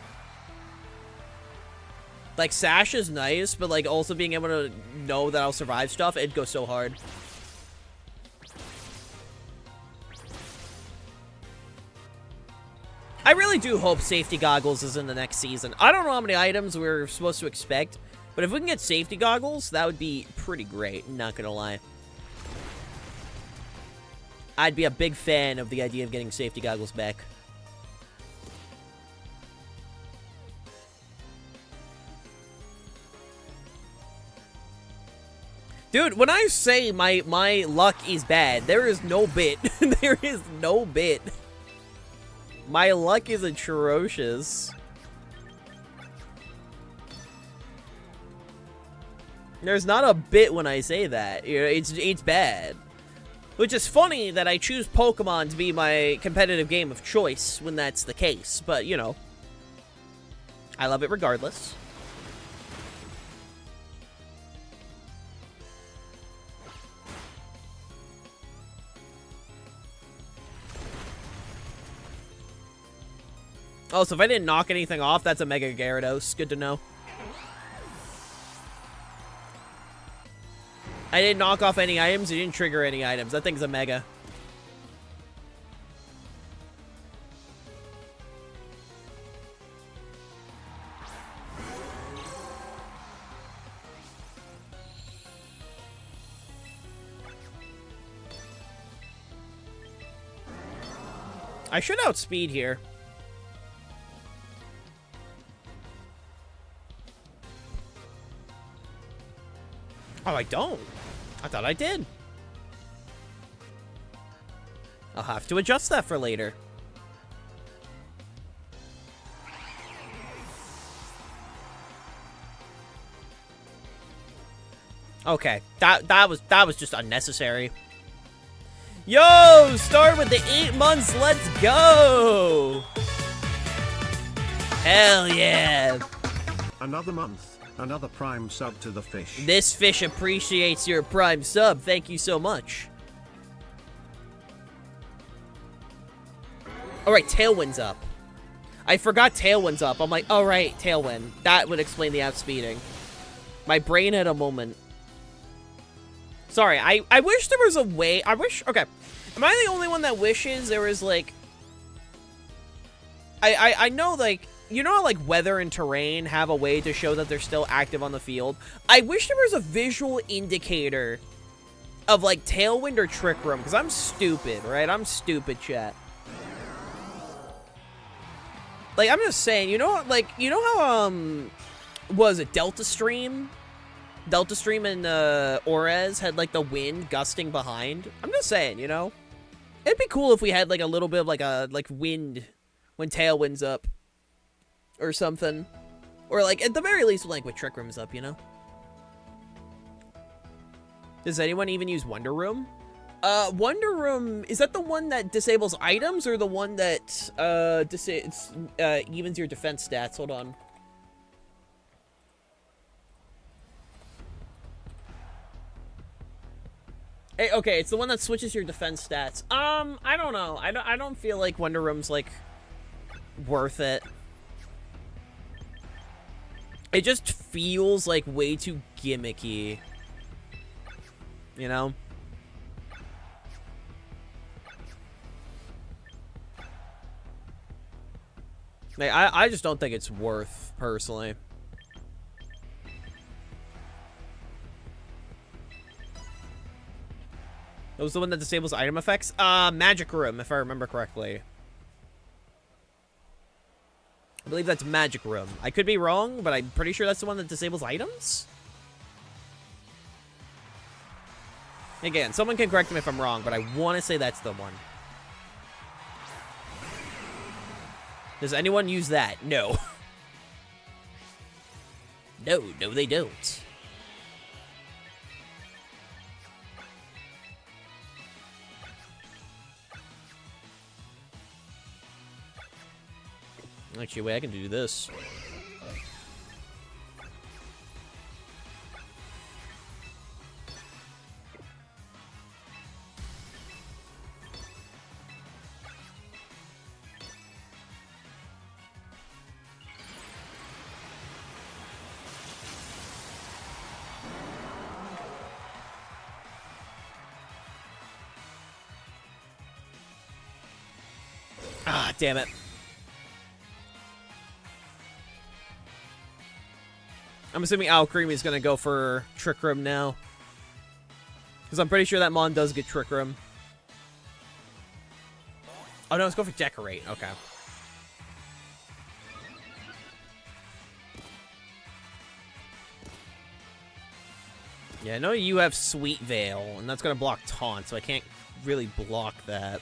Like, Sash is nice, but, like, also being able to know that I'll survive stuff, it'd go so hard. I really do hope safety goggles is in the next season. I don't know how many items we're supposed to expect, but if we can get safety goggles, that would be pretty great, not gonna lie. I'd be a big fan of the idea of getting safety goggles back. Dude, when I say my luck is bad, there is no bit. There is no bit. My luck is atrocious. There's not a bit when I say that. You know, it's bad. Which is funny that I choose Pokemon to be my competitive game of choice when that's the case. But, you know, I love it regardless. Oh, so if I didn't knock anything off, that's a Mega Gyarados. Good to know. I didn't knock off any items. It didn't trigger any items. That thing's a Mega. I should outspeed here. Oh, I don't. I thought I did. I'll have to adjust that for later. Okay, that was just unnecessary. Yo, start with the 8 months. Let's go. Hell yeah. Another month. Another prime sub to the fish. This fish appreciates your prime sub. Thank you so much. Alright, Tailwind's up. I forgot Tailwind's up. I'm like, alright, Tailwind. That would explain the outspeeding. My brain had a moment. Sorry, I wish there was a way. Okay. Am I the only one that wishes there was, like... I know, like... You know how, like, weather and terrain have a way to show that they're still active on the field? I wish there was a visual indicator of, like, Tailwind or Trick Room, because I'm stupid, right? I'm stupid, chat. Like, I'm just saying, you know, like, you know how, what was it, Delta Stream? Delta Stream and, Orez had, like, the wind gusting behind? I'm just saying, you know? It'd be cool if we had, like, a little bit of, like, wind when Tailwind's up. Or something. Or, like, at the very least, like, with Trick Room's up, you know? Does anyone even use Wonder Room? Wonder Room, is that the one that disables items, or the one that, evens your defense stats? Hold on. Hey, okay, it's the one that switches your defense stats. I don't know. I don't feel like Wonder Room's, like, worth it. It just feels like way too gimmicky. You know? Like, I just don't think it's worth, personally. That was the one that disables item effects? Magic Room, if I remember correctly. I believe that's Magic Room. I could be wrong, but I'm pretty sure that's the one that disables items? Again, someone can correct me if I'm wrong, but I want to say that's the one. Does anyone use that? No. No, they don't. Actually, wait, I can do this. Ah, damn it. I'm assuming Alcremie is going to go for Trick Room now. Because I'm pretty sure that Mon does get Trick Room. Oh, no, let's go for Decorate. Okay. Yeah, I know you have Sweet Veil, and that's going to block Taunt, so I can't really block that.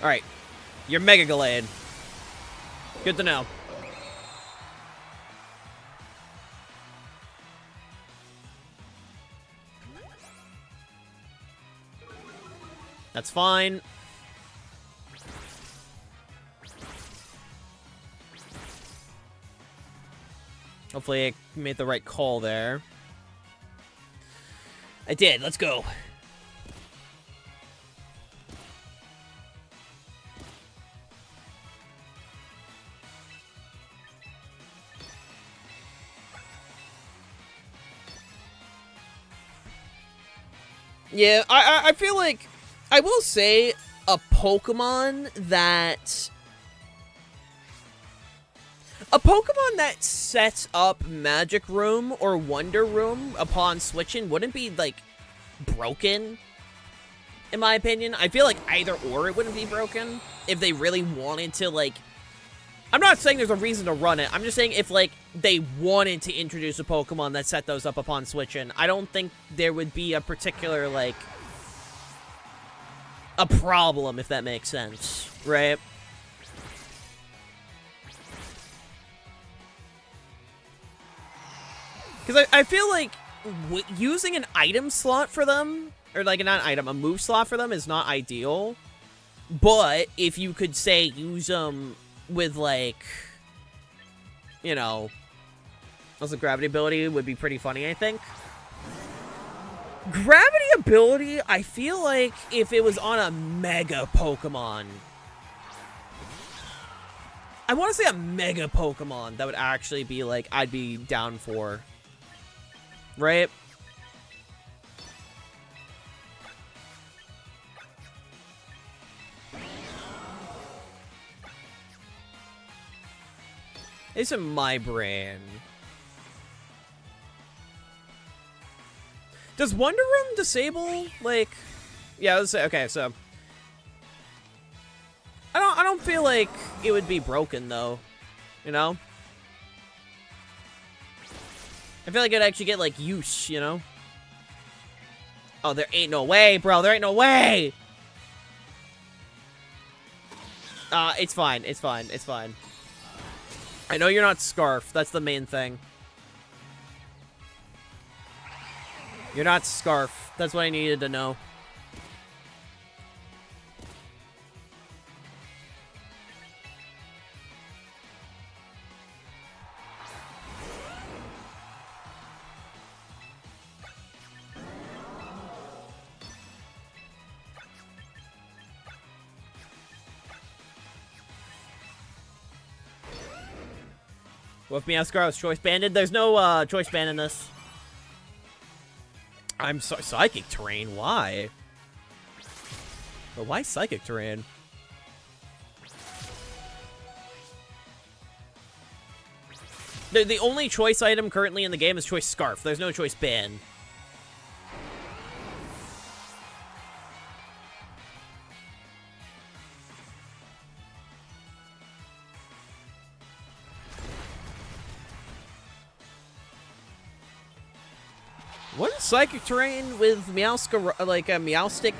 Alright. You're Mega Gallade. Good to know. That's fine. Hopefully I made the right call there. I did. Let's go. Yeah, I feel like, I will say, a Pokemon that sets up Magic Room or Wonder Room upon switching wouldn't be, like, broken, in my opinion. I feel like either or it wouldn't be broken if they really wanted to, like, I'm not saying there's a reason to run it. I'm just saying if, like, they wanted to introduce a Pokemon that set those up upon switching, I don't think there would be a particular, like, a problem, if that makes sense, right? Because I feel like using an item slot for them, or, like, not an item, a move slot for them is not ideal. But if you could, say, use them with, like, you know, also gravity ability would be pretty funny, I think. Gravity ability, I feel like if it was on a Mega Pokemon, I want to say a Mega Pokemon that would actually be, like, I'd be down for. Right? It's in my brain. Does Wonder Room disable, like... Yeah, let's say, okay, so... I don't feel like it would be broken, though. You know? I feel like it'd actually get, like, use, you know? Oh, there ain't no way, bro. There ain't no way! It's fine. It's fine. It's fine. I know you're not Scarf. That's the main thing. You're not Scarf. That's what I needed to know. With Meowscar's choice banded? There's no choice band in this. I'm sorry, Psychic Terrain? Why? But why Psychic Terrain? The only choice item currently in the game is Choice Scarf. There's no choice band. Wouldn't Psychic Terrain with Meowscar, like a Meowstic,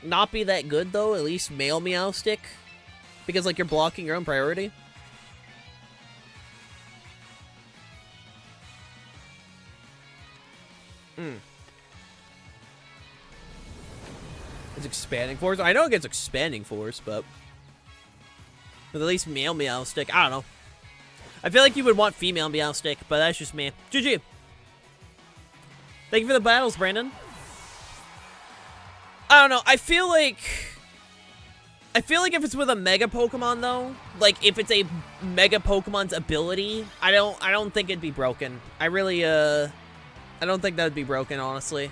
not be that good though? At least male Meowstic, because like you're blocking your own priority. It's expanding force. I know it gets expanding force, but with at least male Meowstic, I don't know. I feel like you would want female Meowstic, but that's just me. GG. Thank you for the battles, Brandon. I don't know. I feel like if it's with a Mega Pokemon though, like if it's a Mega Pokemon's ability, I don't think it'd be broken. I really I don't think that'd be broken, honestly.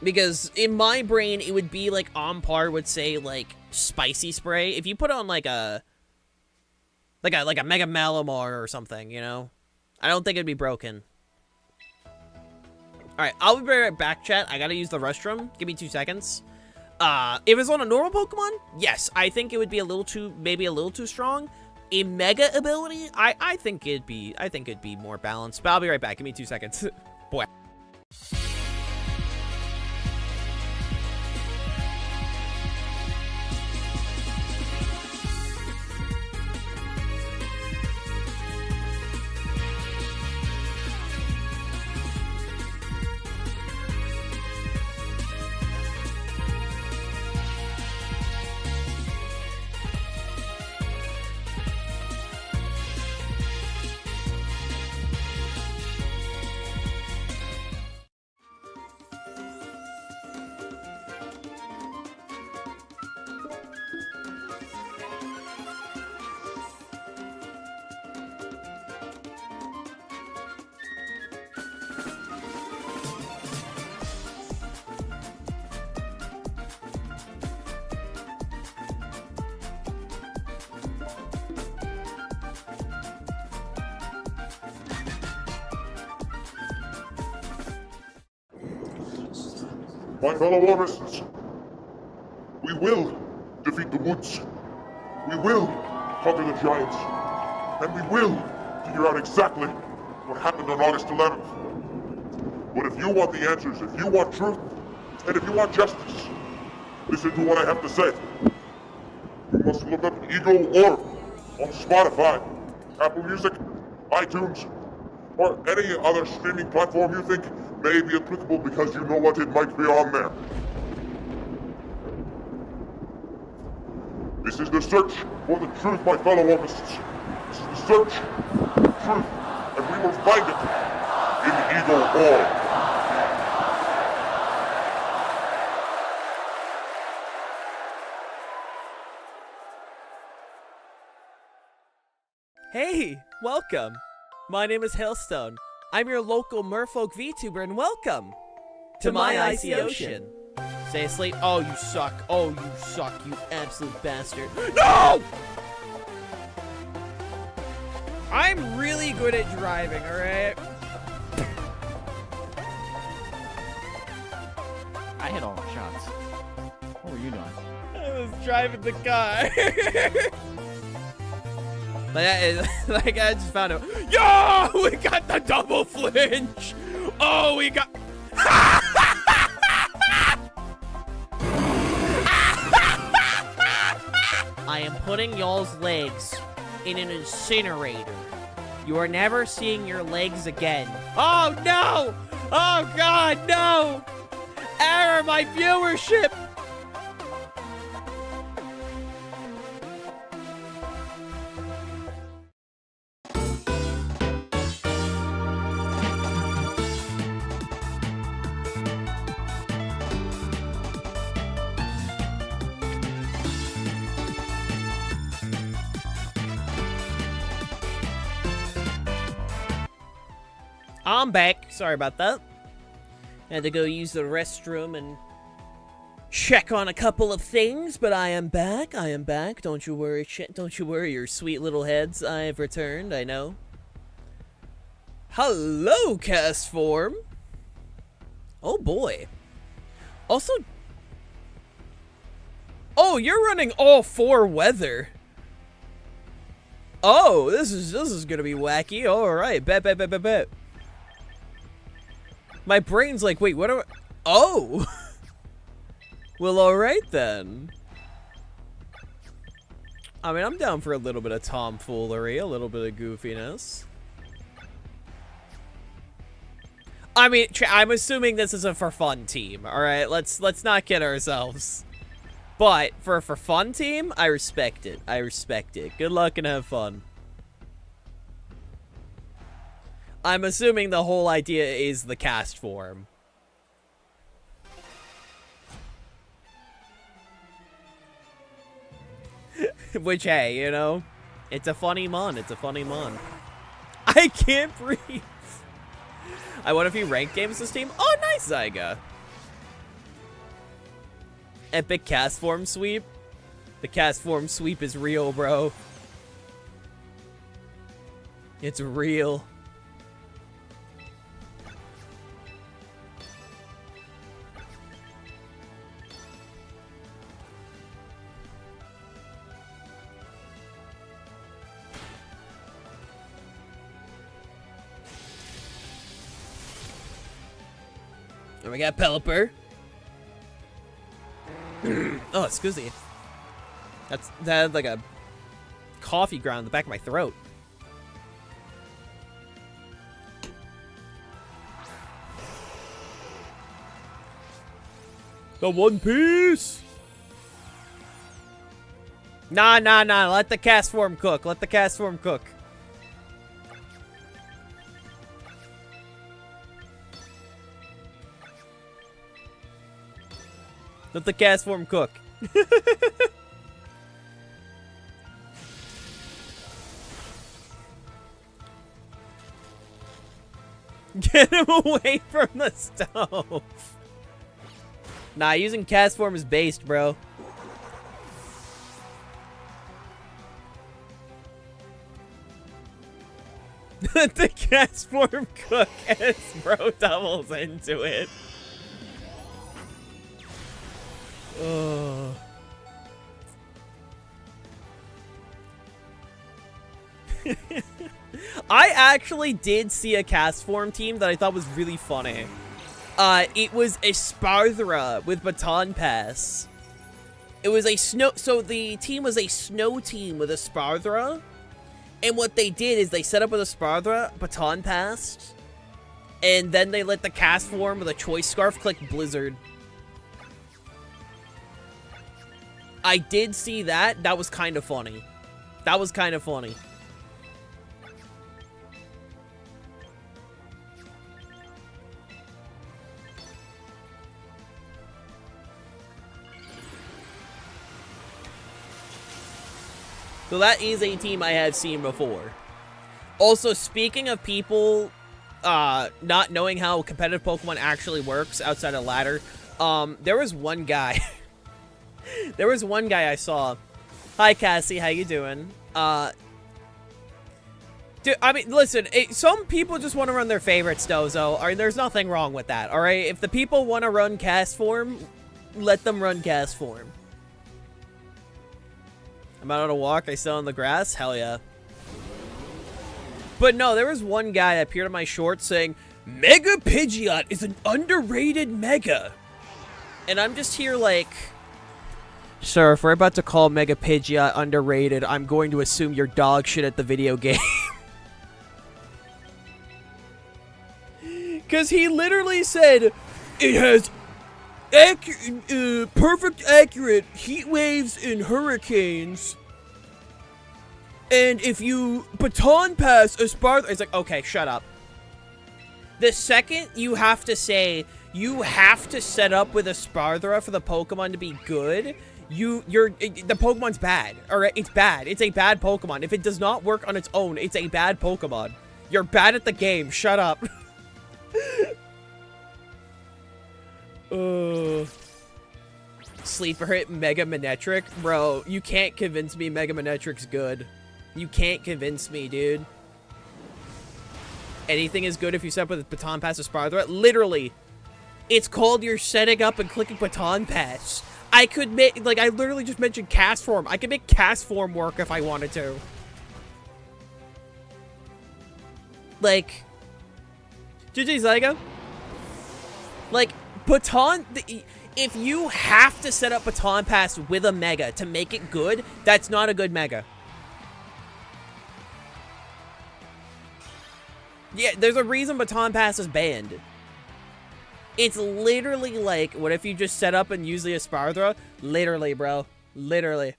Because in my brain, it would be like on par with, say, like Spicy Spray. If you put on like a Mega Malamar or something, you know, I don't think it'd be broken. All right, I'll be right back, chat. I gotta use the restroom. Give me 2 seconds. If it's on a normal Pokemon, yes, I think it would be maybe a little too strong. A Mega ability, I think it'd be more balanced. But I'll be right back. Give me 2 seconds. Boy. My fellow Warriors, we will defeat the woods. We will conquer the giants. And we will figure out exactly what happened on August 11th. But if you want the answers, if you want truth, and if you want justice, listen to what I have to say. You must look up Eagle Orb on Spotify, Apple Music, iTunes, or any other streaming platform you think may be applicable because you know what, it might be on there. This is the search for the truth, my fellow artists. This is the search for the truth, and we will find it in Eagle Orb. Hey, welcome. My name is Hailstone. I'm your local Merfolk VTuber, and welcome to my icy ocean. Stay asleep. Oh, you suck. Oh, you suck, you absolute bastard. No! I'm really good at driving, alright? I hit all my shots. What were you doing? I was driving the car. Like I just found out. Yo, we got the double flinch. Oh, we got. I am putting y'all's legs in an incinerator. You are never seeing your legs again. Oh no! Oh God, no! Error, my viewership. I'm back. Sorry about that. Had to go use the restroom and check on a couple of things, but I am back. I am back. Don't you worry. Don't you worry, your sweet little heads. I have returned. I know. Hello, cast form. Oh boy. Also. Oh, you're running all 4 weather. Oh, this is gonna be wacky. All right, bet. My brain's like, wait, what are... Oh! Well, alright then. I mean, I'm down for a little bit of tomfoolery, a little bit of goofiness. I mean, I'm assuming this is a for fun team, alright? Let's not kid ourselves. But, for a for fun team, I respect it. I respect it. Good luck and have fun. I'm assuming the whole idea is the cast form. Which, hey, you know, it's a funny mon. It's a funny mon. I can't breathe. I won a few ranked games this team. Oh, nice, Zyga. Epic cast form sweep. The cast form sweep is real, bro. It's real. And we got Pelipper. Oh, excuse me. That had like a coffee ground in the back of my throat. The One Piece. Nah. Let the cast form cook. Let the cast form cook. Let the cast form cook. Get him away from the stove. Nah, using cast form is based, bro. Let the cast form cook as bro doubles into it. Oh. I actually did see a cast form team that I thought was really funny. It was a Spardra with Baton Pass. It was a snow... So the team was a snow team with a Spardra. And what they did is they set up with a Spardra, Baton Pass. And then they let the cast form with a Choice Scarf click Blizzard. I did see that. That was kind of funny. That was kind of funny. So that is a team I have seen before. Also, speaking of people not knowing how competitive Pokemon actually works outside of ladder, there was one guy... There was one guy I saw. Hi, Cassie. How you doing? Dude, I mean, listen. Some people just want to run their favorites, Dozo. All right, there's nothing wrong with that. All right, if the people want to run cast form, let them run cast form. I'm out on a walk. I still on the grass. Hell yeah. But no, there was one guy that appeared on my shorts saying, "Mega Pidgeot is an underrated Mega," and I'm just here like. Sir, if we're about to call Mega Pidgeot underrated, I'm going to assume you're dog shit at the video game. Because he literally said, it has perfect accurate heat waves and hurricanes. And if you baton pass a Spardra... It's like, okay, shut up. The second you have to say, you have to set up with a Spardra for the Pokemon to be good... the Pokemon's bad. Alright, it's bad. It's a bad Pokemon. If it does not work on its own, it's a bad Pokemon. You're bad at the game. Shut up. Sleeper hit Mega Manectric? Bro, you can't convince me Mega Manetric's good. You can't convince me, dude. Anything is good if you set up with a Baton Pass or Spardra. Literally. It's called you're setting up and clicking Baton Pass. I could make, like, I literally just mentioned cast form. I could make cast form work if I wanted to. Like, GG, Zyga. Like, Baton, if you have to set up Baton Pass with a Mega to make it good, that's not a good Mega. Yeah, there's a reason Baton Pass is banned. It's literally like, what if you just set up and use the Spardra? Literally, bro. Literally.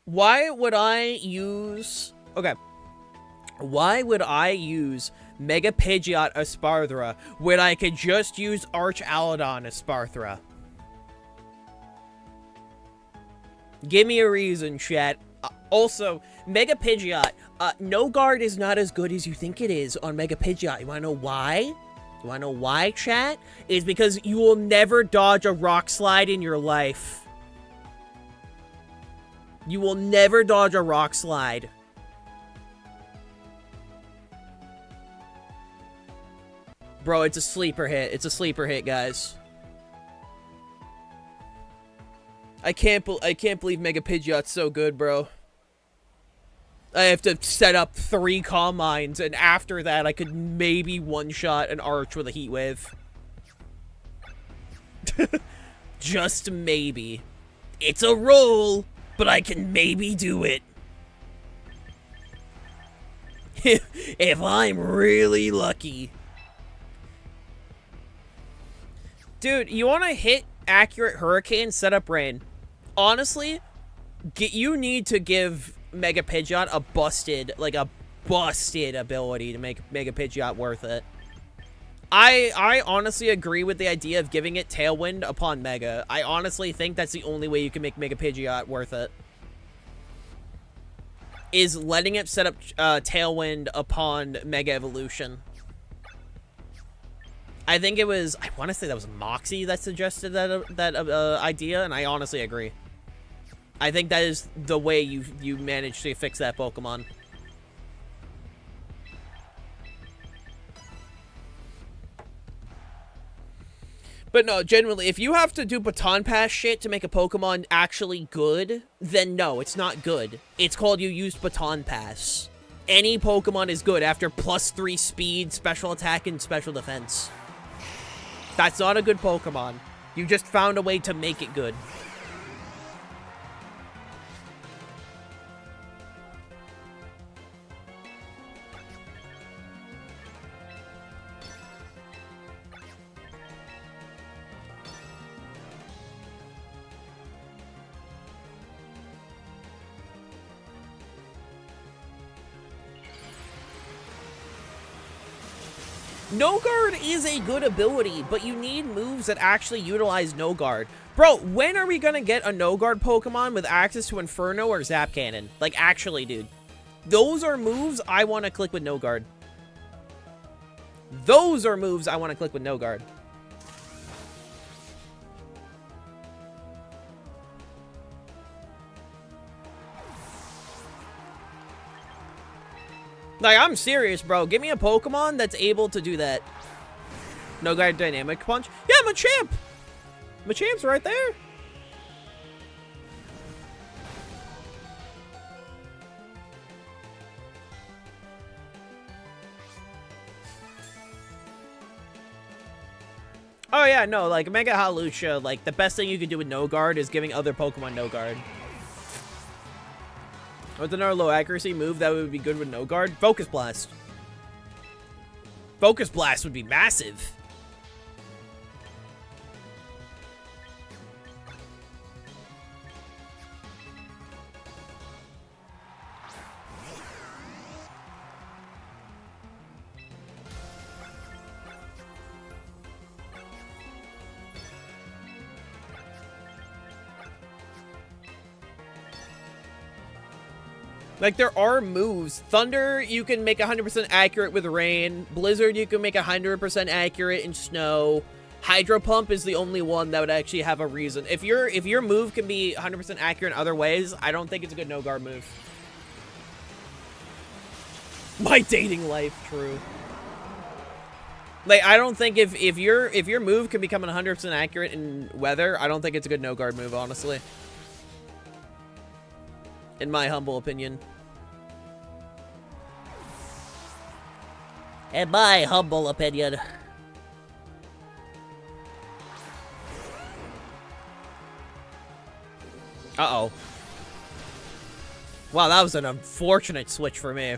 Why would I use... Okay. Why would I use Mega Pidgeot as Spardra when I could just use Arch Alladon as Spardra? Give me a reason, chat. Also, Mega Pidgeot. No guard is not as good as you think it is on Mega Pidgeot. You wanna know why? You wanna know why, chat? It's because you will never dodge a rock slide in your life. You will never dodge a rock slide. Bro, it's a sleeper hit. It's a sleeper hit, guys. I can't believe Mega Pidgeot's so good, bro. I have to set up 3 Calm Minds, and after that, I could maybe one-shot an Arch with a Heat Wave. Just maybe. It's a roll, but I can maybe do it. If I'm really lucky. Dude, you want to hit accurate Hurricane, set up Rain. Honestly, you need to give Mega Pidgeot a busted ability to make Mega Pidgeot worth it. I honestly agree with the idea of giving it Tailwind upon Mega. I honestly think that's the only way you can make Mega Pidgeot worth it. Is letting it set up Tailwind upon Mega Evolution. I think it was, I want to say that was Moxie that suggested that idea, and I honestly agree. I think that is the way you managed to fix that Pokemon. But no, genuinely, if you have to do Baton Pass shit to make a Pokemon actually good, then no, it's not good. It's called you used Baton Pass. Any Pokemon is good after +3 speed, special attack, and special defense. That's not a good Pokemon. You just found a way to make it good. No Guard is a good ability, but you need moves that actually utilize No Guard. Bro, when are we gonna get a No Guard Pokemon with access to Inferno or Zap Cannon? Like, actually, dude. Those are moves I want to click with No Guard. Those are moves I want to click with No Guard. Like, I'm serious, bro. Give me a Pokemon that's able to do that. No Guard Dynamic Punch. Yeah, Machamp! Machamp's right there. Oh, yeah, no, like, Mega Hawlucha, like, the best thing you can do with No Guard is giving other Pokemon No Guard. What's another low accuracy move that would be good with No Guard? Focus Blast. Focus Blast would be massive. Like, there are moves. Thunder, you can make 100% accurate with rain. Blizzard, you can make 100% accurate in snow. Hydro Pump is the only one that would actually have a reason. If your move can be 100% accurate in other ways, I don't think it's a good No Guard move. My dating life, true. Like, I don't think if your move can become 100% accurate in weather, I don't think it's a good No Guard move, honestly. In my humble opinion. In my humble opinion. Uh-oh. Wow, that was an unfortunate switch for me.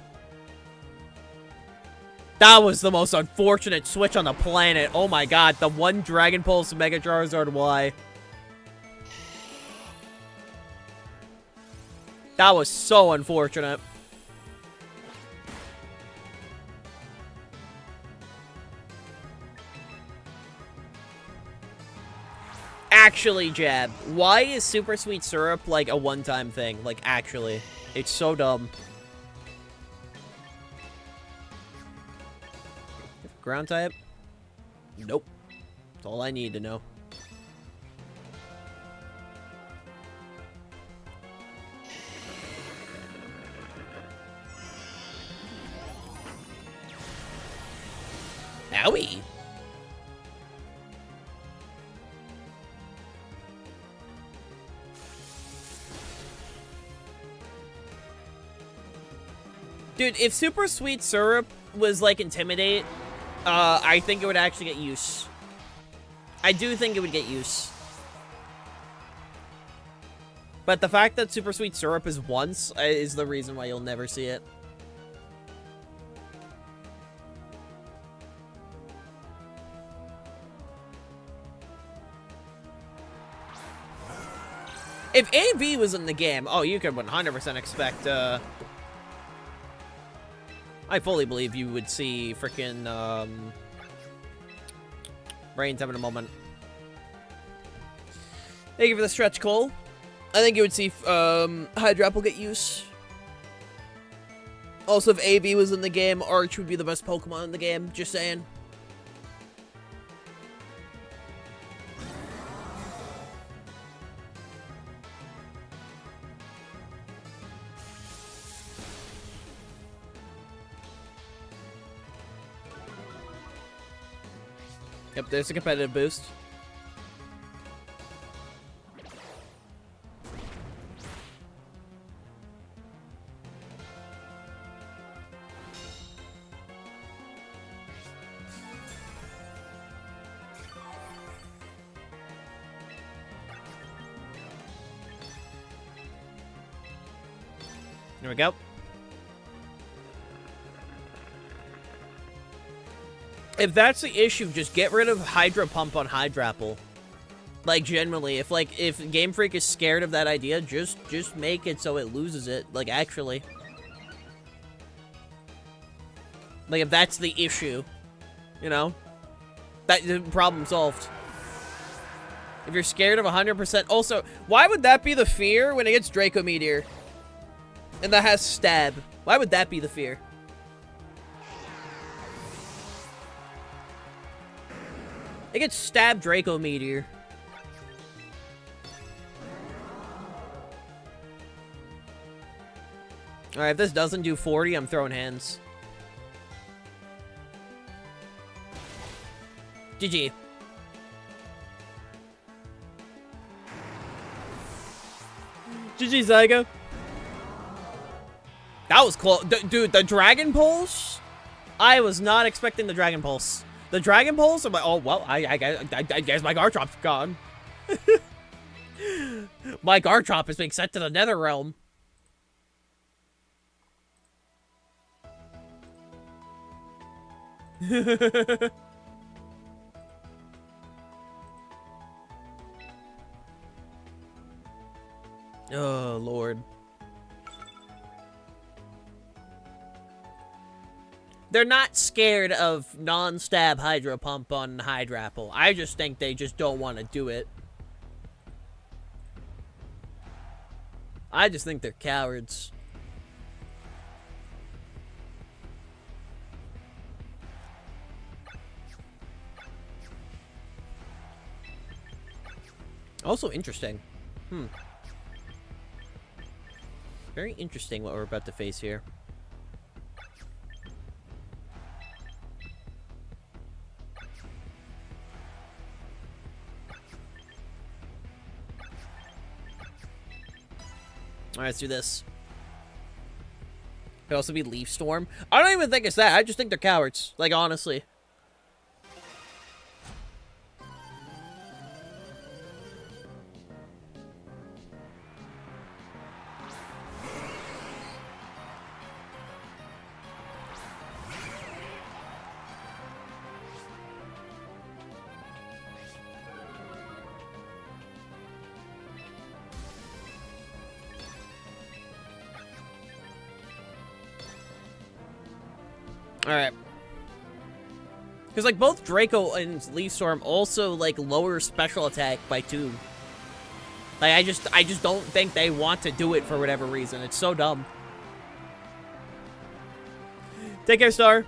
That was the most unfortunate switch on the planet. Oh my god, the one Dragon Pulse Mega Charizard Y. That was so unfortunate. Actually, Jab, why is Super Sweet Syrup like a one-time thing? Like, actually. It's so dumb. Ground type? Nope. That's all I need to know. Owie. Dude, if Super Sweet Syrup was like Intimidate, I think it would actually get use. I do think it would get use. But the fact that Super Sweet Syrup is once is the reason why you'll never see it. If AV was in the game, oh, you could 100% expect, I fully believe you would see freaking, Brains having a moment. Thank you for the stretch, Cole. I think you would see, Hydrapple get use. Also, if AV was in the game, Arch would be the best Pokemon in the game. Just saying. Yep, there's a competitive boost. There we go. If that's the issue, just get rid of Hydro Pump on Hydrapple. Like, generally, if Game Freak is scared of that idea, just make it so it loses it. Like, actually. Like, if that's the issue, you know? That problem solved. If you're scared of 100%... Also, why would that be the fear when it gets Draco Meteor? And that has Stab. Why would that be the fear? It gets Stab Draco Meteor. Alright, if this doesn't do 40, I'm throwing hands. GG. GG, Zygo. That was close. Dude, the Dragon Pulse? I was not expecting the Dragon Pulse. The Dragon Pulse? I'm like, oh, well, I guess my Garchop's gone. My Garchomp is being sent to the Nether Realm. Oh, Lord. They're not scared of non-stab Hydro Pump on Hydrapple. I just think they just don't want to do it. I just think they're cowards. Also interesting. Very interesting what we're about to face here. Alright, let's do this. Could also be Leaf Storm. I don't even think it's that. I just think they're cowards. Like, honestly. Alright. Because, like, both Draco and Leaf Storm also, like, lower special attack by 2. Like, I just don't think they want to do it for whatever reason. It's so dumb. Take care, Star.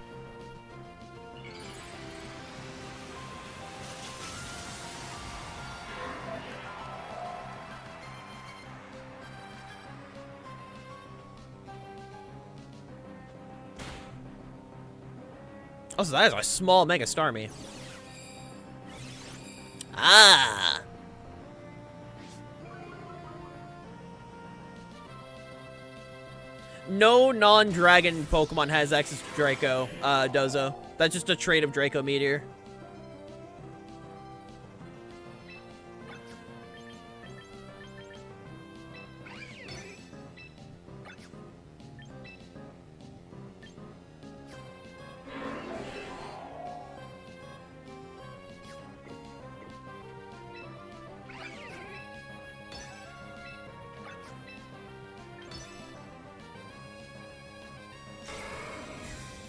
Oh, so that is a small Mega Starmie. Ah. No non-dragon Pokemon has access to Draco, Dozo. That's just a trait of Draco Meteor.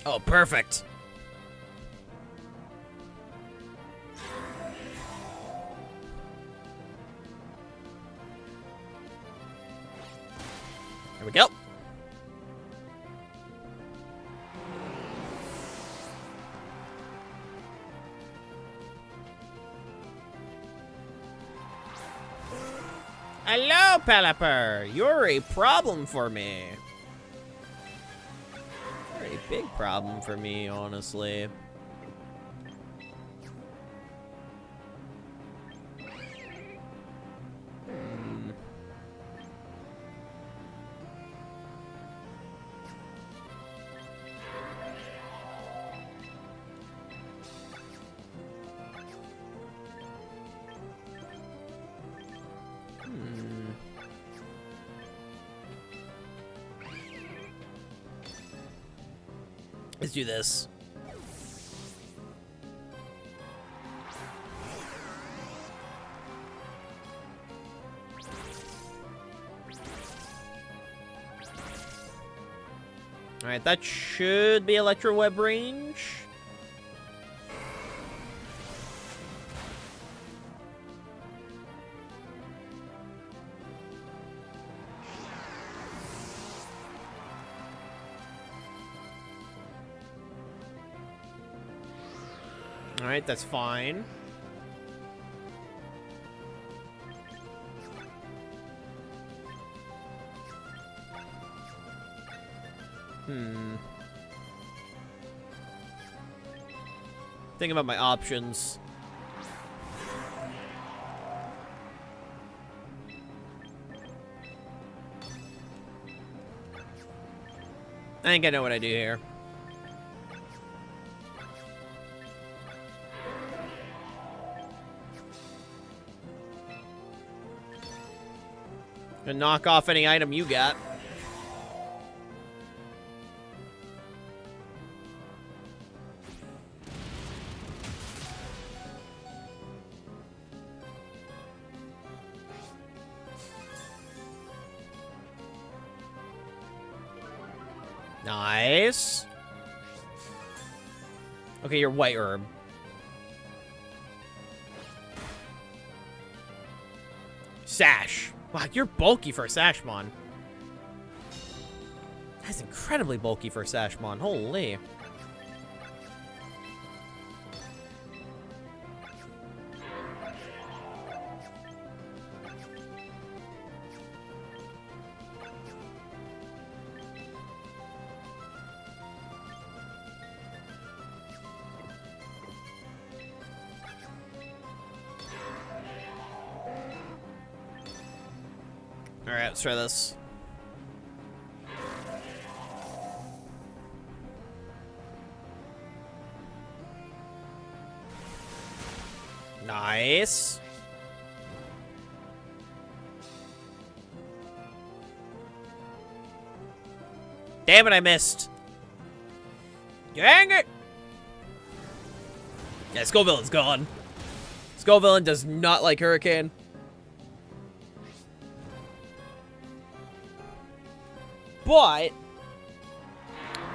Oh, perfect. There we go. Hello, Pelipper. You're a problem for me. You're a big problem for me, honestly. Let's do this. Alright, that should be Electro Web range. Alright, that's fine. Think about my options. I think I know what I do here. Gonna knock off any item you got. Nice. Okay, you're White Herb. Sash. Wow, you're bulky for a Sashmon. That's incredibly bulky for a Sashmon. Holy. Alright, let's try this. Nice. Damn it, I missed. Dang it! Yeah, Skullvillain's gone. Skullvillain does not like Hurricane. But,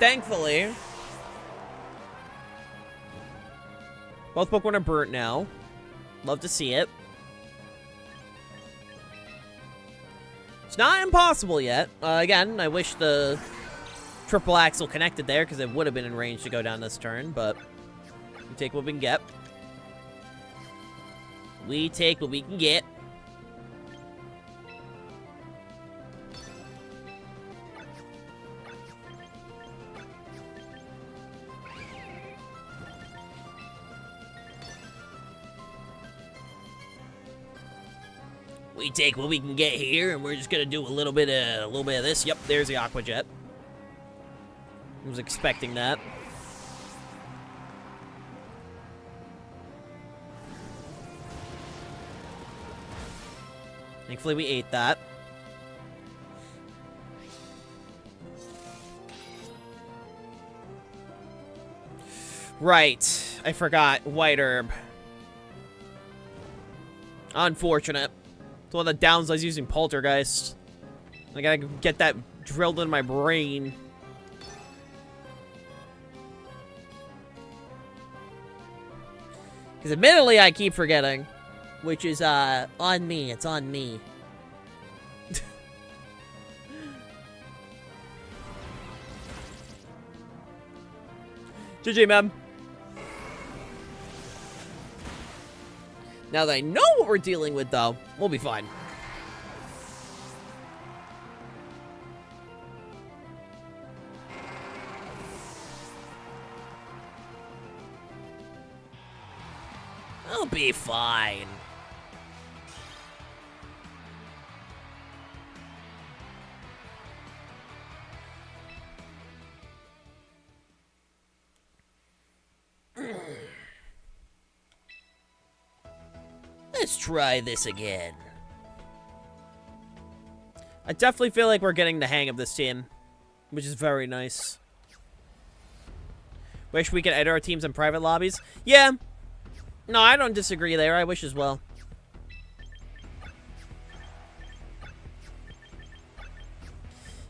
thankfully, Both Pokemon are burnt now. Love to see it. It's not impossible yet. Again, I wish the triple axle connected there, because it would have been in range to go down this turn, but we take what we can get. We take what we can get. We take what we can get here, and we're just gonna do a little bit of this. Yep, there's the Aqua Jet. I was expecting that. Thankfully, we ate that. Right, I forgot. White Herb. Unfortunate. It's one of the downsides using Poltergeist. I gotta get that drilled in my brain. Because admittedly, I keep forgetting. Which is, on me. It's on me. GG, man. Now that I know what we're dealing with, though, we'll be fine. I'll be fine. Let's try this again. I definitely feel like we're getting the hang of this team, which is very nice. Wish we could enter our teams in private lobbies. Yeah. No, I don't disagree there. I wish as well.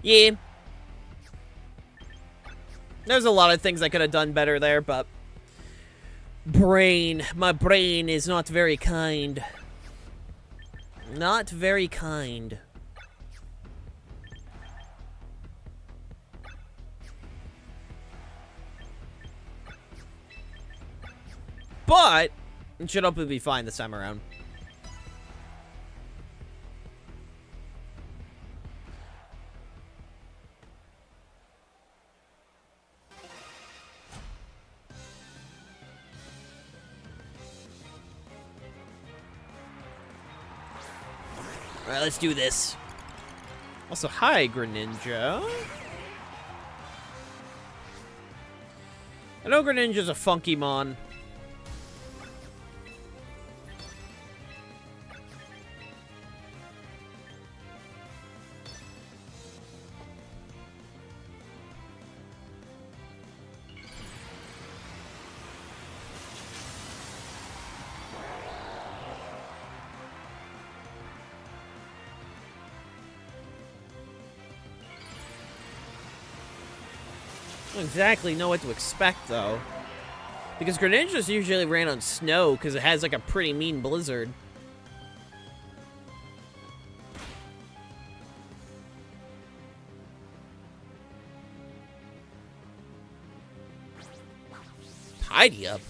Yeah. There's a lot of things I could have done better there, but... My brain is not very kind. Not very kind. But, it should hopefully be fine this time around. Alright, let's do this. Also, hi, Greninja. I know Greninja's a funky mon. I don't exactly know what to expect, though. Because Greninja's usually ran on snow, because it has, like, a pretty mean blizzard. Tidy up.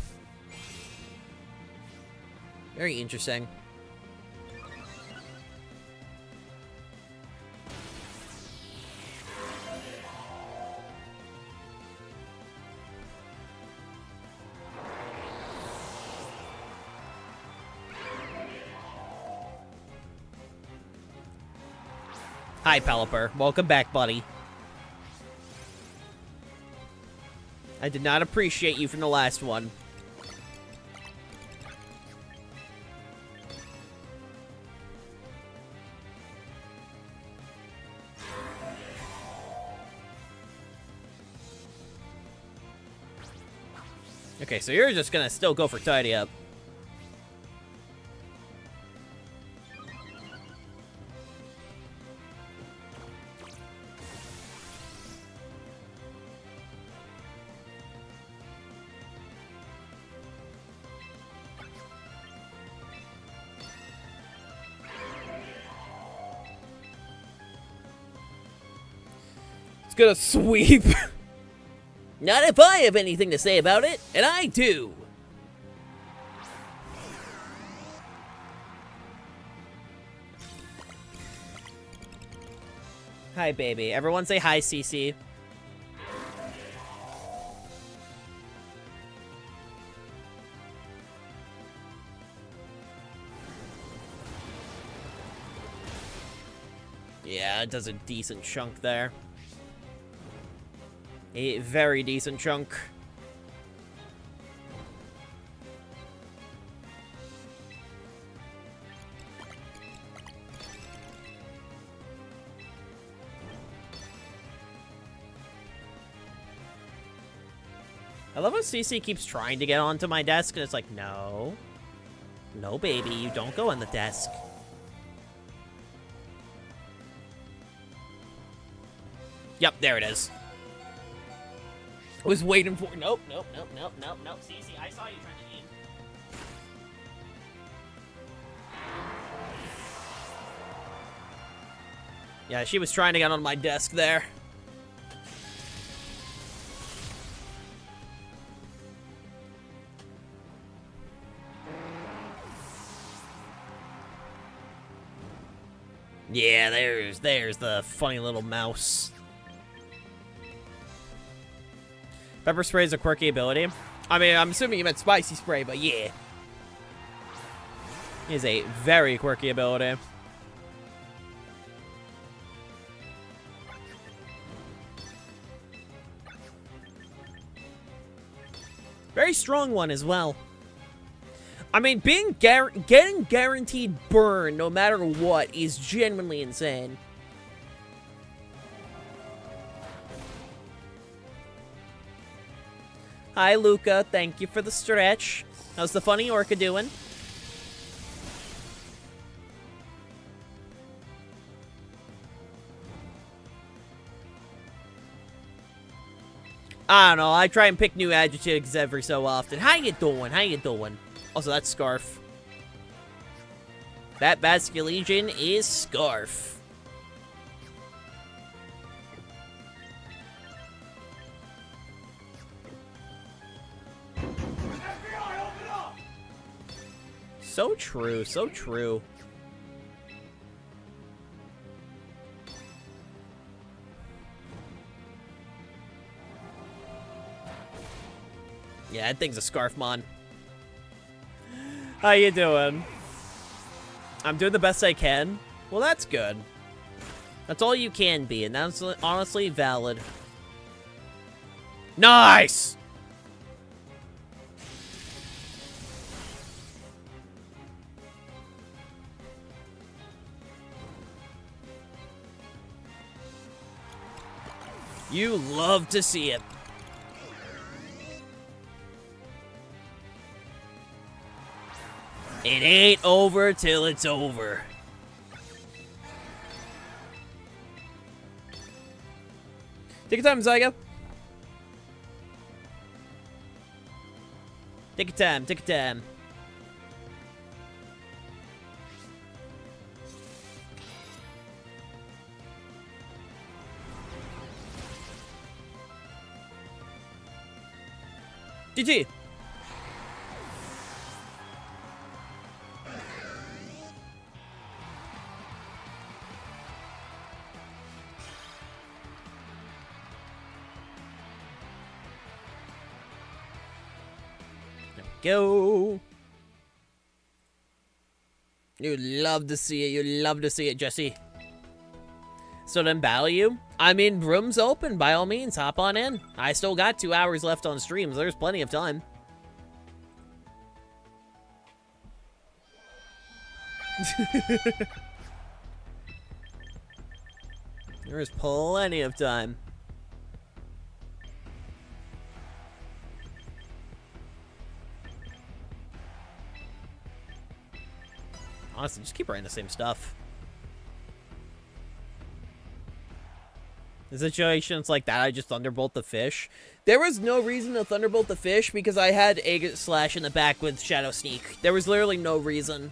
Very interesting. Hi, Pelipper. Welcome back, buddy. I did not appreciate you from the last one. Okay, so you're just gonna still go for tidy up. It's gonna sweep. Not if I have anything to say about it, and I do. Hi, baby. Everyone say hi, Cece. Yeah, it does a decent chunk there. A very decent chunk. I love how CC keeps trying to get onto my desk, and it's like, no. No, baby, you don't go on the desk. Yep, there it is. I was waiting for... Nope. CC, I saw you trying to aim. Yeah, she was trying to get on my desk there. Yeah, there's the funny little mouse. Pepper spray is a quirky ability. I mean, I'm assuming you meant spicy spray, but yeah. It is a very quirky ability. Very strong one as well. I mean, getting guaranteed burn no matter what is genuinely insane. Hi, Luca. Thank you for the stretch. How's the funny orca doing? I don't know. I try and pick new adjectives every so often. How you doing? How you doing? Also, that's Scarf. That Basculegion is Scarf. So true, so true. Yeah, that thing's a Scarf mon. How you doing? I'm doing the best I can. Well, that's good. That's all you can be, and that's honestly valid. Nice! You love to see it. It ain't over till it's over. Take your time, Zyga. Take your time, take your time. GG. Go. You'd love to see it. You'd love to see it, Jesse. So then battle you? I mean, room's open. By all means, hop on in. I still got 2 hours left on stream, so there's plenty of time. There is plenty of time. Honestly, just keep writing the same stuff. The situations like that, I just Thunderbolt the fish. There was no reason to Thunderbolt the fish because I had Egg Slash in the back with Shadow Sneak. There was literally no reason.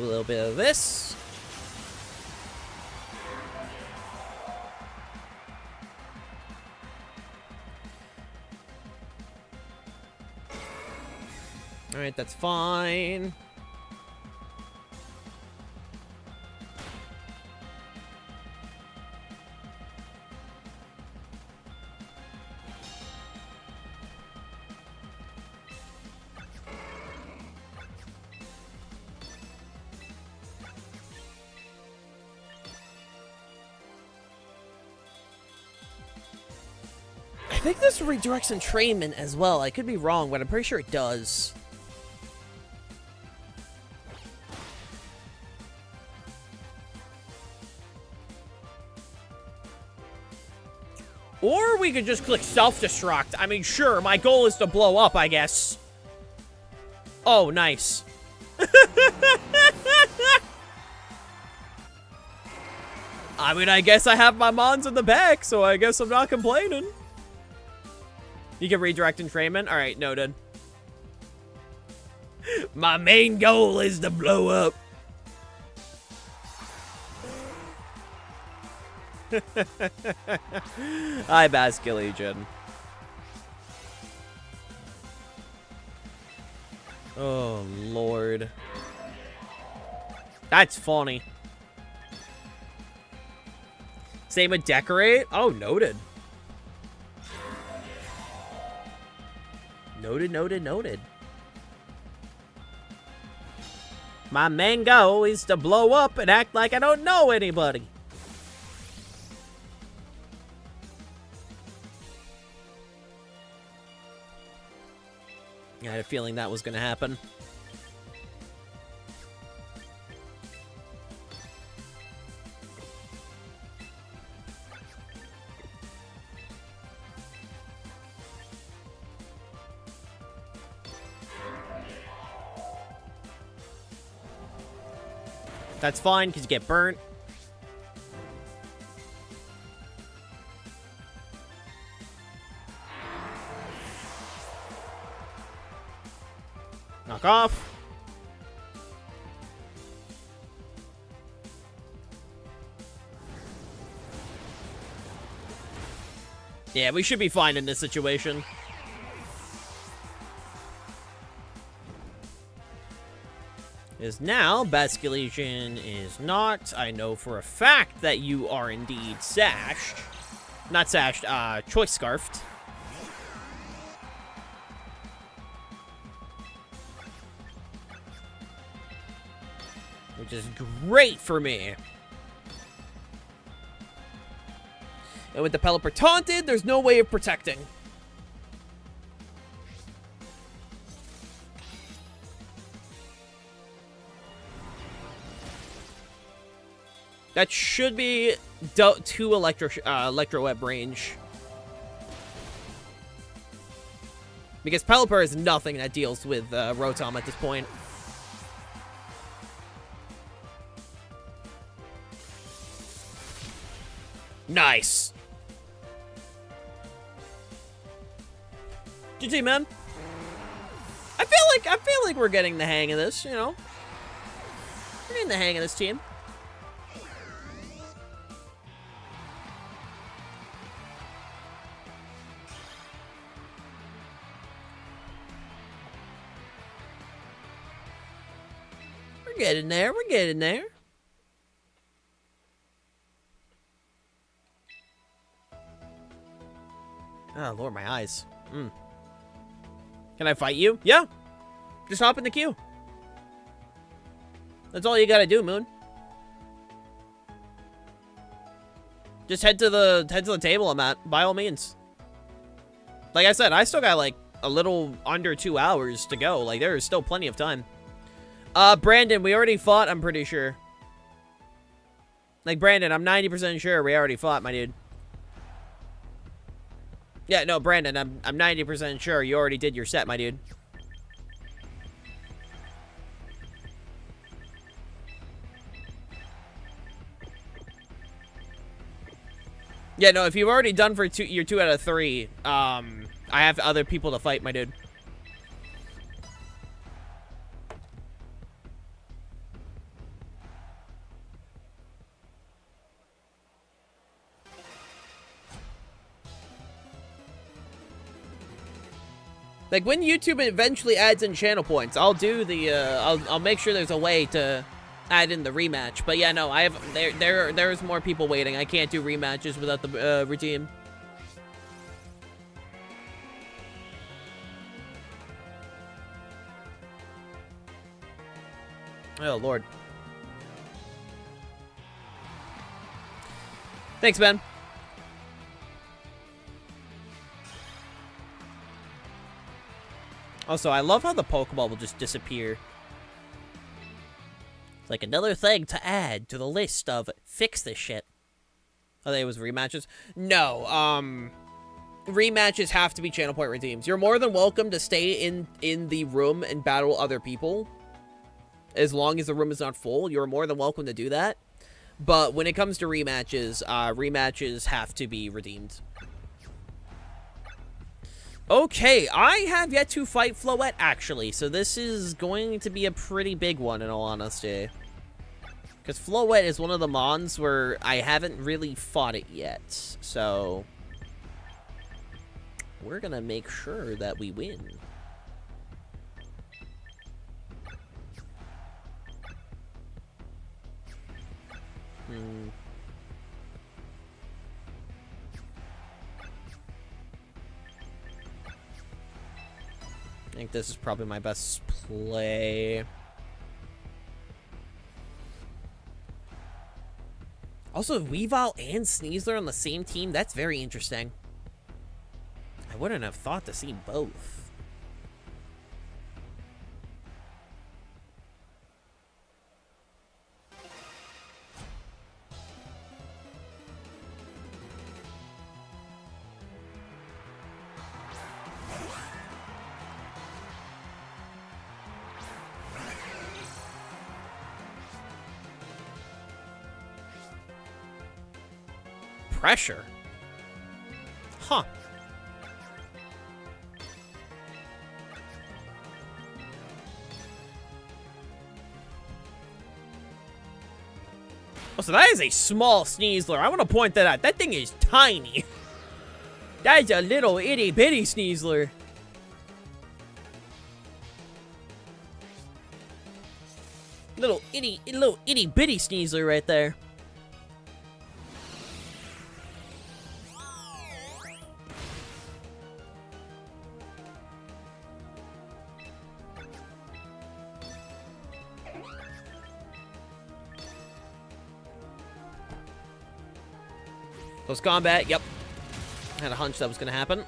Do a little bit of this. Alright, that's fine. I think this redirects entrainment as well. I could be wrong, but I'm pretty sure it does. Or we could just click self-destruct. I mean, sure, my goal is to blow up, I guess. Oh, nice. I mean, I guess I have my mons in the back, so I guess I'm not complaining. You can redirect entrainment? Alright, noted. My main goal is to blow up. Hi, Basculegion. Oh, Lord. That's funny. Same with decorate? Oh, noted. Noted, noted, noted. My main goal is to blow up and act like I don't know anybody. I had a feeling that was going to happen. That's fine, because you get burnt. Knock off. Yeah, we should be fine in this situation. Is now, Basculegion is not. I know for a fact that you are indeed sashed. Not sashed, choice scarfed. Which is great for me. And with the Pelipper taunted, there's no way of protecting. That should be 2 electro web range. Because Pelipper is nothing that deals with Rotom at this point. Nice. GG, man. I feel like we're getting the hang of this, you know. We're getting the hang of this team. We're getting there. We're getting there. Oh, Lord, my eyes. Can I fight you? Yeah. Just hop in the queue. That's all you gotta do, Moon. Just head to the table I'm at, by all means. Like I said, I still got like a little under 2 hours to go. Like, there is still plenty of time. Brandon, we already fought, I'm pretty sure. Like, Brandon, I'm 90% sure we already fought, my dude. Yeah, no, Brandon, I'm 90% sure you already did your set, my dude. Yeah, no, if you've already done for your 2 out of 3, I have other people to fight, my dude. Like, when YouTube eventually adds in channel points, I'll do the, I'll make sure there's a way to add in the rematch. But yeah, no, I have, there's more people waiting. I can't do rematches without the, redeem. Oh, Lord. Thanks, Ben. Also, I love how the Pokeball will just disappear. It's like another thing to add to the list of fix this shit. Oh, it was rematches? No, rematches have to be channel point redeems. You're more than welcome to stay in the room and battle other people. As long as the room is not full, you're more than welcome to do that. But when it comes to rematches, rematches have to be redeemed. Okay, I have yet to fight Floette, actually, so this is going to be a pretty big one, in all honesty. Because Floette is one of the mons where I haven't really fought it yet, so we're gonna make sure that we win. I think this is probably my best play. Also, Weavile and Sneasler on the same team? That's very interesting. I wouldn't have thought to see both. Pressure? Huh. Oh, so that is a small Sneasler. I want to point that out. That thing is tiny. That is a little itty-bitty Sneasler. Little itty-bitty Sneasler right there. Close combat, yep. I had a hunch that was gonna happen.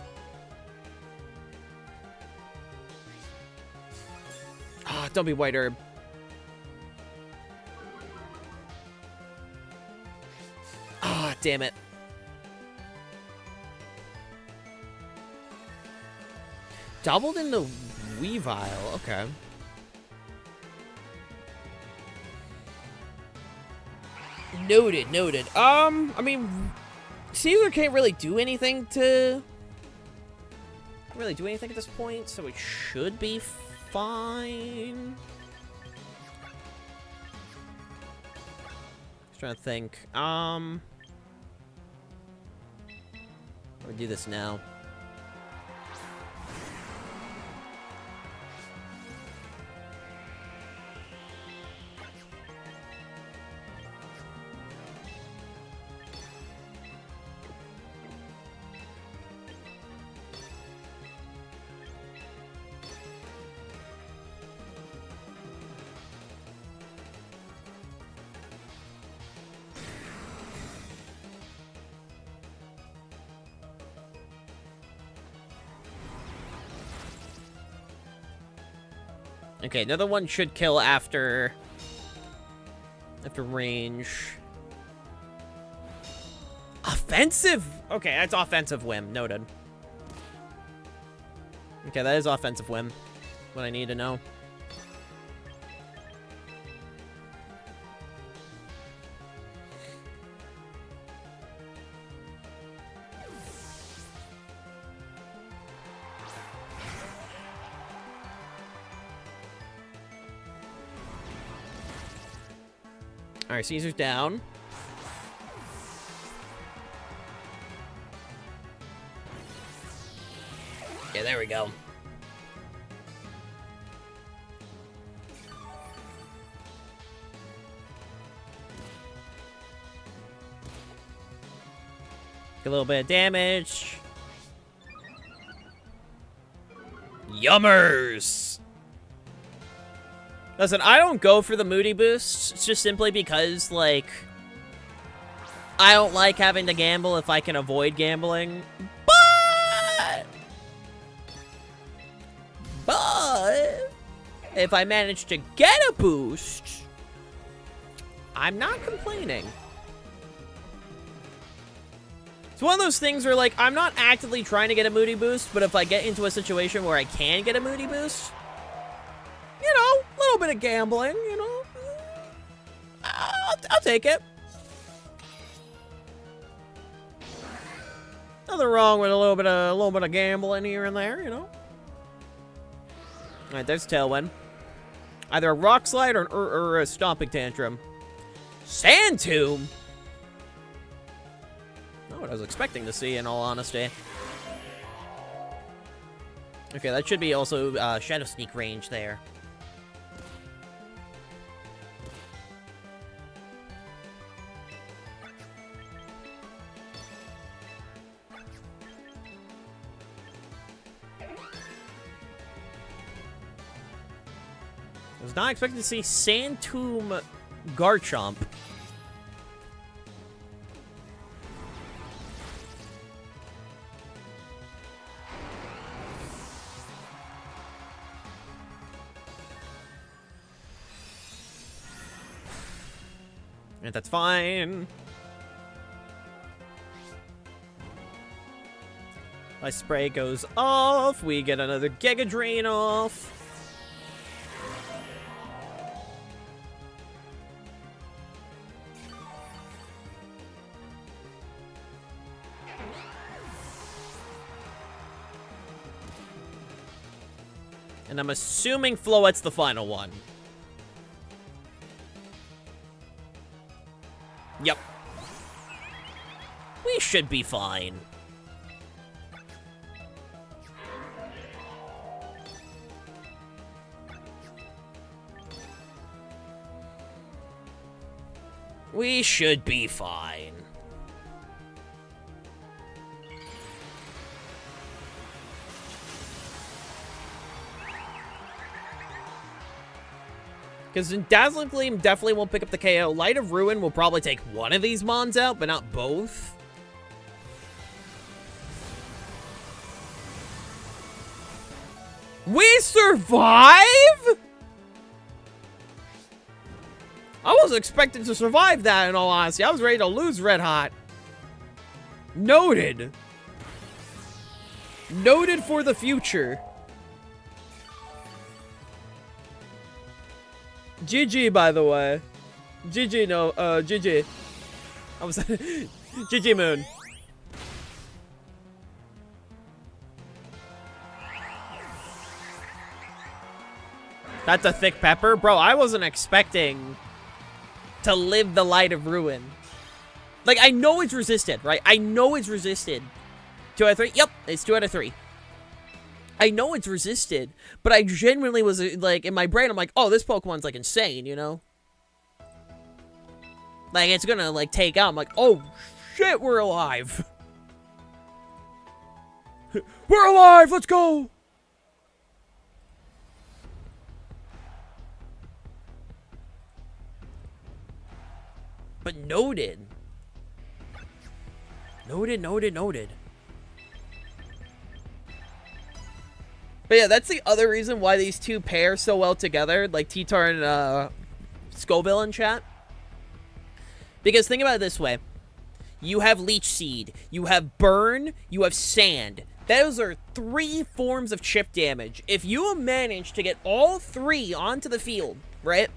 Ah, don't be White Herb. Ah, damn it. Doubled into Weavile, okay. Noted, noted. I mean, Caesar can't really do anything at this point, so it should be fine. Just trying to think. I'm gonna do this now. Okay, another one should kill after range. Offensive! Okay, that's offensive whim. Noted. Okay, that is offensive whim. What I need to know. Alright, Caesar's down. Yeah, there we go. A little bit of damage. Yummers! Listen, I don't go for the moody boosts. It's just simply because, like, I don't like having to gamble if I can avoid gambling. But if I manage to get a boost, I'm not complaining. It's one of those things where, like, I'm not actively trying to get a moody boost, but if I get into a situation where I can get a moody boost, you know, a little bit of gambling, you know, I'll take it. Nothing wrong with a little bit of gambling here and there, you know. All right, there's Tailwind. Either a Rock Slide or a Stomping Tantrum. Sand Tomb. Not what I was expecting to see, in all honesty. Okay, that should be also Shadow Sneak range there. I was not expecting to see Sand Tomb Garchomp. And that's fine. My spray goes off. We get another Giga Drain off. And I'm assuming Floette's the final one. Yep. We should be fine. We should be fine. Because Dazzling Gleam definitely won't pick up the KO. Light of Ruin will probably take one of these mons out, but not both. We survive?! I wasn't expecting to survive that, in all honesty. I was ready to lose Red Hot. Noted. Noted for the future. GG, by the way. GG, no, GG. I was... GG, Moon. That's a thick pepper? Bro, I wasn't expecting to live the Light of Ruin. Like, I know it's resisted, right? I know it's resisted. 2 out of 3? Yep, it's 2 out of 3. I know it's resisted, but I genuinely was, like, in my brain, I'm like, oh, this Pokemon's, like, insane, you know? Like, it's gonna, like, take out. I'm like, oh, shit, we're alive. We're alive, let's go! But noted. Noted, noted, noted. But yeah, that's the other reason why these two pair so well together, like T-Tar and Scoville in chat. Because think about it this way. You have Leech Seed, you have Burn, you have Sand. Those are 3 forms of chip damage. If you manage to get all 3 onto the field, right?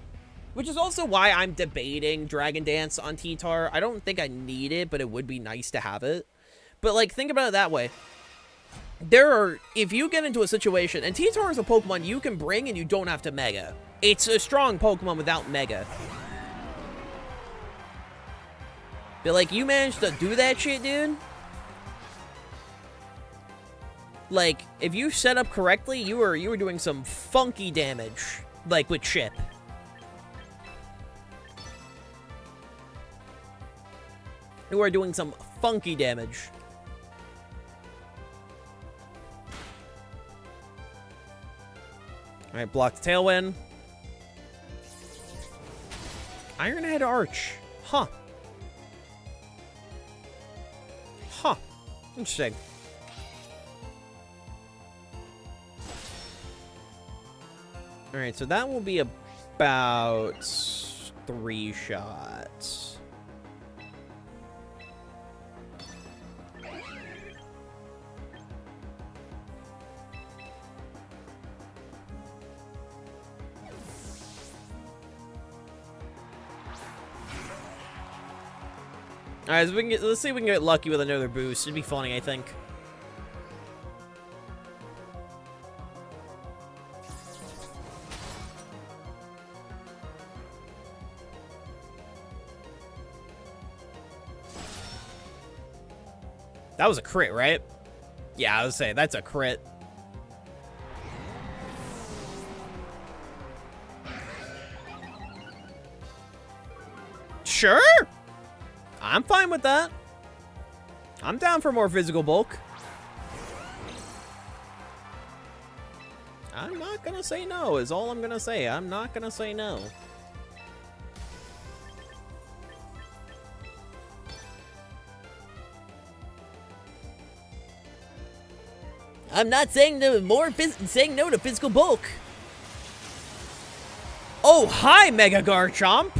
Which is also why I'm debating Dragon Dance on T-Tar. I don't think I need it, but it would be nice to have it. But, like, think about it that way. If you get into a situation, and T-Tar is a Pokemon you can bring and you don't have to Mega. It's a strong Pokemon without Mega. But, like, you managed to do that shit, dude. Like, if you set up correctly, you were doing some funky damage. Like, with Chip. who are doing some funky damage. Alright, block the Tailwind. Iron Head Arch. Huh. Huh. Interesting. Alright, so that will be about 3 shots. Alright, so let's see if we can get lucky with another boost. It'd be funny, I think. That was a crit, right? Yeah, I was saying, that's a crit. Sure! I'm fine with that. I'm down for more physical bulk. I'm not gonna say no, is all I'm gonna say. I'm not gonna say no. I'm not saying no to physical bulk. Oh, hi, Mega Garchomp.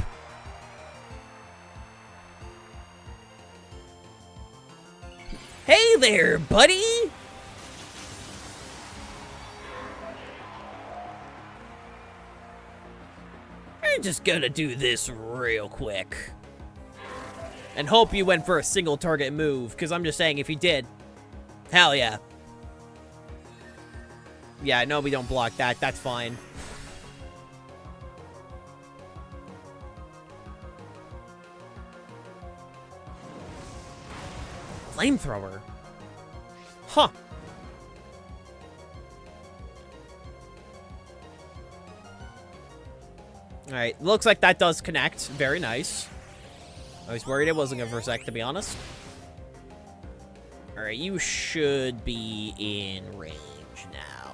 Hey there, buddy. We're just gonna do this real quick. And hope you went for a single target move, because I'm just saying if you did, hell yeah. Yeah, no, we don't block that. That's fine. Flamethrower. Huh. Alright, looks like that does connect. Very nice. I was worried it wasn't going for a sec, to be honest. Alright, you should be in range now.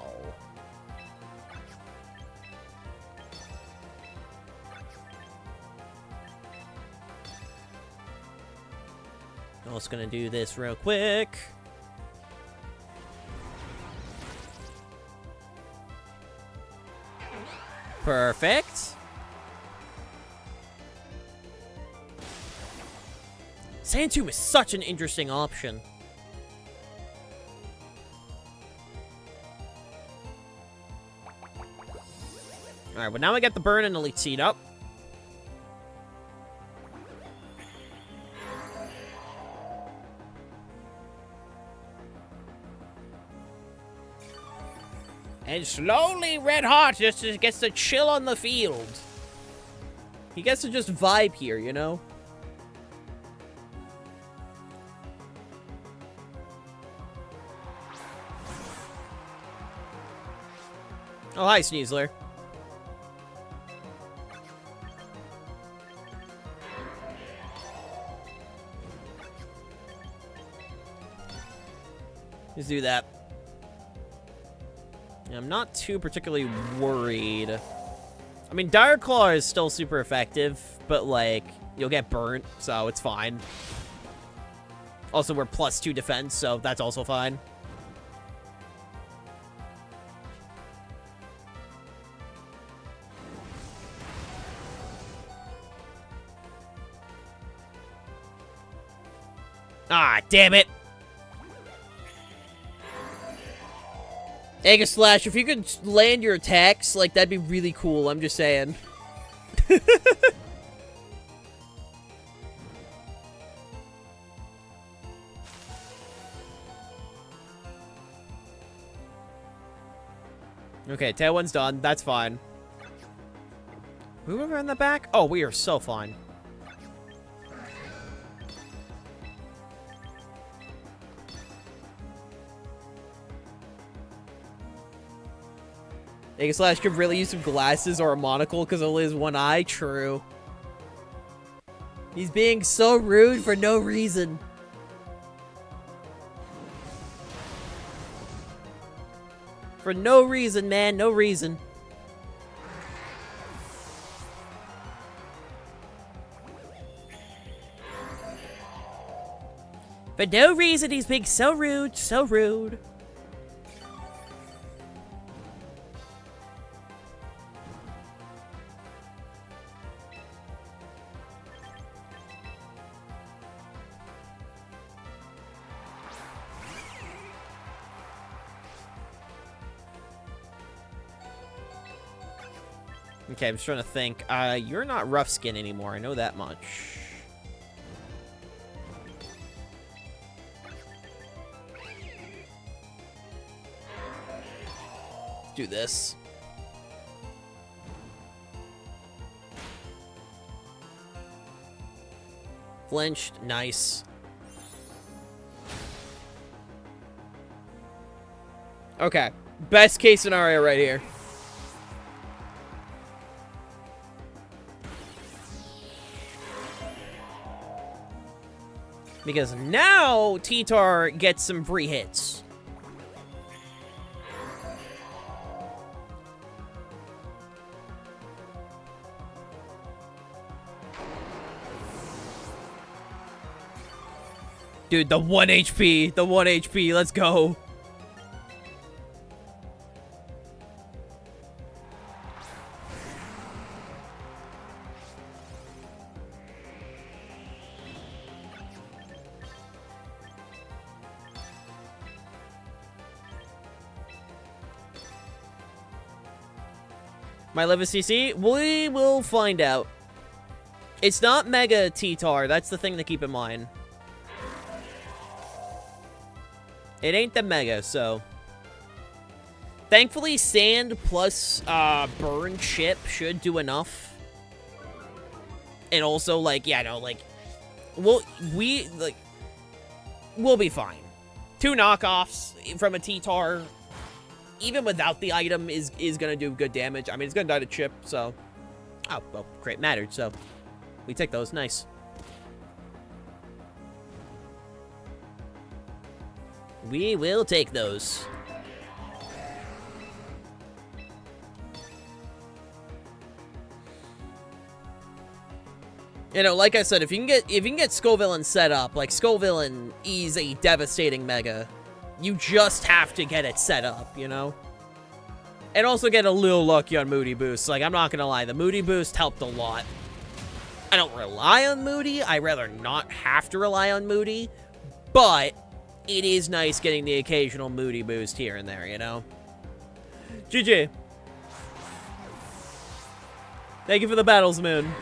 I'm just gonna do this real quick. Perfect. Sandtomb is such an interesting option. Alright, but now we got the burn and elite seed up. And slowly, Red Hot just gets to chill on the field. He gets to just vibe here, you know? Oh, hi, Sneasler. Let's do that. I'm not too particularly worried. I mean, Dire Claw is still super effective, but, like, you'll get burnt, so it's fine. Also, we're +2 defense, so that's also fine. Ah, damn it! Aegislash, if you could land your attacks, like, that'd be really cool, I'm just saying. Okay, Tailwind's done. That's fine. We were in the back? Oh, we are so fine. Aegislash could really use some glasses or a monocle because only has one eye. True. He's being so rude for no reason. For no reason, man. No reason. For no reason, he's being so rude. So rude. Okay, I'm just trying to think. You're not rough skin anymore. I know that much. Let's do this. Flinched. Nice. Okay. Best case scenario right here. Because now T-Tar gets some free hits. Dude, the 1 HP. The 1 HP. Let's go. My level CC? We will find out. It's not Mega T-Tar. That's the thing to keep in mind. It ain't the Mega, so. Thankfully, Sand plus Burn Chip should do enough. And also, like, yeah, no, like, we'll be fine. 2 knockoffs from a T-Tar, even without the item, is gonna do good damage. I mean, it's gonna die to Chip, so. Oh, well, great mattered, so. We take those. Nice. We will take those. You know, like I said, if you can get Skullvillain set up, like Skullvillain is a devastating mega. You just have to get it set up, you know? And also get a little lucky on Moody Boost. Like, I'm not gonna lie, the Moody Boost helped a lot. I don't rely on Moody. I'd rather not have to rely on Moody. But it is nice getting the occasional Moody Boost here and there, you know? GG. Thank you for the battles, Moon.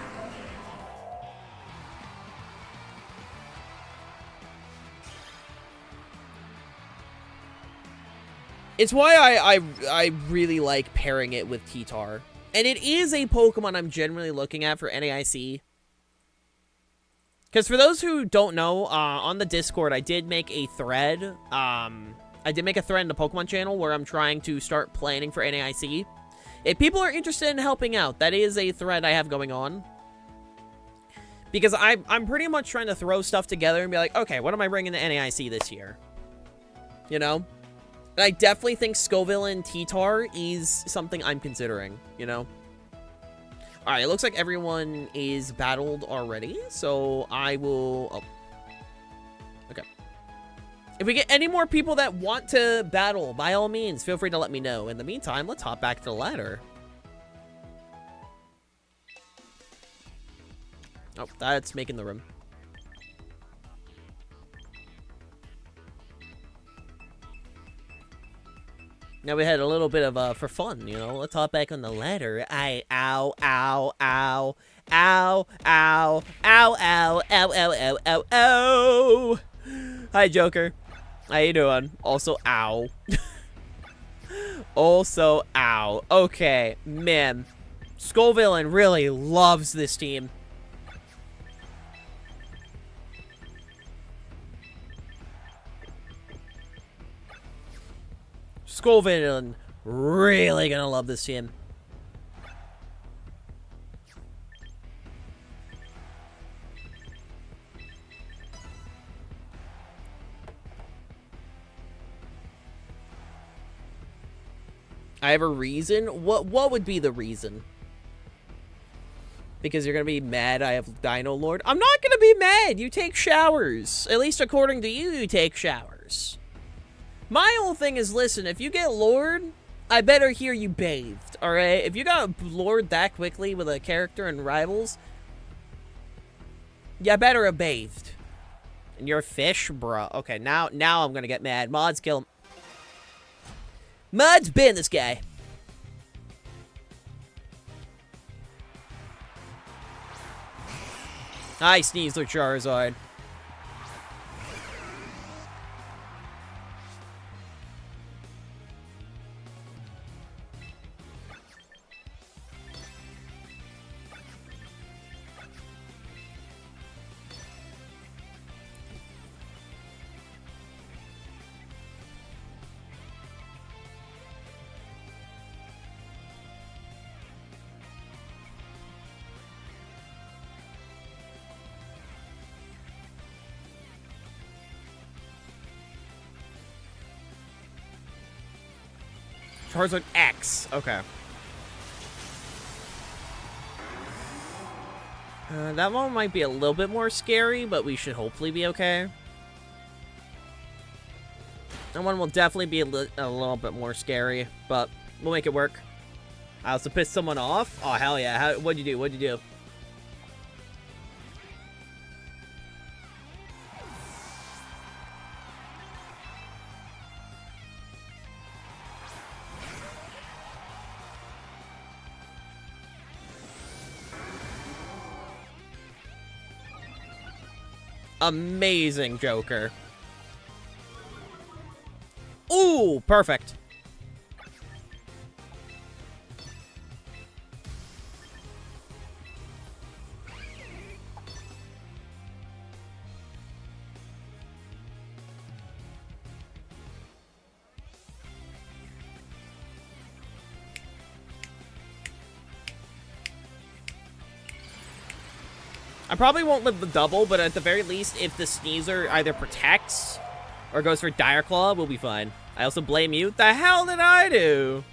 It's why I really like pairing it with T-Tar. And it is a Pokemon I'm generally looking at for NAIC. Because for those who don't know, on the Discord, I did make a thread. I did make a thread in the Pokemon channel where I'm trying to start planning for NAIC. If people are interested in helping out, that is a thread I have going on. Because I'm pretty much trying to throw stuff together and be like, okay, what am I bringing to NAIC this year? You know? And I definitely think Skullvillain T-Tar is something I'm considering, you know? Alright, it looks like everyone is battled already, so I will... Oh. Okay. If we get any more people that want to battle, by all means, feel free to let me know. In the meantime, let's hop back to the ladder. Oh, that's making the room. Now we had a little bit of, for fun, you know, let's hop back on the ladder. Ow, ow, ow, ow, ow, ow, ow, ow, ow, ow, ow. Hi, Joker. How you doing? Also, ow. Also, ow. Okay, man. Skullvillain really loves this team. Skullvillain really gonna love this team. I have a reason? What would be the reason? Because you're gonna be mad I have Dino Lord? I'm not gonna be mad! You take showers. At least according to you, you take showers. My whole thing is, listen, if you get Lord, I better hear you bathed, alright? If you got Lord that quickly with a character in Rivals, you better have bathed. And you're a fish? Bruh. Okay, now I'm gonna get mad. Mods, kill him. Mods, ban this guy. I sneezed with Charizard. Charizard X. Okay. That one might be a little bit more scary, but we should hopefully be okay. That one will definitely be a little bit more scary, but we'll make it work. I also pissed someone off. Oh, hell yeah. What'd you do? What'd you do? Amazing Joker. Ooh, perfect. I probably won't live the double, but at the very least, if the Sneasler either protects or goes for Dire Claw, we'll be fine. I also blame you. The hell did I do?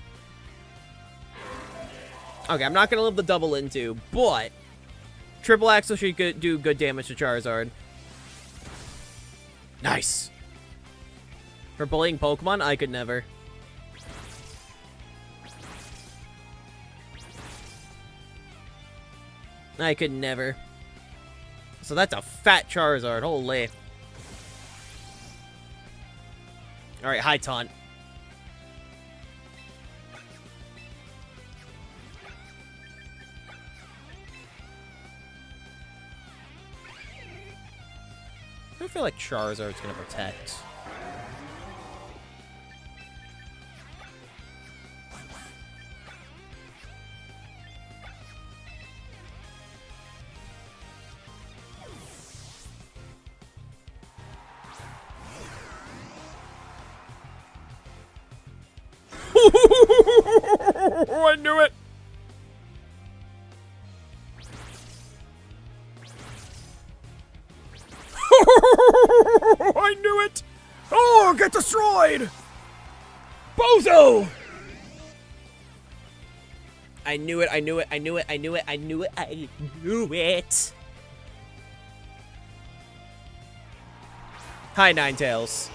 Okay, I'm not going to live the double into, but Triple Axle should do good damage to Charizard. Nice. For bullying Pokemon, I could never. I could never. So that's a fat Charizard. Holy. Alright, high taunt. I feel like Charizard's gonna protect. I knew it! I knew it! Oh, get destroyed! Bozo! I knew it, I knew it, I knew it, I knew it, I knew it, I knew it! Hi, Ninetales.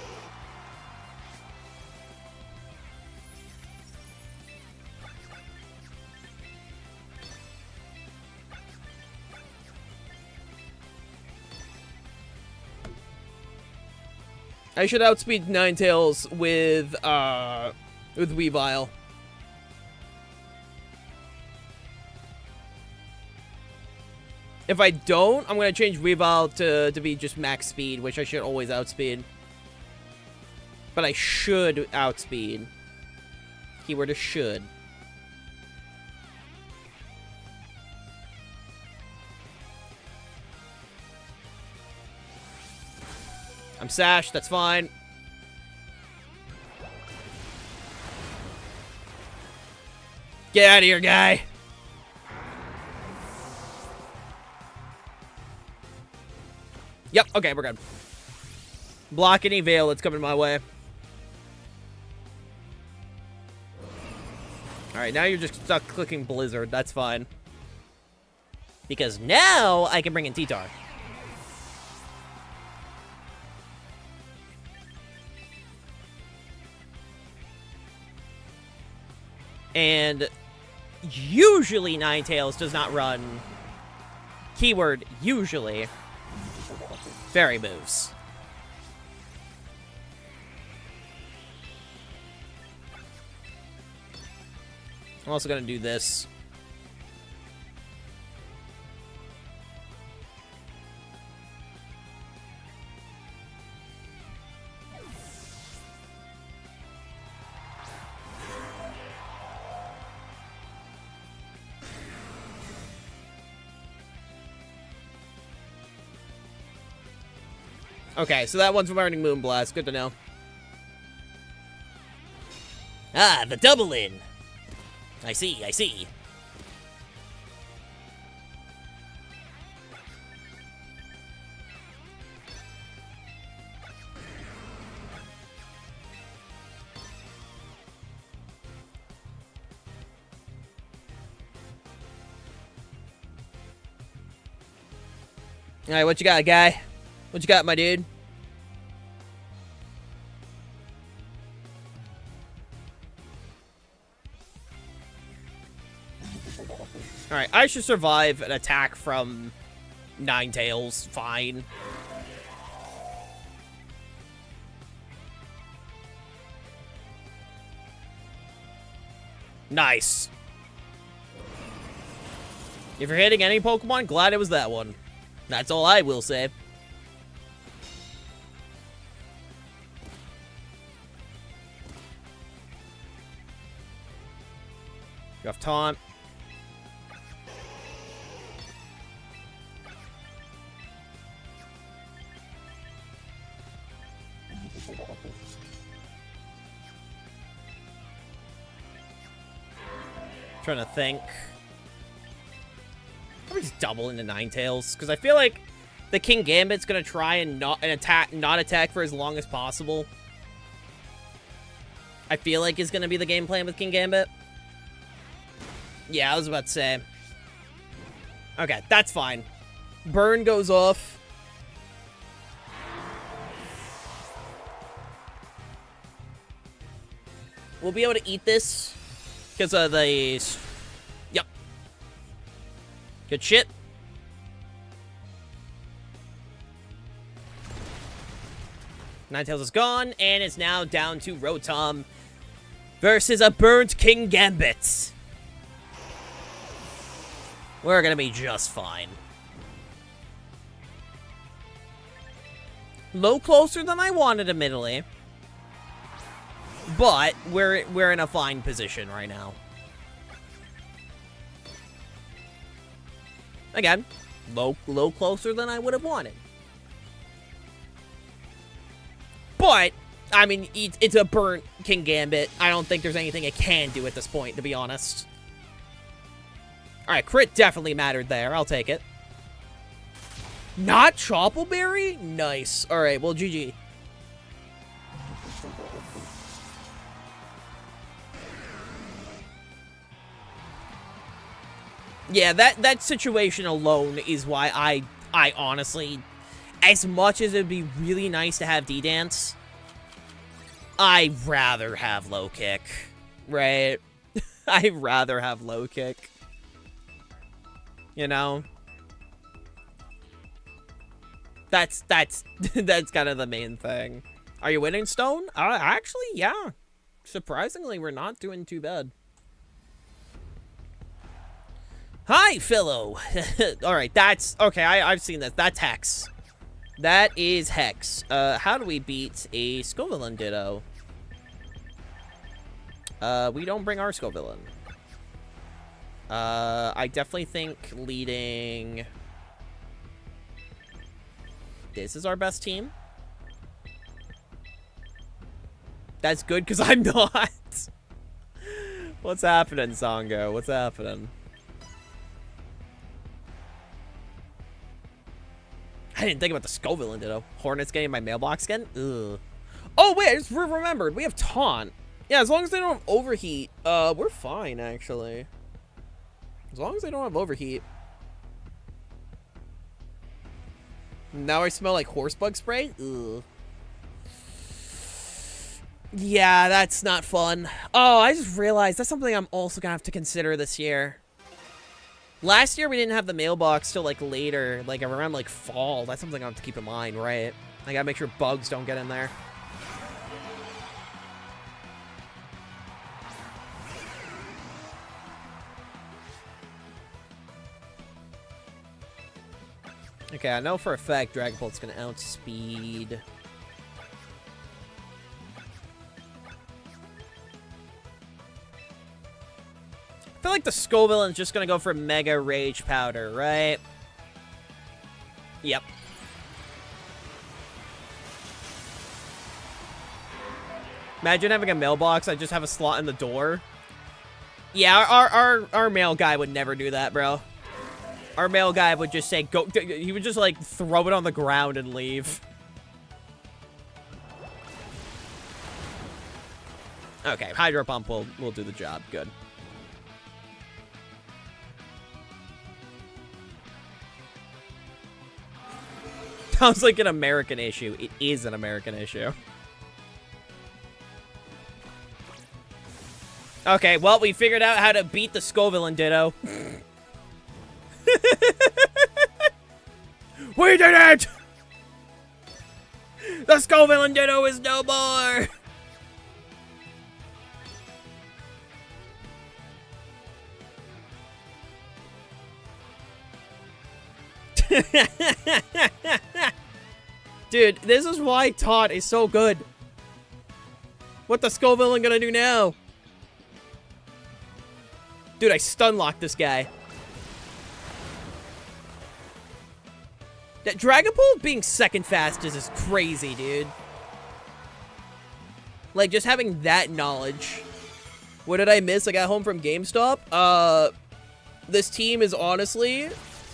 I should outspeed Ninetales with Weavile. If I don't, I'm gonna change Weavile to be just max speed, which I should always outspeed. But I should outspeed. Keyword is should. I'm sashed, that's fine. Get out of here, guy. Yep, okay, we're good. Block any veil that's coming my way. Alright, now you're just stuck clicking Blizzard. That's fine. Because now I can bring in T-Tar. And usually Ninetales does not run, keyword usually, fairy moves. I'm also going to do this. Okay, so that one's learning Moonblast. Good to know. Ah, the double in. I see, I see. Alright, what you got, guy? What you got, my dude? Alright, I should survive an attack from Ninetales. Fine. Nice. If you're hitting any Pokemon, glad it was that one. That's all I will say. You have taunt. Trying to think. Probably just double into Ninetales, because I feel like the King Gambit's gonna try and not attack for as long as possible. I feel like is gonna be the game plan with King Gambit. Yeah, I was about to say. Okay, that's fine. Burn goes off. We'll be able to eat this because of the... Yep. Good shit. Ninetales is gone, and it's now down to Rotom versus a burnt King Gambit. We're gonna be just fine. Low closer than I wanted, admittedly. But we're in a fine position right now. Again, low closer than I would have wanted. But, I mean, it's a burnt King Gambit. I don't think there's anything it can do at this point, to be honest. Alright, crit definitely mattered there. I'll take it. Not Choppleberry? Nice. Alright, well, GG. Yeah, that situation alone is why I honestly, as much as it'd be really nice to have D-Dance, I'd rather have low kick, right? I'd rather have low kick. You know? That's kind of the main thing. Are you winning, Stone? Actually, yeah. Surprisingly, we're not doing too bad. Hi, Philo. Alright, that's... Okay, I've seen this. That's Hex. That is Hex. How do we beat a Scovillain Ditto? We don't bring our Scovillain. I definitely think leading... This is our best team. That's good, because I'm not. What's happening, Zongo? What's happening? I didn't think about the Scovillain Ditto. Hornets getting my mailbox again? Ugh. Oh, wait, I just remembered. We have Taunt. Yeah, as long as they don't overheat, we're fine, actually. As long as they don't have overheat. Now I smell like horse bug spray? Ugh. Yeah, that's not fun. Oh, I just realized that's something I'm also gonna have to consider this year. Last year we didn't have the mailbox till like later, like around like fall. That's something I have to keep in mind, right? I gotta make sure bugs don't get in there. Okay, I know for a fact Dragapult's gonna outspeed. I feel like the Scovillain's just gonna go for Mega Rage Powder, right? Yep. Imagine having a mailbox, I just have a slot in the door. Yeah, our mail guy would never do that, bro. Our mail guy would just say, go, he would just, like, throw it on the ground and leave. Okay, Hydro Pump will do the job. Good. Sounds like an American issue. It is an American issue. Okay, well, we figured out how to beat the Scovillain Ditto. We did it! The Scovillain Ditto is no more! Dude, this is why Taunt is so good. What the Scovillain gonna do now? Dude, I stun-locked this guy. That Dragapult being second fastest is crazy, dude. Like, just having that knowledge. What did I miss? I got home from GameStop. This team is honestly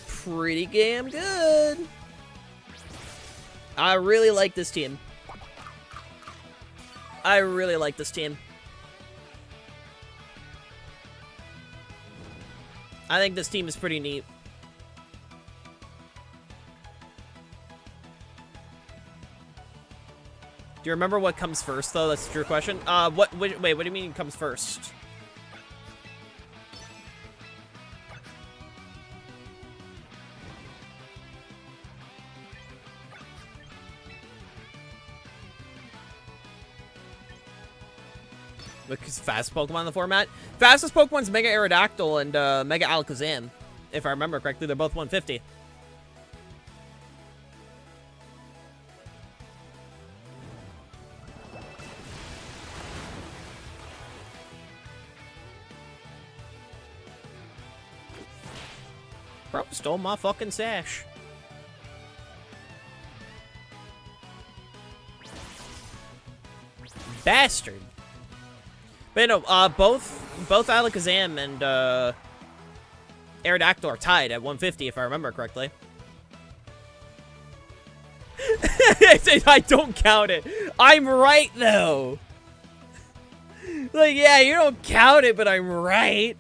pretty damn good. I really like this team. I really like this team. I think this team is pretty neat. Do you remember what comes first, though? That's your question. Wait, what do you mean comes first? Because fast Pokemon in the format? Fastest Pokemon's Mega Aerodactyl and Mega Alakazam. If I remember correctly, they're both 150. Bro, stole my fucking sash. Bastard. But no, both Alakazam and Aerodactyl are tied at 150, if I remember correctly. I don't count it. I'm right, though. Like, yeah, you don't count it, but I'm right.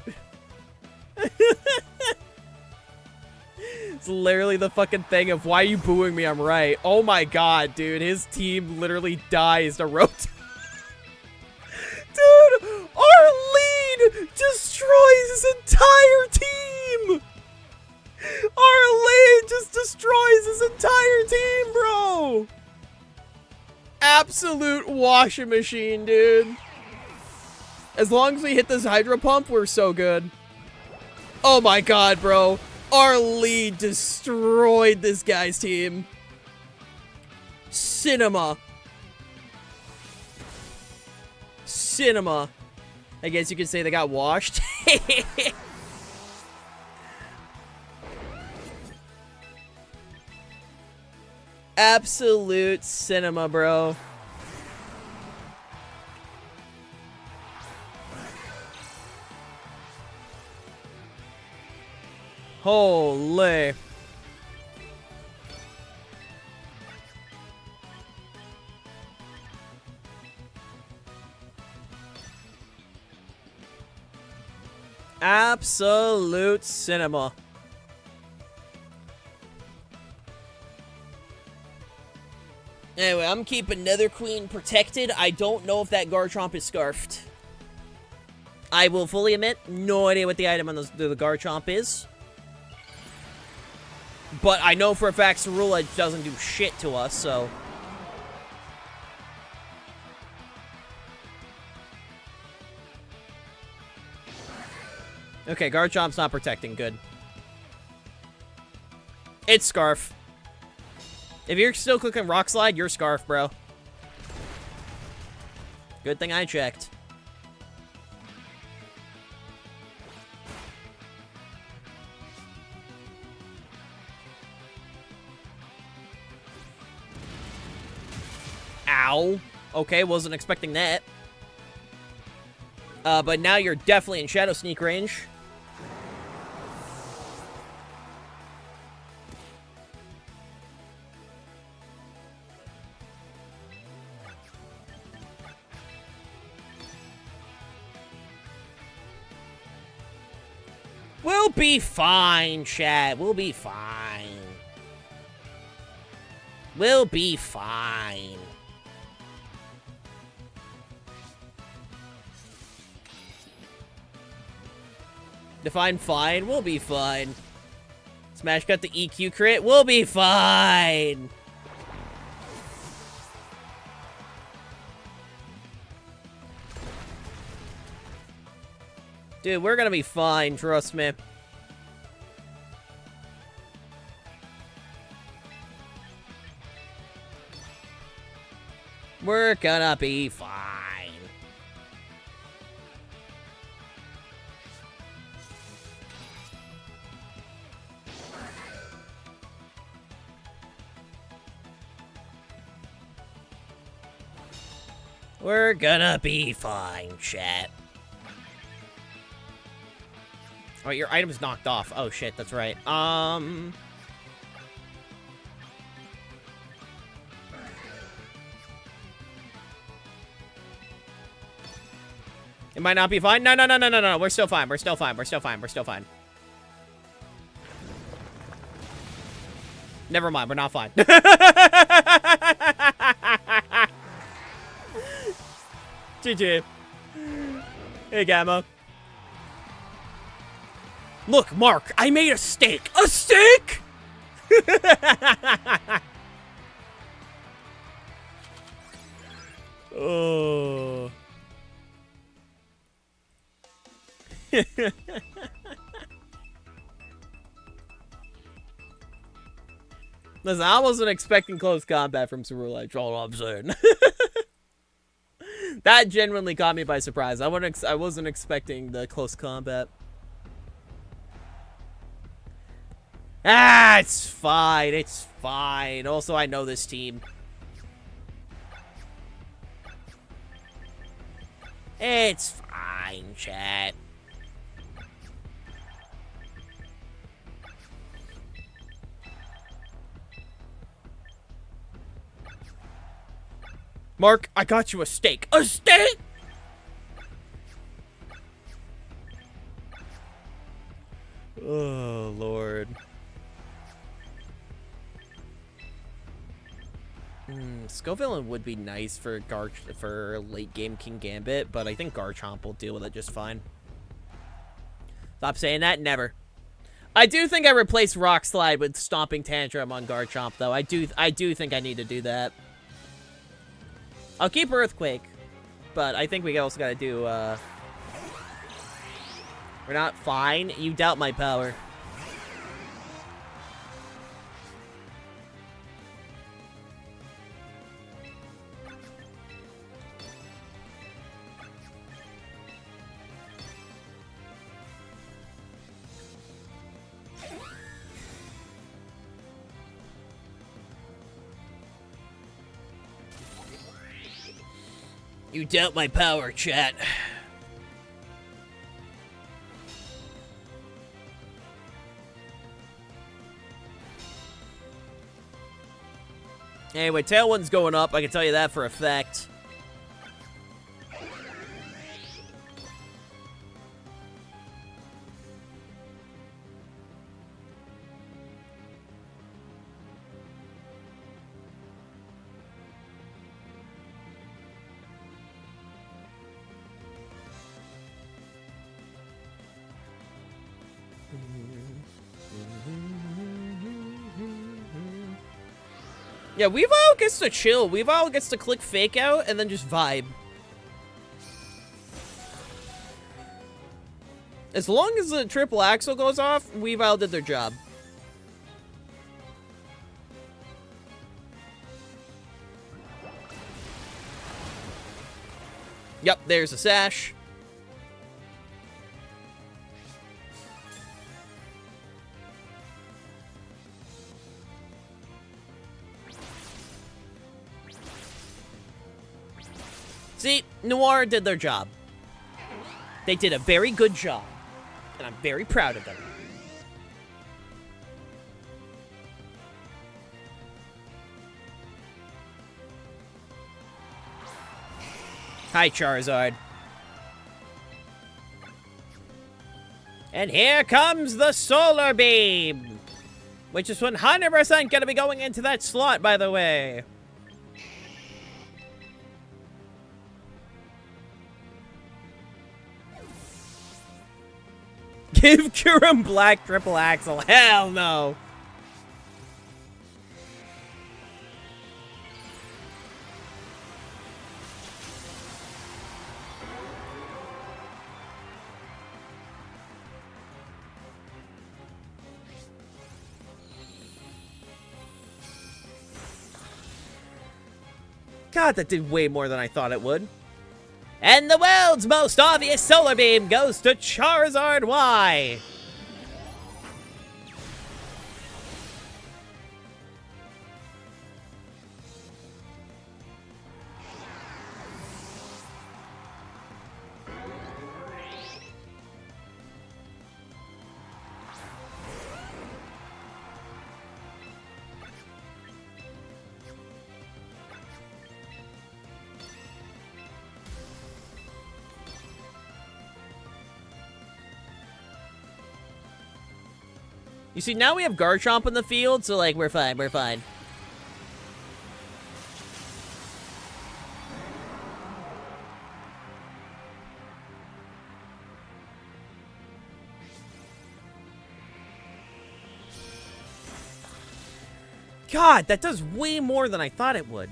It's literally the fucking thing of, why are you booing me? I'm right. Oh my god, dude. His team literally dies to Rotom. Dude, our lead destroys his entire team. Our lead just destroys his entire team, bro. Absolute washing machine, dude. As long as we hit this Hydro Pump, we're so good. Oh my god, bro. Our lead destroyed this guy's team. Cinema. Cinema. I guess you could say they got washed. Absolute cinema, bro. Holy. Absolute cinema. Anyway, I'm keeping Nether Queen protected. I don't know if that Garchomp is scarfed. I will fully admit, no idea what the item on the Garchomp is. But I know for a fact Cerula doesn't do shit to us, so... Okay, Garchomp's not protecting. Good. It's Scarf. If you're still clicking Rock Slide, you're Scarf, bro. Good thing I checked. Ow. Okay, wasn't expecting that. But now you're definitely in Shadow Sneak range. We'll be fine, chat. We'll be fine. We'll be fine. Define fine. We'll be fine. Smash got the EQ crit. We'll be fine. Dude, we're gonna be fine, trust me. We're gonna be fine. We're gonna be fine, chat. Oh, your item's knocked off. Oh, shit, that's right. It might not be fine. No. We're still fine. We're still fine. We're still fine. We're still fine. Never mind. We're not fine. GG. Hey, Gamma. Look, Mark, I made a steak. A steak?! Oh. Listen, I wasn't expecting close combat from Cerula. That's all I'm saying. That genuinely caught me by surprise. I wasn't expecting the close combat. Ah, it's fine. It's fine. Also, I know this team. It's fine, chat. Mark, I got you a steak. A steak?! Oh, Lord. Scovillain would be nice for late game King Gambit, but I think Garchomp will deal with it just fine. Stop saying that, never. I do think I replaced Rock Slide with Stomping Tantrum on Garchomp, though. I do think I need to do that. I'll keep Earthquake, but I think we also gotta do, We're not fine. You doubt my power. You doubt my power, chat. Anyway, Tailwind's going up. I can tell you that for a fact. Yeah, Weavile gets to chill. Weavile gets to click fake out and then just vibe. As long as the triple axle goes off, Weavile did their job. Yep, there's a sash. See, Noir did their job. They did a very good job. And I'm very proud of them. Hi, Charizard. And here comes the Solar Beam! Which is 100% gonna be going into that slot, by the way. Give Kurum Black triple axle. Hell no. God, that did way more than I thought it would. And the world's most obvious solar beam goes to Charizard Y. You see, now we have Garchomp in the field, so, like, we're fine, we're fine. God, that does way more than I thought it would.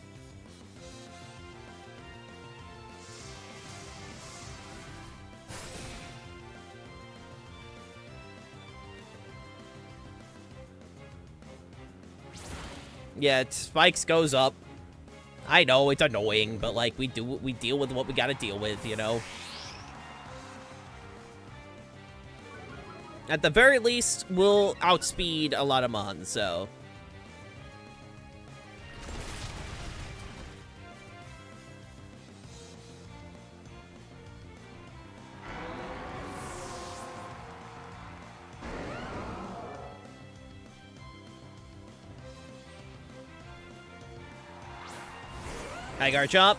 Yeah, Spikes goes up. I know, it's annoying, but, like, we deal with what we gotta deal with, you know? At the very least, we'll outspeed a lot of Mons, so... Hi, Garchomp.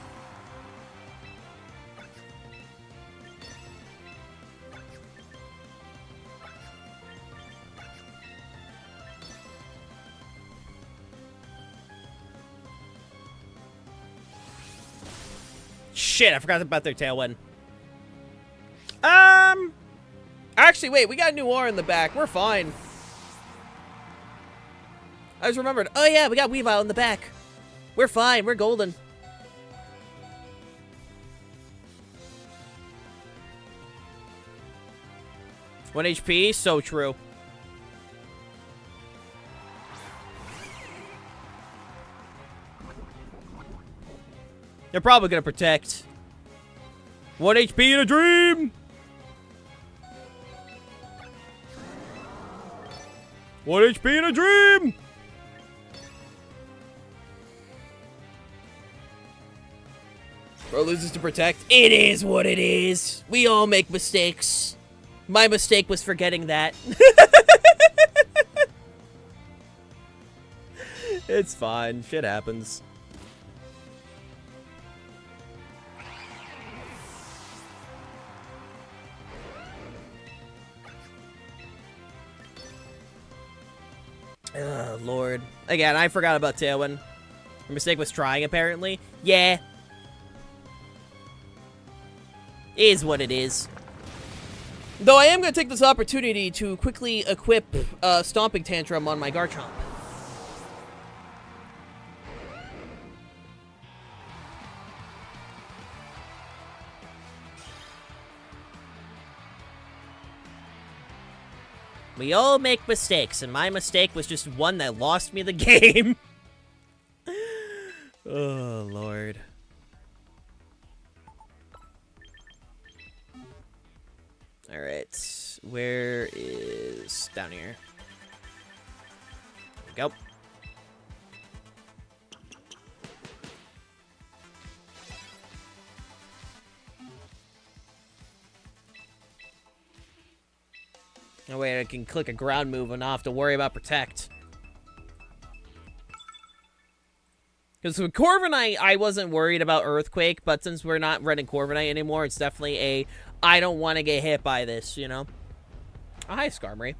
Shit, I forgot about their Tailwind. Actually, wait, we got a new R in the back. We're fine. I just remembered. Oh, yeah, we got Weavile in the back. We're fine. We're golden. One HP, so true. They're probably gonna protect. 1 HP in a dream! 1 HP in a dream! Bro loses to protect. It is what it is. We all make mistakes. My mistake was forgetting that. It's fine. Shit happens. Oh, Lord. Again, I forgot about Tailwind. Your mistake was trying, apparently. Yeah. Is what it is. Though I am going to take this opportunity to quickly equip Stomping Tantrum on my Garchomp. We all make mistakes, and my mistake was just one that lost me the game. Oh, Lord. Alright. Where is... down here. There we go. Oh, wait, I can click a ground move and not have to worry about protect. Because with Corviknight, I wasn't worried about Earthquake, but since we're not running Corviknight anymore, it's definitely a, I don't want to get hit by this, you know? Oh, hi, Skarmory.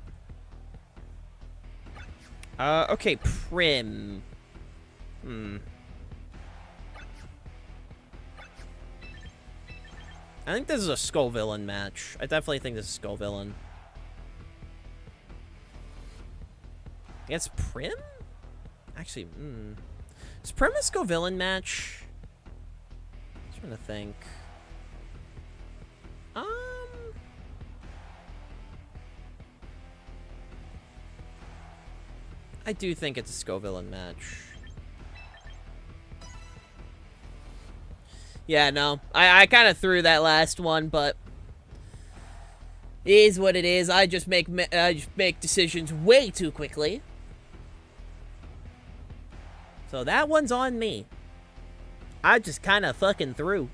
Okay, Prim. I think this is a Skull Villain match. I definitely think this is Skull Villain. Against Prim? Actually, is Prim a Skull Villain match? I'm trying to think. I do think it's a Skull Villain match. Yeah, no. I kind of threw that last one, but it is what it is. I just make decisions way too quickly. So that one's on me. I just kind of fucking threw.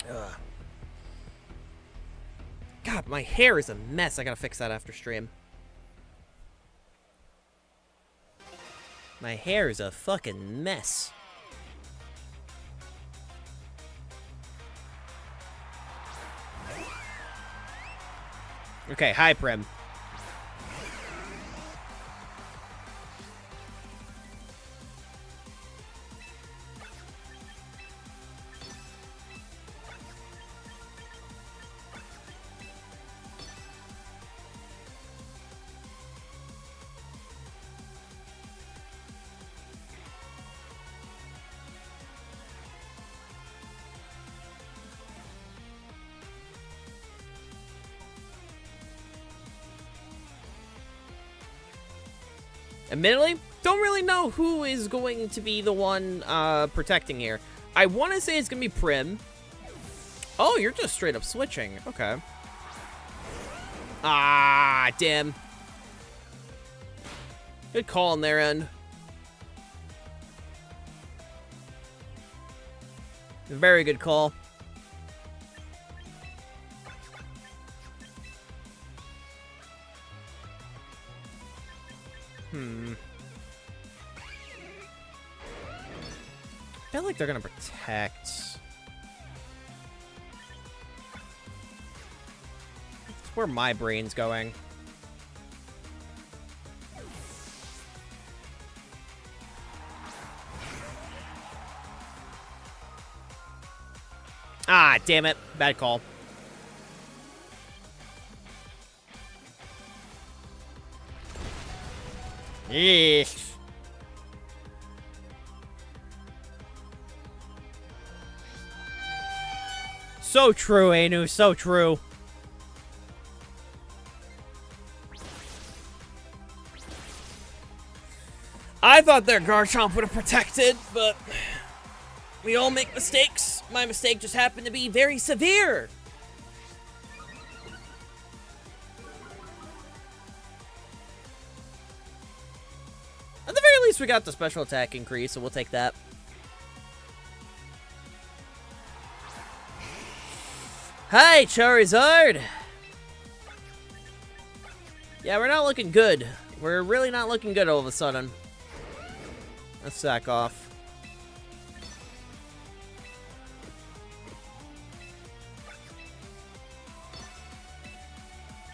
Ugh. God, my hair is a mess. I gotta fix that after stream. My hair is a fucking mess. Okay, hi, Prim. Admittedly, don't really know who is going to be the one protecting here. I want to say it's going to be Prim. Oh, you're just straight up switching. Okay. Ah, damn. Good call on their end. Very good call. I feel like they're gonna protect. That's where my brain's going. Ah, damn it. Bad call. Yeesh. So true, Anu. So true. I thought their Garchomp would have protected, but we all make mistakes. My mistake just happened to be very severe. At the very least, we got the special attack increase, so we'll take that. Hi, Charizard! Yeah, we're not looking good. We're really not looking good all of a sudden. Let's sack off.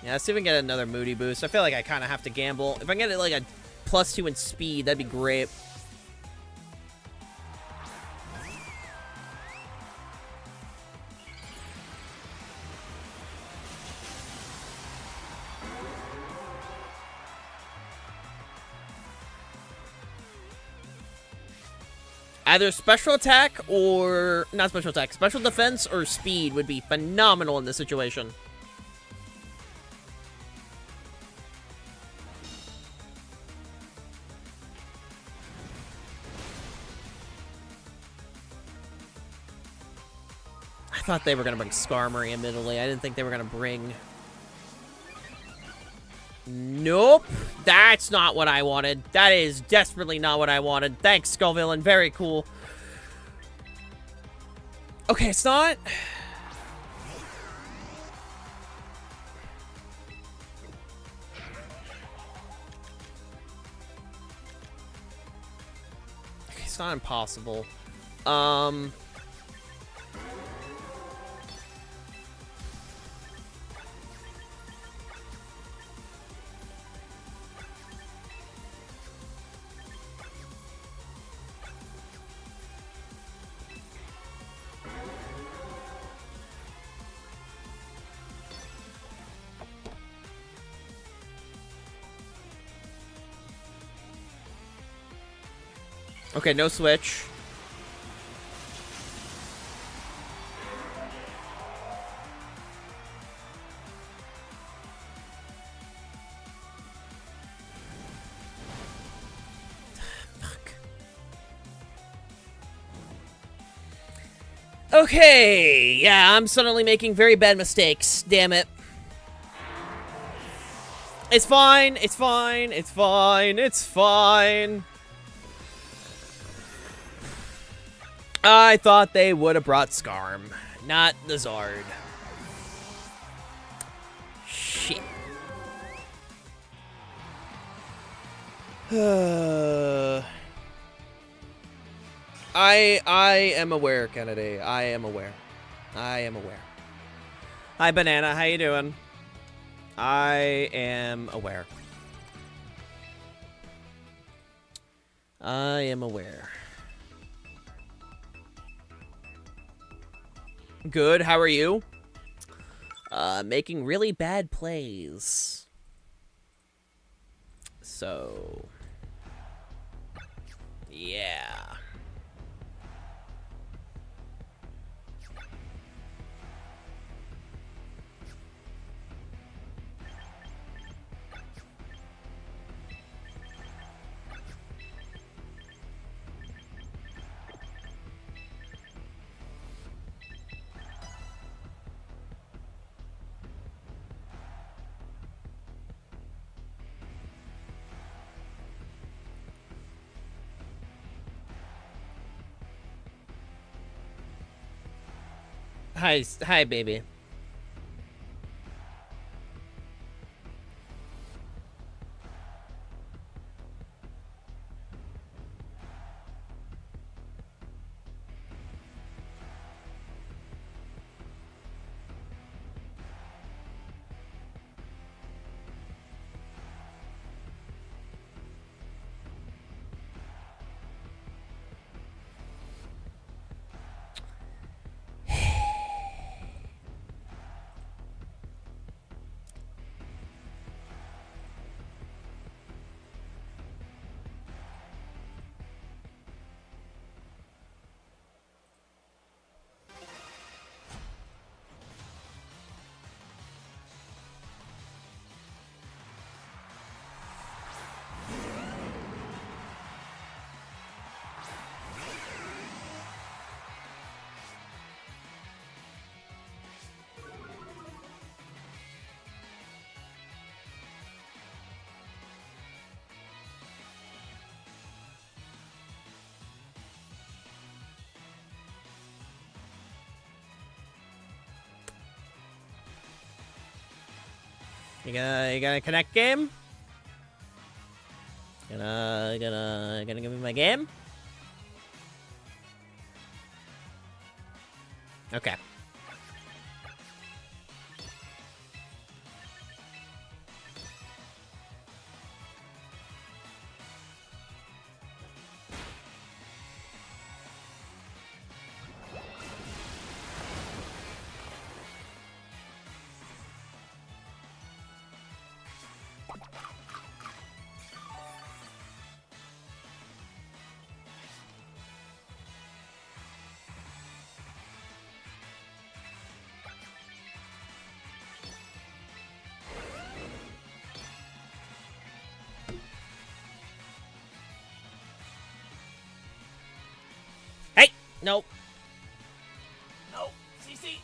Yeah, let's see if we can get another Moody boost. I feel like I kind of have to gamble. If I can get it like a +2 in speed, that'd be great. Either special attack or... Not special attack. Special defense or speed would be phenomenal in this situation. I thought they were going to bring Skarmory, admittedly. I didn't think they were going to bring... Nope. That's not what I wanted. That is desperately not what I wanted. Thanks, Skullvillain. Very cool. Okay, it's not... Okay, it's not impossible. Okay, no switch. Fuck. Okay, yeah, I'm suddenly making very bad mistakes. Damn it. It's fine, it's fine, it's fine, it's fine. I thought they would have brought Skarm, not the Zard. Shit. I am aware, Kennedy. I am aware. I am aware. Hi, Banana. How you doing? I am aware. I am aware. Good, how are you? Making really bad plays. So... yeah. Hi, baby. You gonna connect game? Gonna give me my game? Okay. Nope. Nope. CC.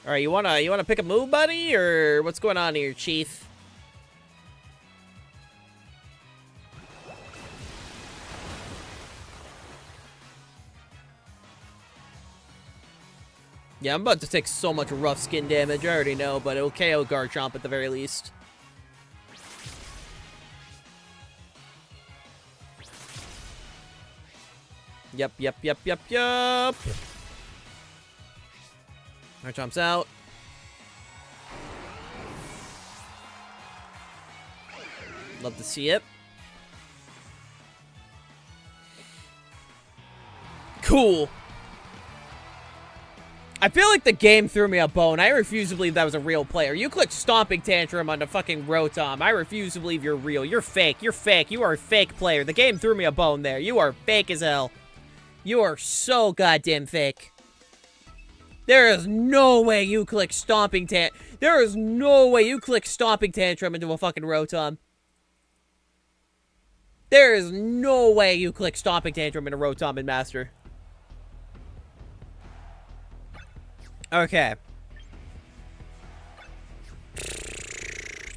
All right, you wanna pick a move, buddy, or what's going on here, Chief? Yeah, I'm about to take so much rough skin damage. I already know, but it'll KO Garchomp at the very least. Yep. Garchomp's out. Love to see it. Cool. I feel like the game threw me a bone. I refuse to believe that was a real player. You clicked Stomping Tantrum on the fucking Rotom. I refuse to believe you're real. You're fake. You're fake. You are a fake player. The game threw me a bone there. You are fake as hell. You are so goddamn fake. There is no way you click Stomping Tantrum. There is no way you click Stomping Tantrum into a fucking Rotom. There is no way you click Stomping Tantrum into Rotom and Master. Okay.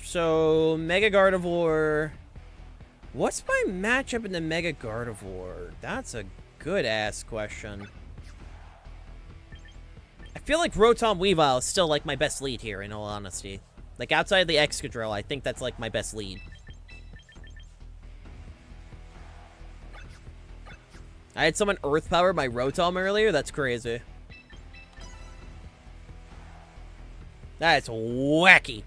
So, Mega Gardevoir. What's my matchup in the Mega Gardevoir? That's a good-ass question. I feel like Rotom Weavile is still, like, my best lead here, in all honesty. Like, outside of the Excadrill, I think that's, like, my best lead. I had someone Earth Power my Rotom earlier? That's crazy. That's wacky.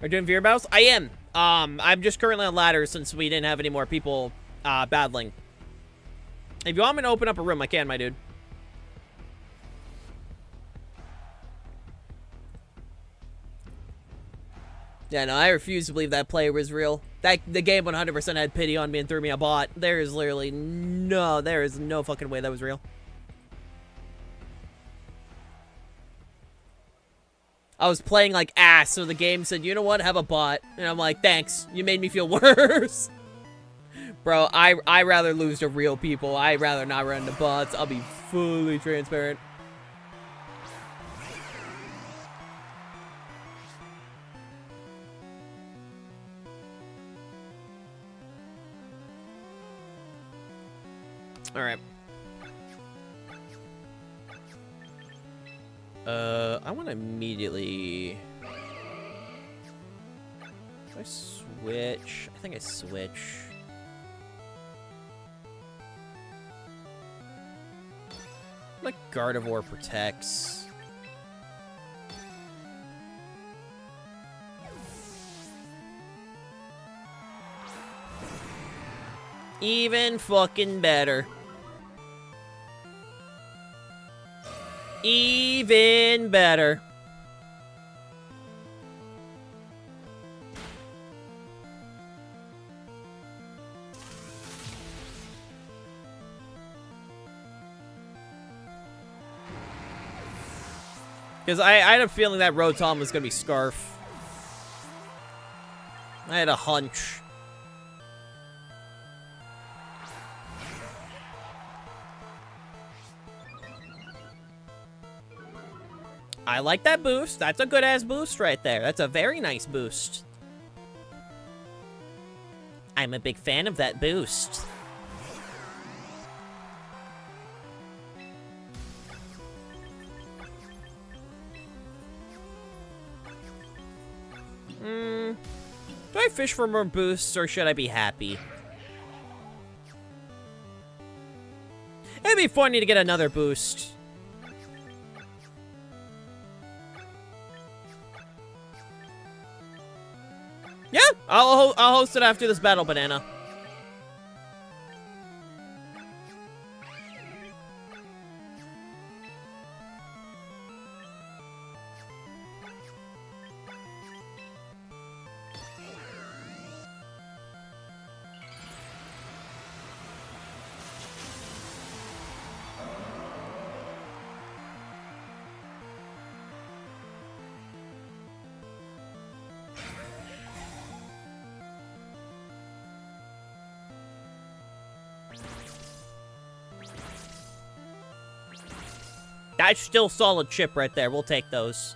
Are you doing Veer Battles? I am. I'm just currently on ladder since we didn't have any more people battling. If you want me to open up a room, I can, my dude. Yeah, no, I refuse to believe that player was real. The game 100% had pity on me and threw me a bot. There is no fucking way that was real. I was playing like ass, so the game said, you know what, have a bot. And I'm like, thanks, you made me feel worse. Bro, I rather lose to real people. I'd rather not run into bots. I'll be fully transparent. All right. I want to immediately... Do I switch? I think I switch. Like Gardevoir protects. Even fucking better. Even better. Because I had a feeling that Rotom was going to be Scarf. I had a hunch. I like that boost. That's a good-ass boost right there. That's a very nice boost. I'm a big fan of that boost. Do I fish for more boosts, or should I be happy? It'd be funny to get another boost. Yeah, I'll host it after this battle, Banana. That's still solid chip right there. We'll take those.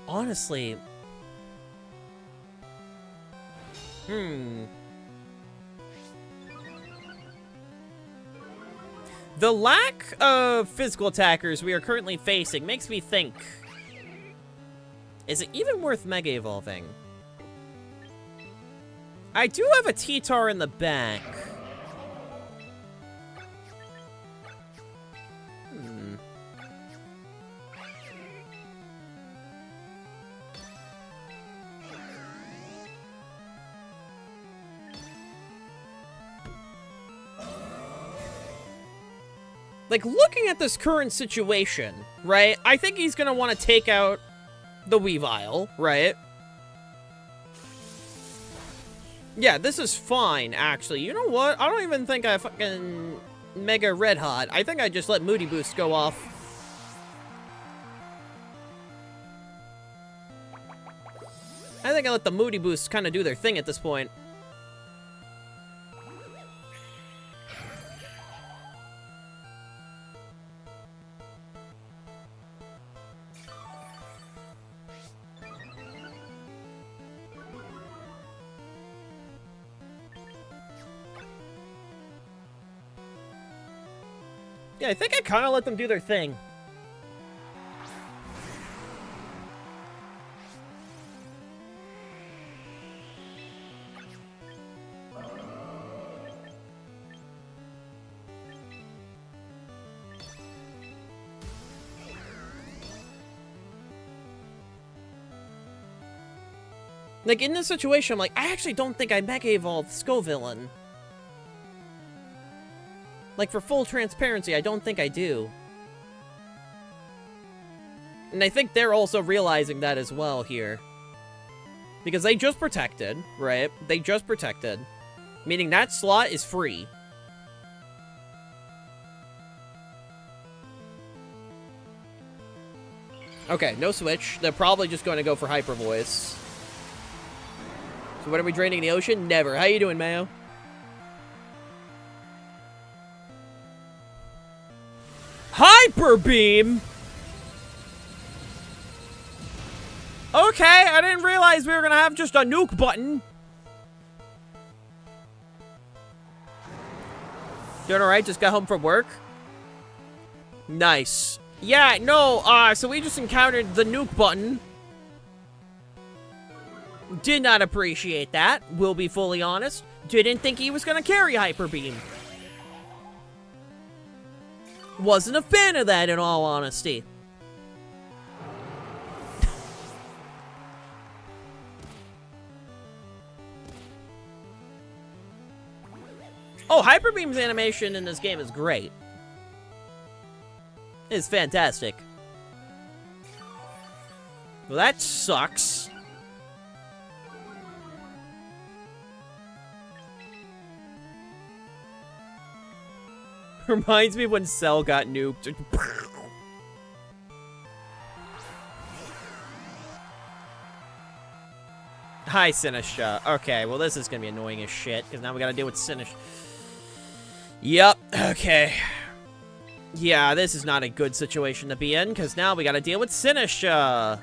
Honestly... The lack of physical attackers we are currently facing makes me think... Is it even worth Mega Evolving? I do have a T-Tar in the back. Like, looking at this current situation, right? I think he's gonna want to take out the Weavile, right? Yeah, this is fine, actually. You know what? I don't even think I fucking Mega Red Hot. I think I just let Moody Boost go off. I think I let the Moody Boost kind of do their thing at this point. Yeah, I think I kind of let them do their thing. Like, in this situation, I'm like, I actually don't think I Mega Evolved Scovillain. Like, for full transparency, I don't think I do. And I think they're also realizing that as well here. Because they just protected, right? They just protected. Meaning that slot is free. Okay, no switch. They're probably just going to go for Hyper Voice. So what are we draining the ocean? Never. How you doing, Mayo? Hyper Beam? Okay, I didn't realize we were gonna have just a nuke button. Doing alright, just got home from work. Nice. Yeah, no, so we just encountered the nuke button. Did not appreciate that, we'll be fully honest. Didn't think he was gonna carry Hyper Beam. Wasn't a fan of that, in all honesty. Oh, Hyper Beam's animation in this game is great. It's fantastic. Well, that sucks. Reminds me when Cell got nuked. Hi, Sinisha. Okay, well, this is gonna be annoying as shit, because now we gotta deal with Sinisha. Yep, okay. Yeah, this is not a good situation to be in, because now we gotta deal with Sinisha.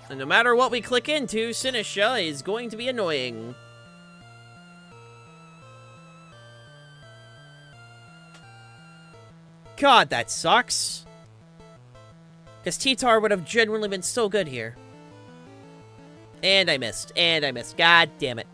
And no matter what we click into, Sinisha is going to be annoying. God, that sucks. Because T-Tar would have genuinely been so good here. And I missed. And I missed. God damn it.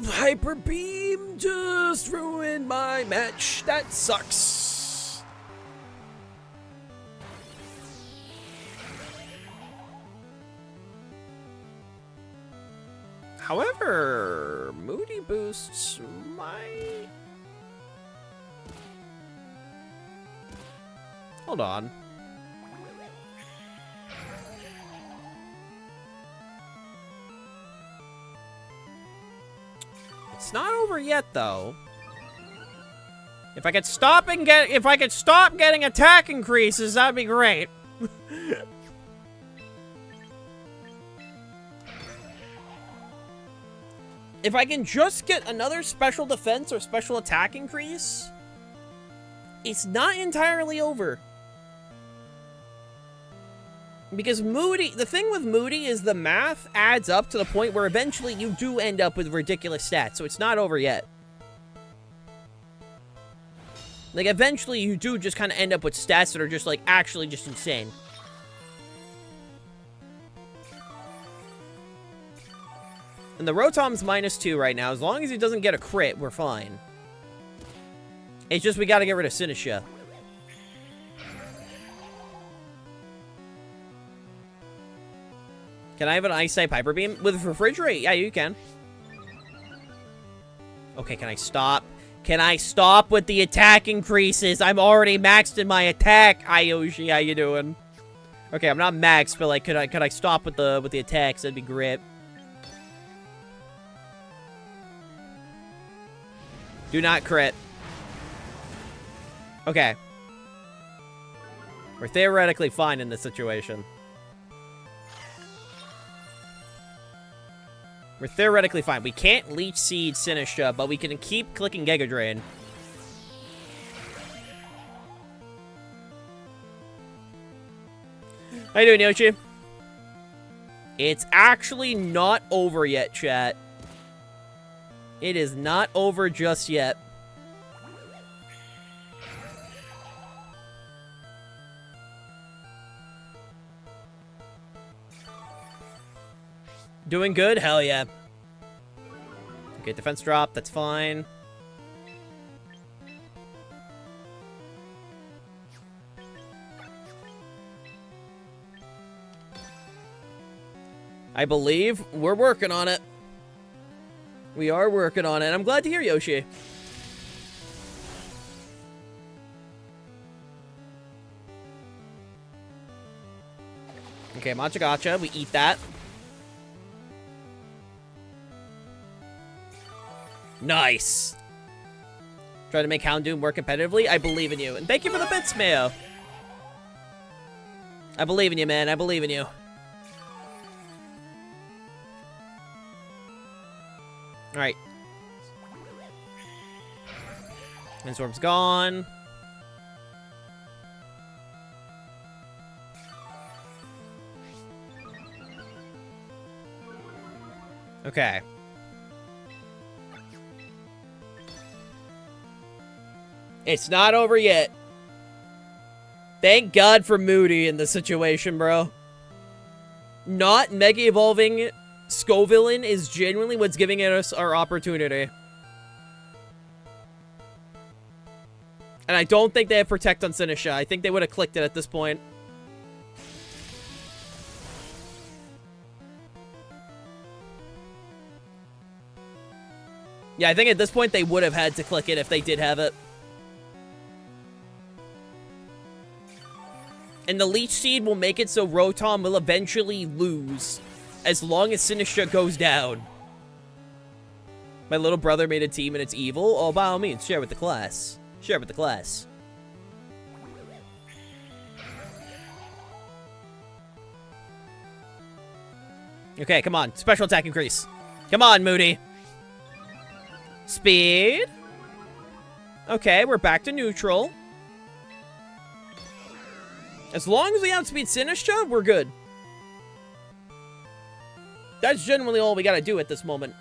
Hyper Beam just ruined my match. That sucks. However, Moody Boosts might... Hold on. It's not over yet, though. If I could stop getting attack increases, that'd be great. If I can just get another special defense or special attack increase, it's not entirely over. Because Moody, the thing with Moody is the math adds up to the point where eventually you do end up with ridiculous stats, so it's not over yet. Like, eventually you do just kind of end up with stats that are just, like, actually just insane. And the Rotom's -2 right now. As long as he doesn't get a crit, we're fine. It's just we gotta get rid of Sinisha. Can I have an Ice-type Hyper Beam? With Refrigerate? Yeah, you can. Okay, can I stop? Can I stop with the attack increases? I'm already maxed in my attack. Hi, Yoshi. How you doing? Okay, I'm not maxed, but, like, could I stop with the attacks? That'd be great. Do not crit. Okay. We're theoretically fine in this situation. We're theoretically fine. We can't Leech Seed Sinisha, but we can keep clicking Giga Drain. How you doing, Yoshi? It's actually not over yet, chat. It is not over just yet. Doing good? Hell yeah. Okay, defense drop. That's fine. I believe we're working on it. We are working on it. I'm glad to hear, Yoshi. Okay, Matcha Gotcha. We eat that. Nice. Try to make Houndoom more competitively. I believe in you. And thank you for the bits, Mayo. I believe in you, man. I believe in you. Alright. Windstorm's gone. Okay. It's not over yet. Thank God for Moody in this situation, bro. Not Mega Evolving Scovillain is genuinely what's giving us our opportunity. And I don't think they have Protect on Sinisha. I think they would have clicked it at this point. Yeah, I think at this point they would have had to click it if they did have it. And the Leech Seed will make it so Rotom will eventually lose as long as Sinisha goes down. My little brother made a team and it's evil. Oh, by all means, share with the class. Share with the class. Okay, come on. Special attack increase. Come on, Moody. Speed. Okay, we're back to neutral. As long as we outspeed Sinisha, we're good. That's generally all we gotta do at this moment.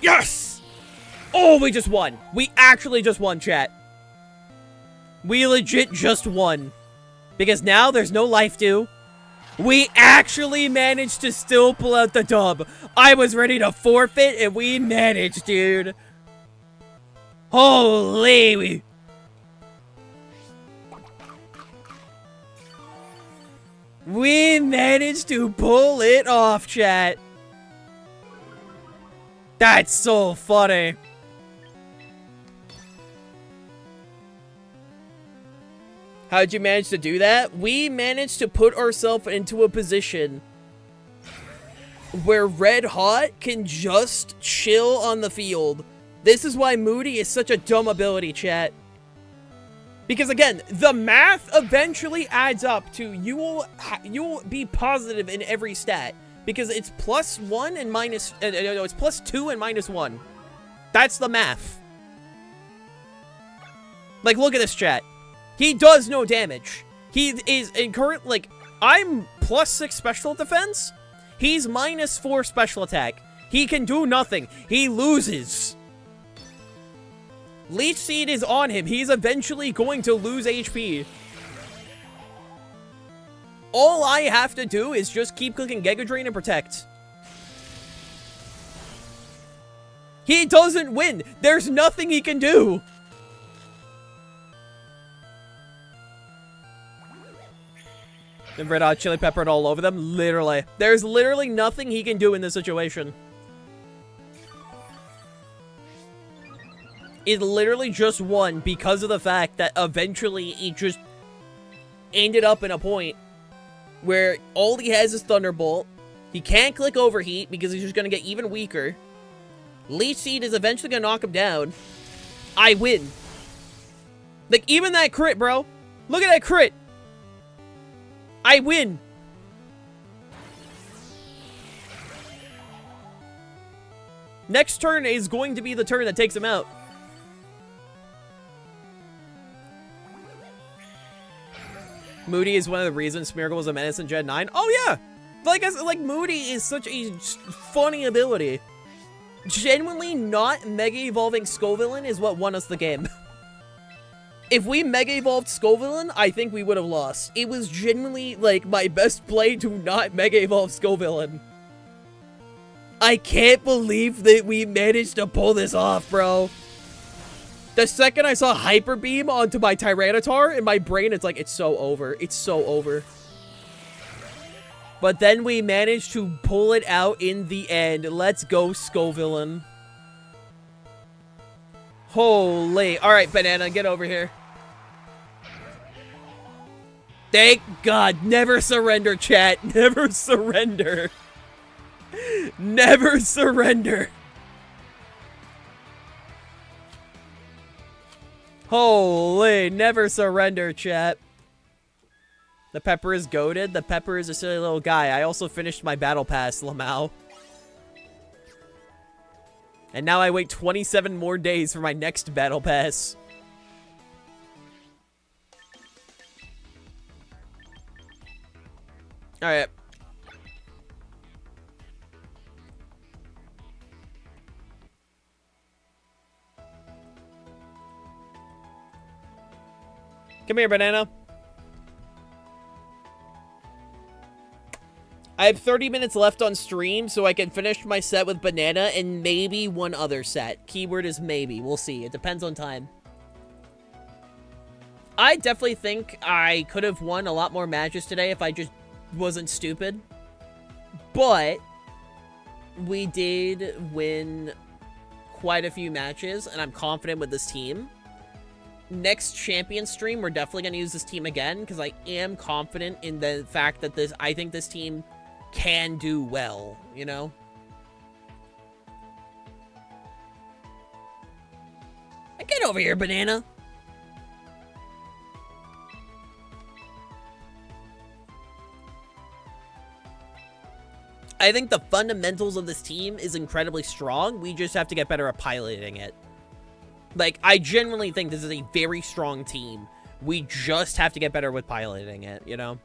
Yes! Oh, we just won. We actually just won, chat. We legit just won. Because now there's no life due. We actually managed to still pull out the dub. I was ready to forfeit, and we managed, dude. Holy. We managed to pull it off, chat. That's so funny. How'd you manage to do that? We managed to put ourselves into a position where Red Hot can just chill on the field. This is why Moody is such a dumb ability, chat. Because again, the math eventually adds up to you will be positive in every stat. Because it's +1 and minus, no, it's +2 and -1. That's the math. Like, look at this, chat. He does no damage. He is in current, like, I'm +6 special defense. He's -4 special attack. He can do nothing. He loses. Leech Seed is on him. He's eventually going to lose HP. All I have to do is just keep clicking Giga Drain and Protect. He doesn't win. There's nothing he can do. And Red Hot Chili Peppered all over them. Literally. There's literally nothing he can do in this situation. It literally just won because of the fact that eventually it just ended up in a point where all he has is Thunderbolt. He can't click Overheat because he's just going to get even weaker. Leech Seed is eventually going to knock him down. I win. Like, even that crit, bro. Look at that crit. I win. Next turn is going to be the turn that takes him out. Moody is one of the reasons Smeargle was a menace in Gen 9. Oh, yeah. Like Moody is such a funny ability. Genuinely not Mega Evolving Scovillain is what won us the game. If we Mega Evolved Scovillain, I think we would have lost. It was genuinely, like, my best play to not Mega Evolve Scovillain. I can't believe that we managed to pull this off, bro. The second I saw Hyper Beam onto my Tyranitar, in my brain, it's like, it's so over. It's so over. But then we managed to pull it out in the end. Let's go, Scovillain. Holy. Alright, Banana, get over here. Thank God. Never surrender, chat. Never surrender. Never surrender. Holy, never surrender, chat. The Pepper is goated. The Pepper is a silly little guy. I also finished my battle pass, Lamau. And now I wait 27 more days for my next battle pass. Alright. Come here, Banana. I have 30 minutes left on stream, so I can finish my set with Banana and maybe one other set. Keyword is maybe. We'll see. It depends on time. I definitely think I could have won a lot more matches today if I just wasn't stupid. But we did win quite a few matches, and I'm confident with this team. Next champion stream, we're definitely going to use this team again, because I am confident in the fact that I think this team can do well, you know? Get over here, Banana. I think the fundamentals of this team is incredibly strong. We just have to get better at piloting it. Like, I genuinely think this is a very strong team. We just have to get better with piloting it, you know?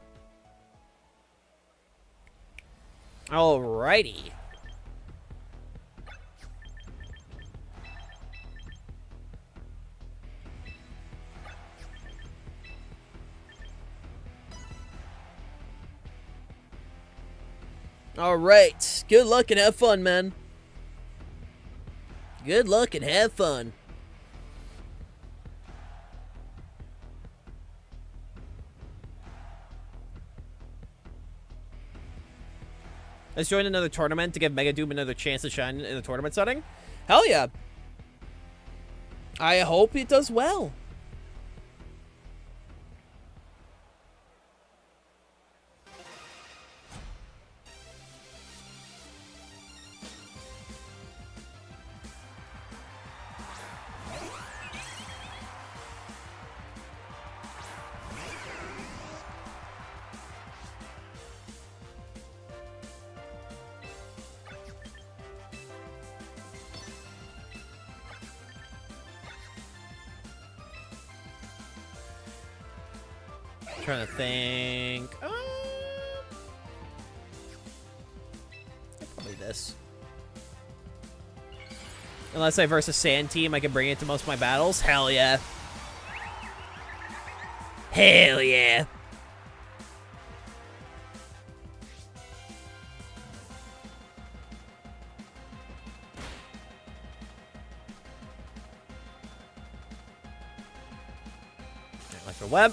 Alrighty. Alright. Good luck and have fun, man. Good luck and have fun. Let's join another tournament to give Mega Doom another chance to shine in the tournament setting. Hell yeah. I hope it does well. Trying to think. Probably this. Unless I verse a sand team, I can bring it to most of my battles. Hell yeah. Hell yeah. Electro web.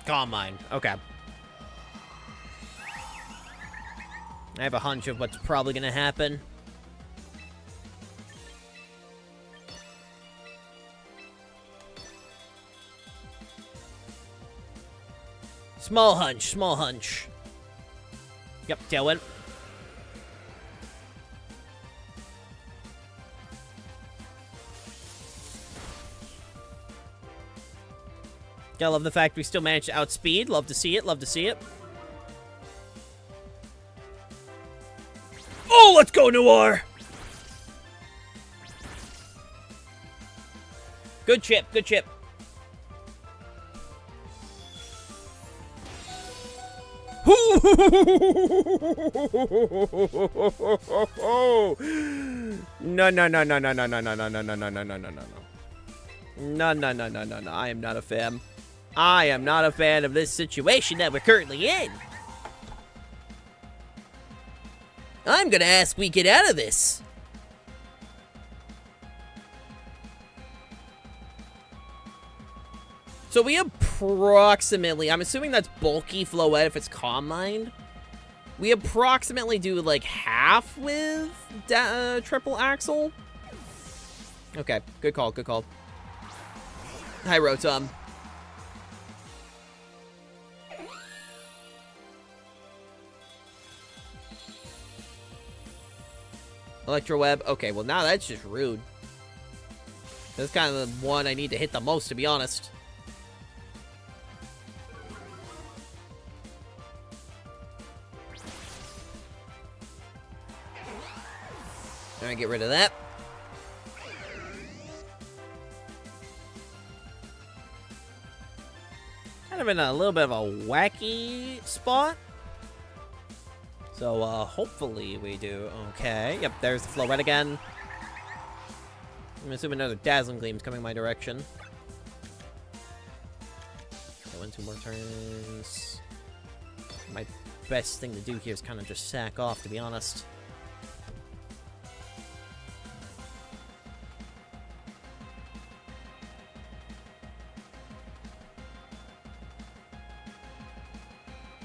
Calm mind. Okay. I have a hunch of what's probably going to happen. Small hunch, small hunch. Yep, tailwind. I love the fact we still managed to outspeed. Love to see it, love to see it. Oh, let's go, Noir! Good chip, good chip. No, no, no, no, no, no, no, no, no, no, no, no, no, no, no, no, no. No, no, no, no, no, no. I am not a fan. I am not a fan of this situation that we're currently in. I'm gonna ask we get out of this. So we approximately, I'm assuming that's bulky Floette if it's Calm Mind. We approximately do like half with triple axle. Okay, good call, good call. Hi, Rotom. Electro Web. Okay, well now that's just rude. That's kind of the one I need to hit the most, to be honest. Alright, get rid of that. Kind of in a little bit of a wacky spot. So, hopefully we do okay. Yep, there's the Floette again. I'm assuming another Dazzling Gleam's coming my direction. Okay, 1, 2 more turns. My best thing to do here is kind of just sack off, to be honest.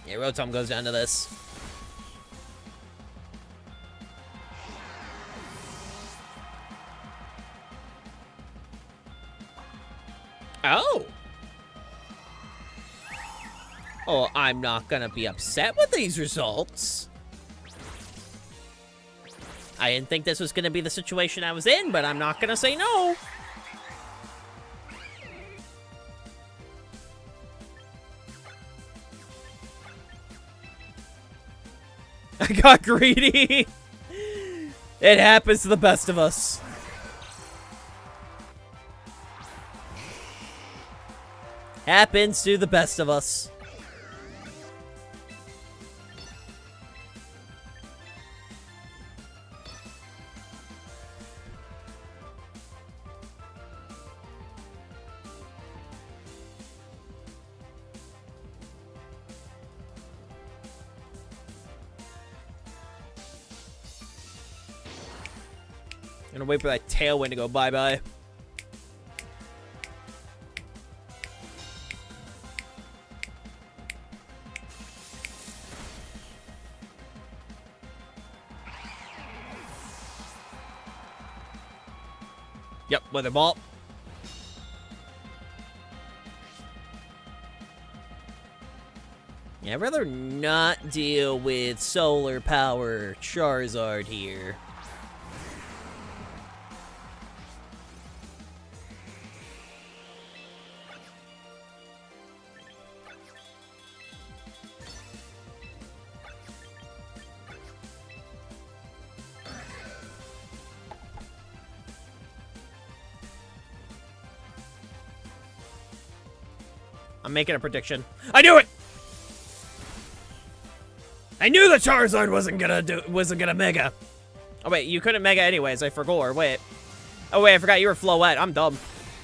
Yeah, Rotom goes down to this. Oh! Oh, I'm not gonna be upset with these results. I didn't think this was gonna be the situation I was in, but I'm not gonna say no. I got greedy. It happens to the best of us. Happens to the best of us. Gonna wait for that tailwind to go bye-bye. Yep, weather ball. Yeah, I'd rather not deal with solar power Charizard here. I'm making a prediction. I knew it! I knew the Charizard wasn't gonna Mega. Oh wait, you couldn't Mega anyways, I forgot. Wait. Oh wait, I forgot you were Floette. I'm dumb.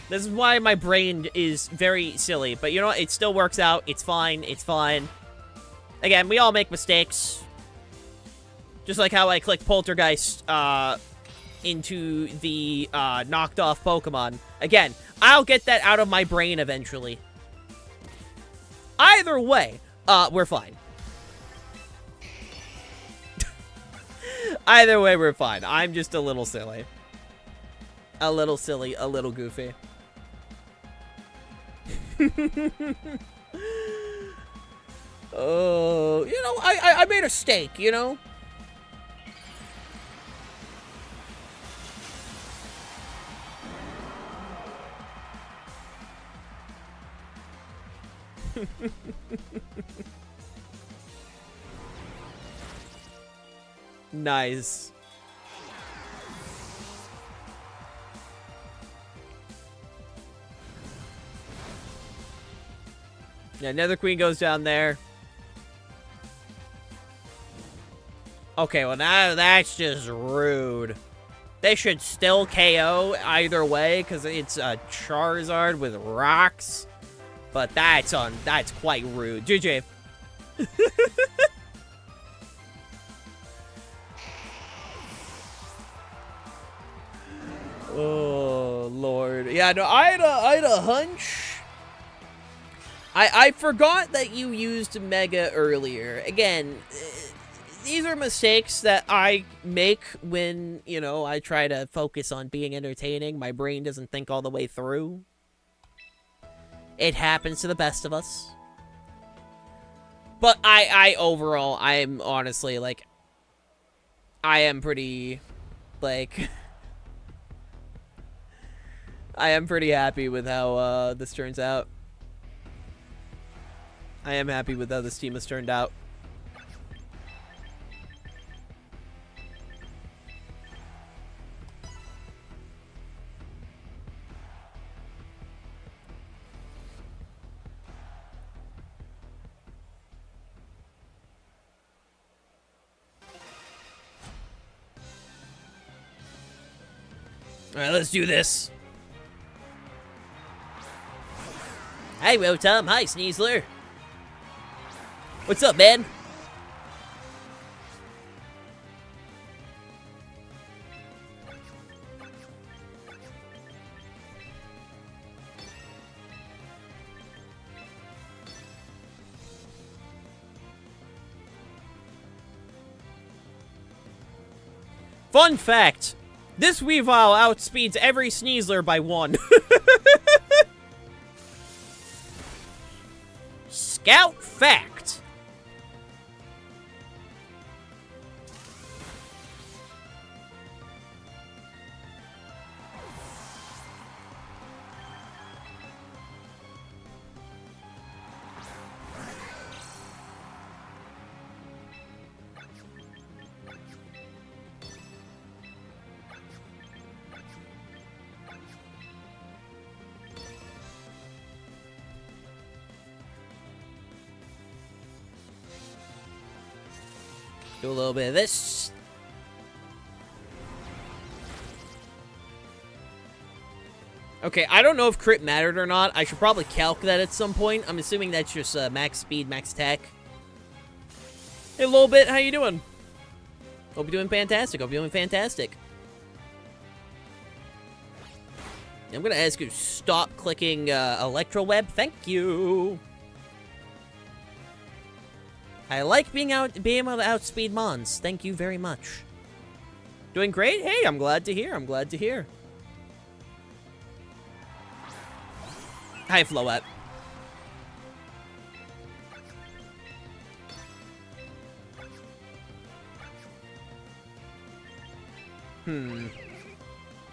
This is why my brain is very silly. But you know what? It still works out. It's fine. It's fine. Again, we all make mistakes. Just like how I clicked Poltergeist into the knocked off Pokemon. Again, I'll get that out of my brain eventually. Either way, we're fine. Either way, we're fine. I'm just a little silly. A little silly, a little goofy. Oh, you know, I made a steak, you know? Nice. Yeah, Nether Queen goes down there. Okay, well now that's just rude. They should still KO either way, because it's a Charizard with rocks. But that's quite rude. GG. Oh, Lord. Yeah, no, I had a hunch. I forgot that you used Mega earlier. Again, these are mistakes that I make when, you know, I try to focus on being entertaining. My brain doesn't think all the way through. It happens to the best of us. But I overall, I'm honestly, like, I am pretty, like, I am pretty happy with how this turns out. I am happy with how this team has turned out. Alright, let's do this. Hi, Rotom. Hi, Sneasler. What's up, man? Fun fact. This Weavile outspeeds every Sneasler by 1. Scout fact. Do a little bit of this. Okay, I don't know if crit mattered or not. I should probably calc that at some point. I'm assuming that's just max speed, max attack. Hey, little bit, how you doing? Hope you're doing fantastic. Hope you're doing fantastic. I'm gonna ask you to stop clicking Electro Web. Thank you. I like being able to outspeed Mons. Thank you very much. Doing great? Hey, I'm glad to hear. I'm glad to hear. Hi, Floette.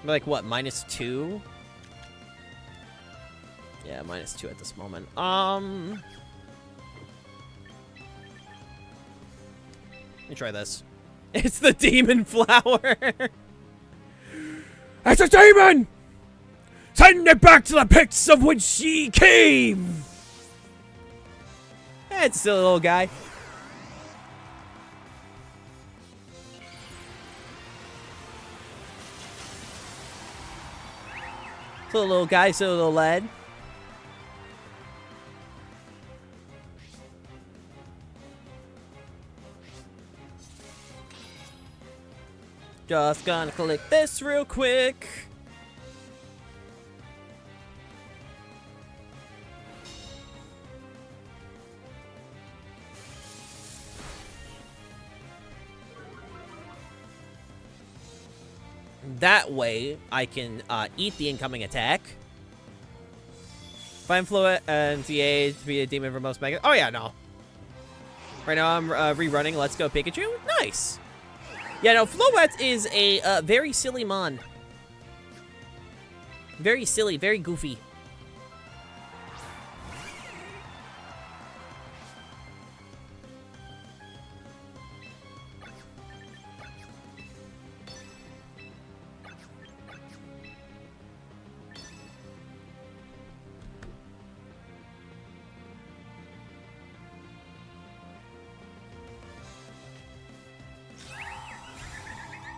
Like what, -2? Yeah, -2 at this moment. Let me try this. It's the demon flower. It's a demon! Send it back to the pits of which she came! It's a silly little guy. Silly little guy, silly little lad. Just gonna click this real quick. That way, I can eat the incoming attack. Find Fluid and TA to be a demon for most mega. Oh yeah, no. Right now I'm rerunning Let's Go Pikachu. Nice. Yeah, no, Floette is a very silly mon. Very silly, very goofy.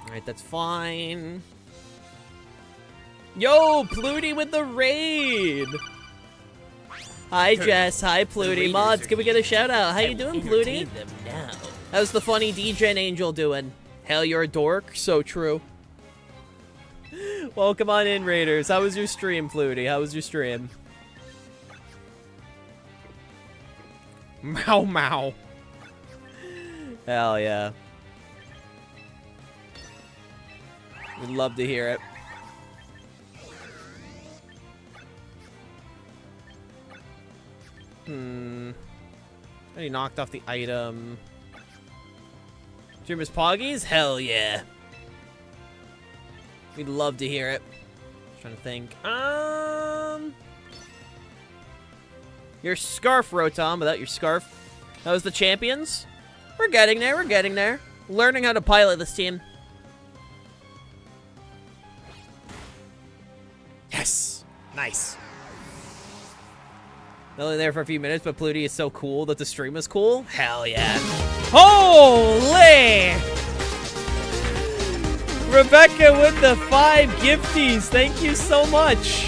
Alright, that's fine. Yo, Pluty with the raid! Hi, Jess. Hi, Pluty. Mods, can we get a shout out? How you doing, Pluty? How's the funny DJ Angel doing? Hell, you're a dork. So true. Welcome on in, Raiders. How was your stream, Pluty? How was your stream? Mow, mow. Hell yeah. We'd love to hear it. He knocked off the item. Dream is Poggies? Hell yeah. We'd love to hear it. Trying to think. Your scarf, Rotom, without your scarf. That was the champions? We're getting there, we're getting there. Learning how to pilot this team. Yes! Nice. Only there for a few minutes, but Pluty is so cool that the stream is cool. Hell yeah. Holy! Rebecca with the 5 gifties. Thank you so much.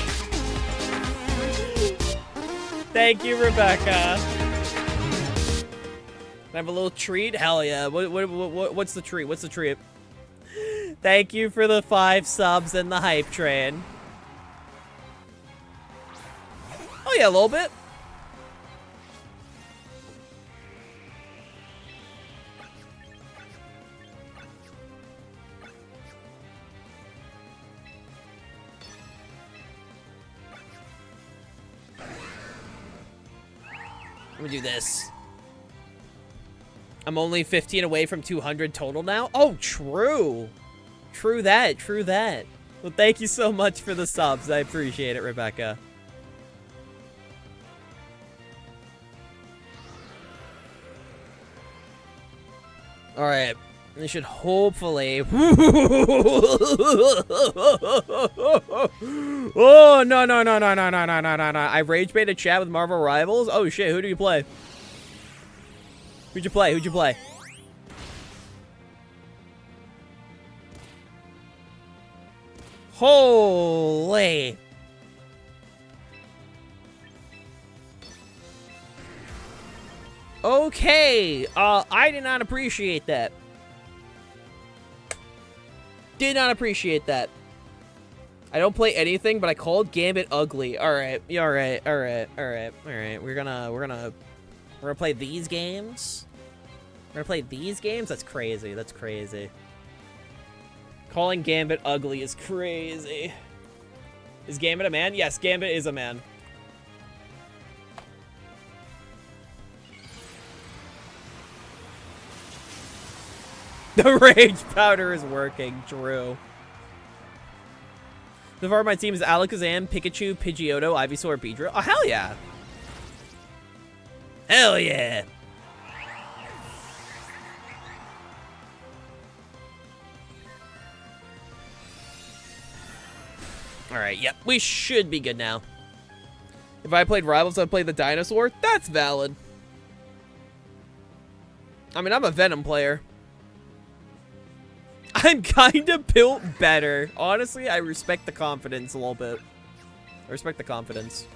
Thank you, Rebecca. Can I have a little treat? Hell yeah. What's the treat? What's the treat? Thank you for the 5 subs and the hype train. Oh yeah, a little bit. Let me do this. I'm only 15 away from 200 total now. Oh, true. True that, true that. Well, thank you so much for the subs. I appreciate it, Rebecca. All right. They should hopefully... Oh, no. I rage bait a chat with Marvel Rivals? Oh, shit. Who do you play? Who'd you play? Who'd you play? Holy... Okay, I did not appreciate that. Did not appreciate that. I don't play anything, but I called Gambit ugly. Alright, alright. We're gonna play these games. We're gonna play these games? That's crazy, that's crazy. Calling Gambit ugly is crazy. Is Gambit a man? Yes, Gambit is a man. The rage powder is working, true. So far, my team is Alakazam, Pikachu, Pidgeotto, Ivysaur, Beedrill. Oh, hell yeah. Hell yeah. Alright, yep. We should be good now. If I played Rivals, I'd play the dinosaur. That's valid. I mean, I'm a Venom player. I'm kind of built better. Honestly, I respect the confidence a little bit. I respect the confidence.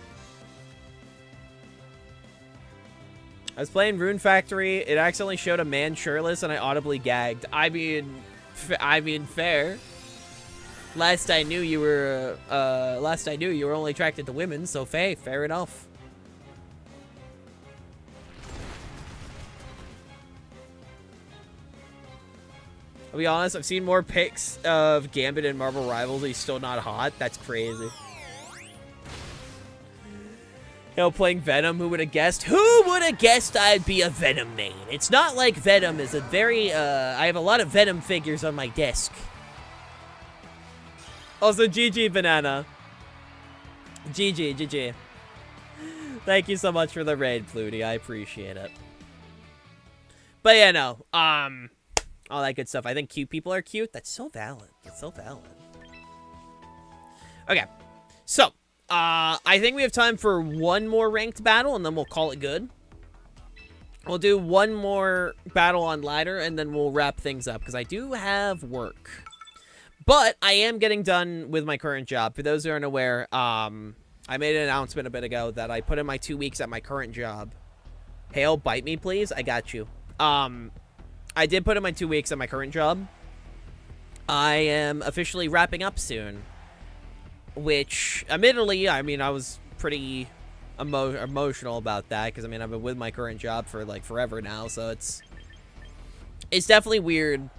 I was playing Rune Factory. It accidentally showed a man shirtless, and I audibly gagged. I mean, fair. Last I knew, you were only attracted to women, so fair enough. I'll be honest, I've seen more pics of Gambit and Marvel Rivals. He's still not hot. That's crazy. You know, playing Venom, who would have guessed? Who would have guessed I'd be a Venom main? It's not like Venom is a very, I have a lot of Venom figures on my desk. Also, GG Banana. GG. Thank you so much for the raid, Flutie. I appreciate it. But yeah, no, all that good stuff. I think cute people are cute. That's so valid. That's so valid. Okay. So, I think we have time for one more ranked battle, and then we'll call it good. We'll do one more battle on ladder, and then we'll wrap things up, because I do have work. But I am getting done with my current job. For those who aren't aware, I made an announcement a bit ago that I put in my 2 weeks at my current job. Hale, bite me, please. I got you. I did put in my 2 weeks at my current job. I am officially wrapping up soon. Which, admittedly, I mean, I was pretty emotional about that. Because, I mean, I've been with my current job for, like, forever now. So it's definitely weird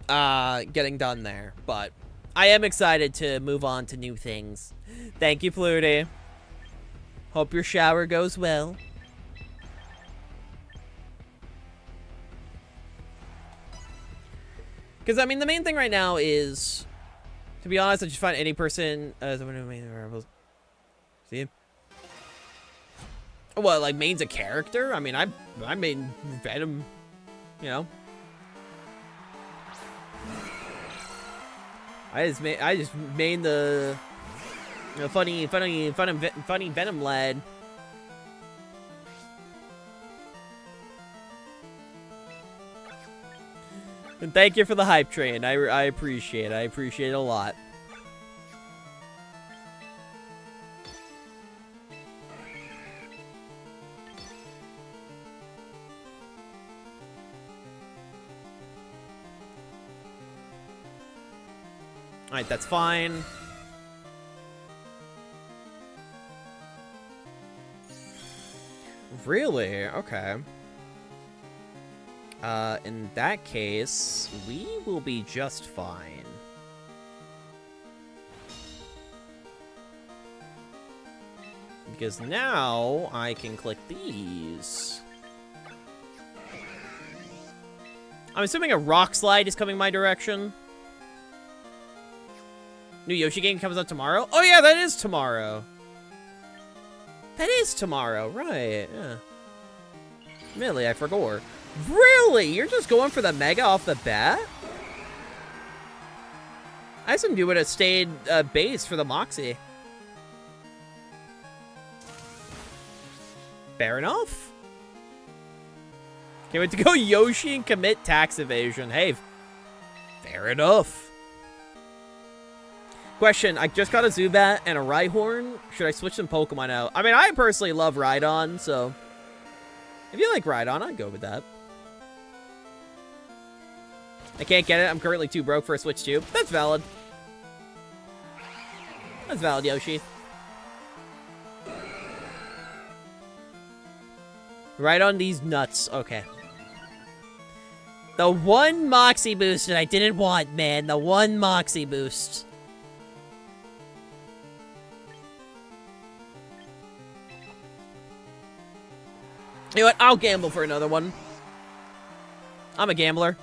getting done there. But I am excited to move on to new things. Thank you, Flutie. Hope your shower goes well. Because, I mean, the main thing right now is, to be honest, I just find any person as one of the main variables. See? What, like, main's a character? I mean, I main Venom, you know. I just main the, you know, funny Venom lad. And thank you for the hype train. I appreciate it. I appreciate it a lot. Alright, that's fine. Really? Okay. In that case, we will be just fine. Because now I can click these. I'm assuming a rock slide is coming my direction. New Yoshi game comes out tomorrow? Oh yeah, that is tomorrow. That is tomorrow, right, yeah. Admittedly, I forgot. Really? You're just going for the Mega off the bat? I assumed you would have stayed base for the Moxie. Fair enough. Can't wait to go Yoshi and commit tax evasion. Hey, fair enough. Question, I just got a Zubat and a Rhyhorn. Should I switch some Pokemon out? I mean, I personally love Rhydon, so if you like Rhydon, I'd go with that. I can't get it. I'm currently too broke for a Switch too. That's valid. That's valid, Yoshi. Right on these nuts. Okay. The one Moxie boost that I didn't want, man. The one Moxie boost. You know what? I'll gamble for another one. I'm a gambler.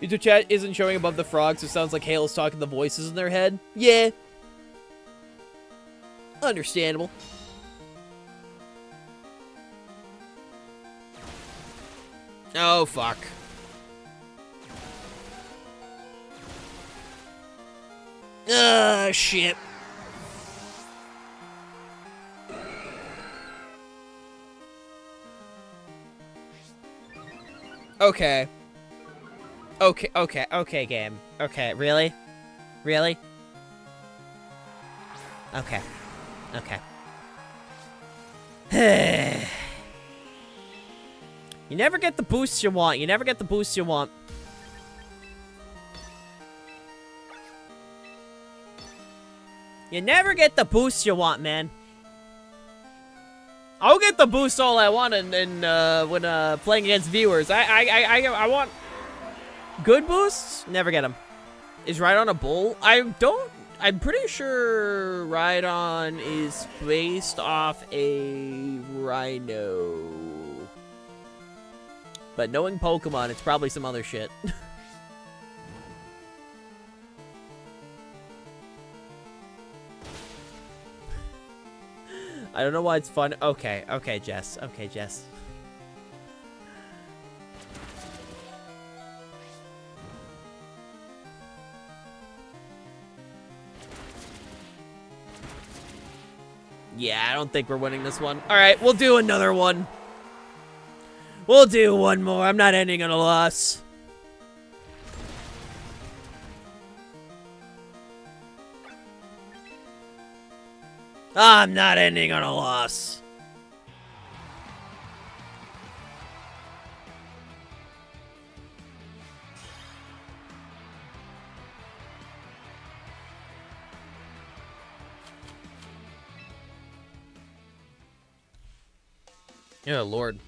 YouTube chat isn't showing above the frogs, so it sounds like Hale's talking to the voices in their head. Yeah. Understandable. Oh, fuck. Shit. Okay. Okay, game. Okay, really? Really? Okay. You never get the boosts you want. You never get the boosts you want. You never get the boosts you want, man. I'll get the boost all I want when playing against viewers. I want good boosts. Never get them. Is Rhydon a bull? I'm pretty sure Rhydon is based off a rhino. But knowing Pokemon, it's probably some other shit. I don't know why it's fun. Okay, Jess. Okay, Jess. Yeah, I don't think we're winning this one. All right, we'll do another one. We'll do one more. I'm not ending on a loss. I'm not ending on a loss. Oh, Lord.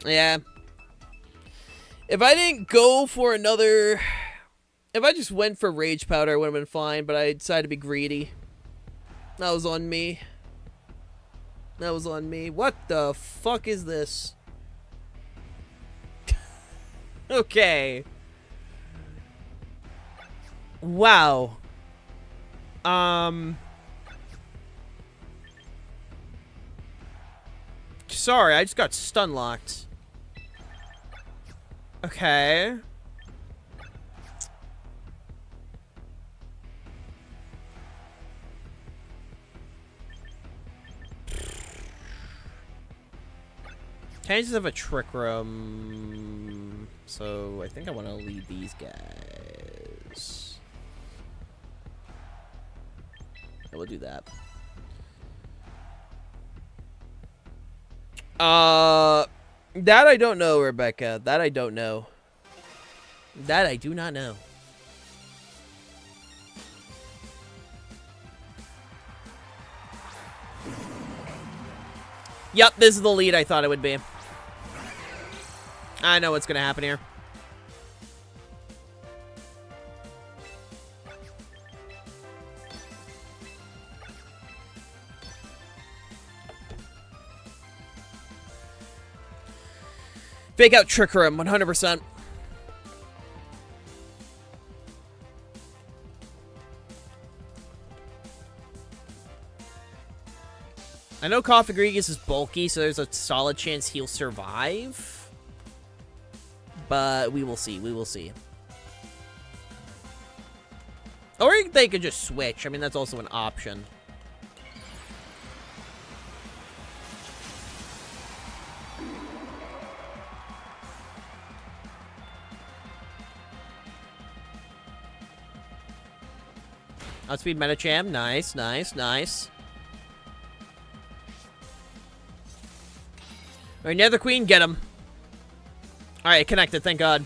Yeah. If I didn't go for another... If I just went for Rage Powder, it would have been fine, but I decided to be greedy. That was on me. That was on me. What the fuck is this? Okay. Wow. Sorry, I just got stun locked. Okay. Chances of a Trick Room. So I think I want to lead these guys. I will do that. That I don't know, Rebecca. That I don't know. That I do not know. Yep, this is the lead I thought it would be. I know what's gonna happen here. Fake out Trick Room, 100%. I know Coffagrigus is bulky, so there's a solid chance he'll survive. But we will see, we will see. Or they could just switch. I mean, that's also an option. Outspeed Metacham. Nice, nice, nice. Alright, Nether Queen, get him. Alright, connected, thank God.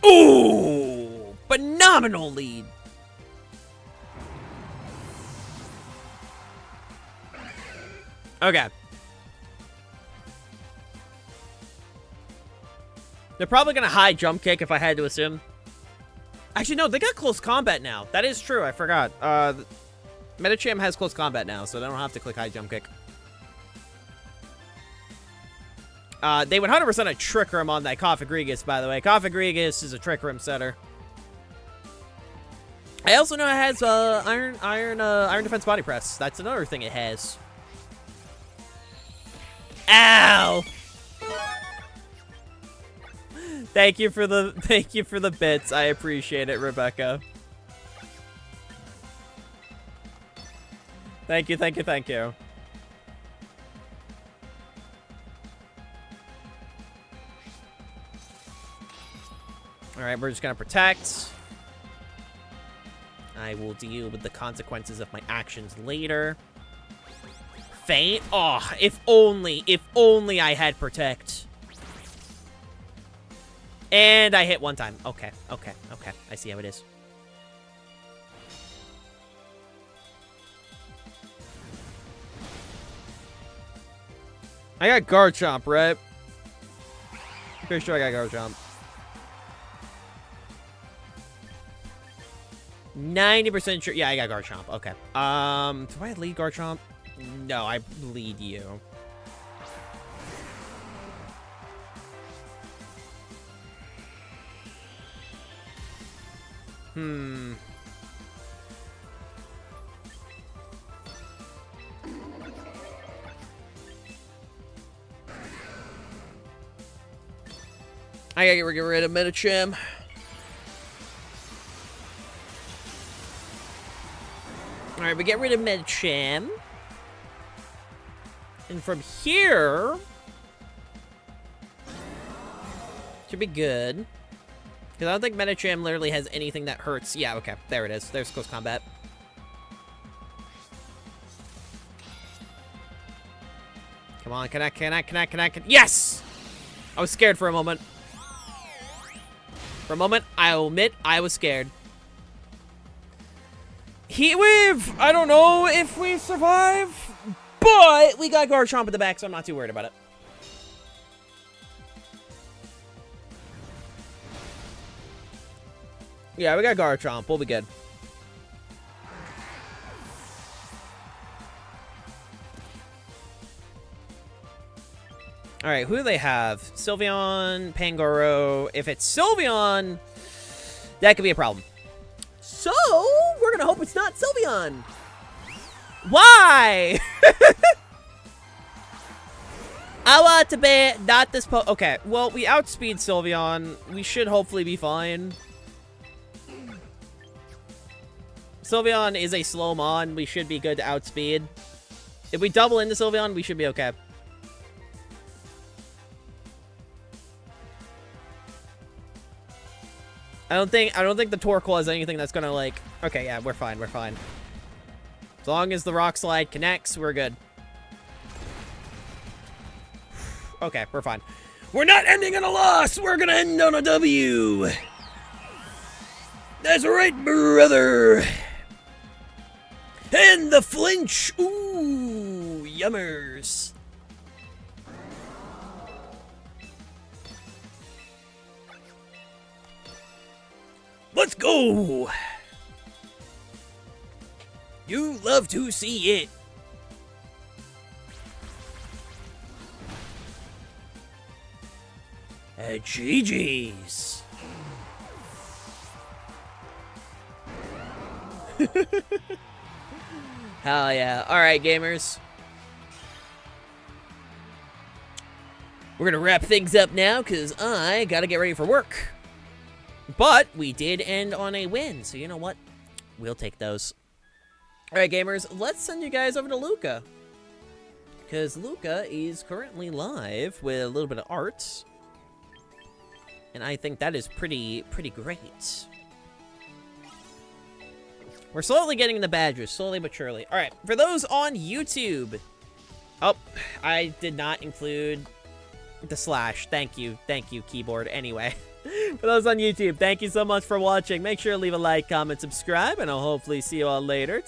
Ooh! Phenomenal lead. Okay. They're probably going to high jump kick if I had to assume. Actually, no, they got close combat now. That is true, I forgot. Metacham has close combat now, so they don't have to click high jump kick. They would 100% a Trick Room on that Coffagrigus, by the way. Coffagrigus is a Trick Room setter. I also know it has Iron Defense Body Press. That's another thing it has. Ow! Thank you for the bits. I appreciate it, Rebecca. Thank you, thank you, thank you. Alright, we're just gonna protect. I will deal with the consequences of my actions later. Faint? Oh, if only I had protect. And I hit one time. Okay, okay, okay. I see how it is. I got guard chomp, right? Pretty sure I got guard chomp. 90% sure. Yeah, I got Garchomp. Okay. Do I lead Garchomp? No, I lead you. I gotta get rid of Medicham. Alright, we get rid of Medicham. And from here... should be good. Because I don't think Medicham literally has anything that hurts. Yeah, okay. There it is. There's close combat. Come on, connect. Yes! I was scared for a moment. For a moment, I'll admit, I was scared. Heat Wave! I don't know if we survive, but we got Garchomp at the back, so I'm not too worried about it. Yeah, we got Garchomp. We'll be good. Alright, who do they have? Sylveon, Pangoro. If it's Sylveon, that could be a problem. So, we're gonna hope it's not Sylveon. Why? I want to be not this okay, well, we outspeed Sylveon. We should hopefully be fine. Sylveon is a slow mon. We should be good to outspeed. If we double into Sylveon, we should be okay. I don't think the Torkoal has anything that's gonna like... Okay, yeah, we're fine, we're fine. As long as the Rock Slide connects, we're good. Okay, we're fine. We're not ending on a loss! We're gonna end on a W! That's right, brother! And the flinch! Ooh, yummers! Let's go! You love to see it. GG's. Hell yeah. Alright, gamers. We're gonna wrap things up now, because I gotta get ready for work. But we did end on a win, so you know what? We'll take those. Alright, gamers, let's send you guys over to Luca. Because Luca is currently live with a little bit of art. And I think that is pretty great. We're slowly getting the badges, slowly but surely. Alright, for those on YouTube. Oh, I did not include the slash. Thank you, keyboard. Anyway. For those on YouTube, thank you so much for watching. Make sure to leave a like, comment, subscribe, and I'll hopefully see you all later.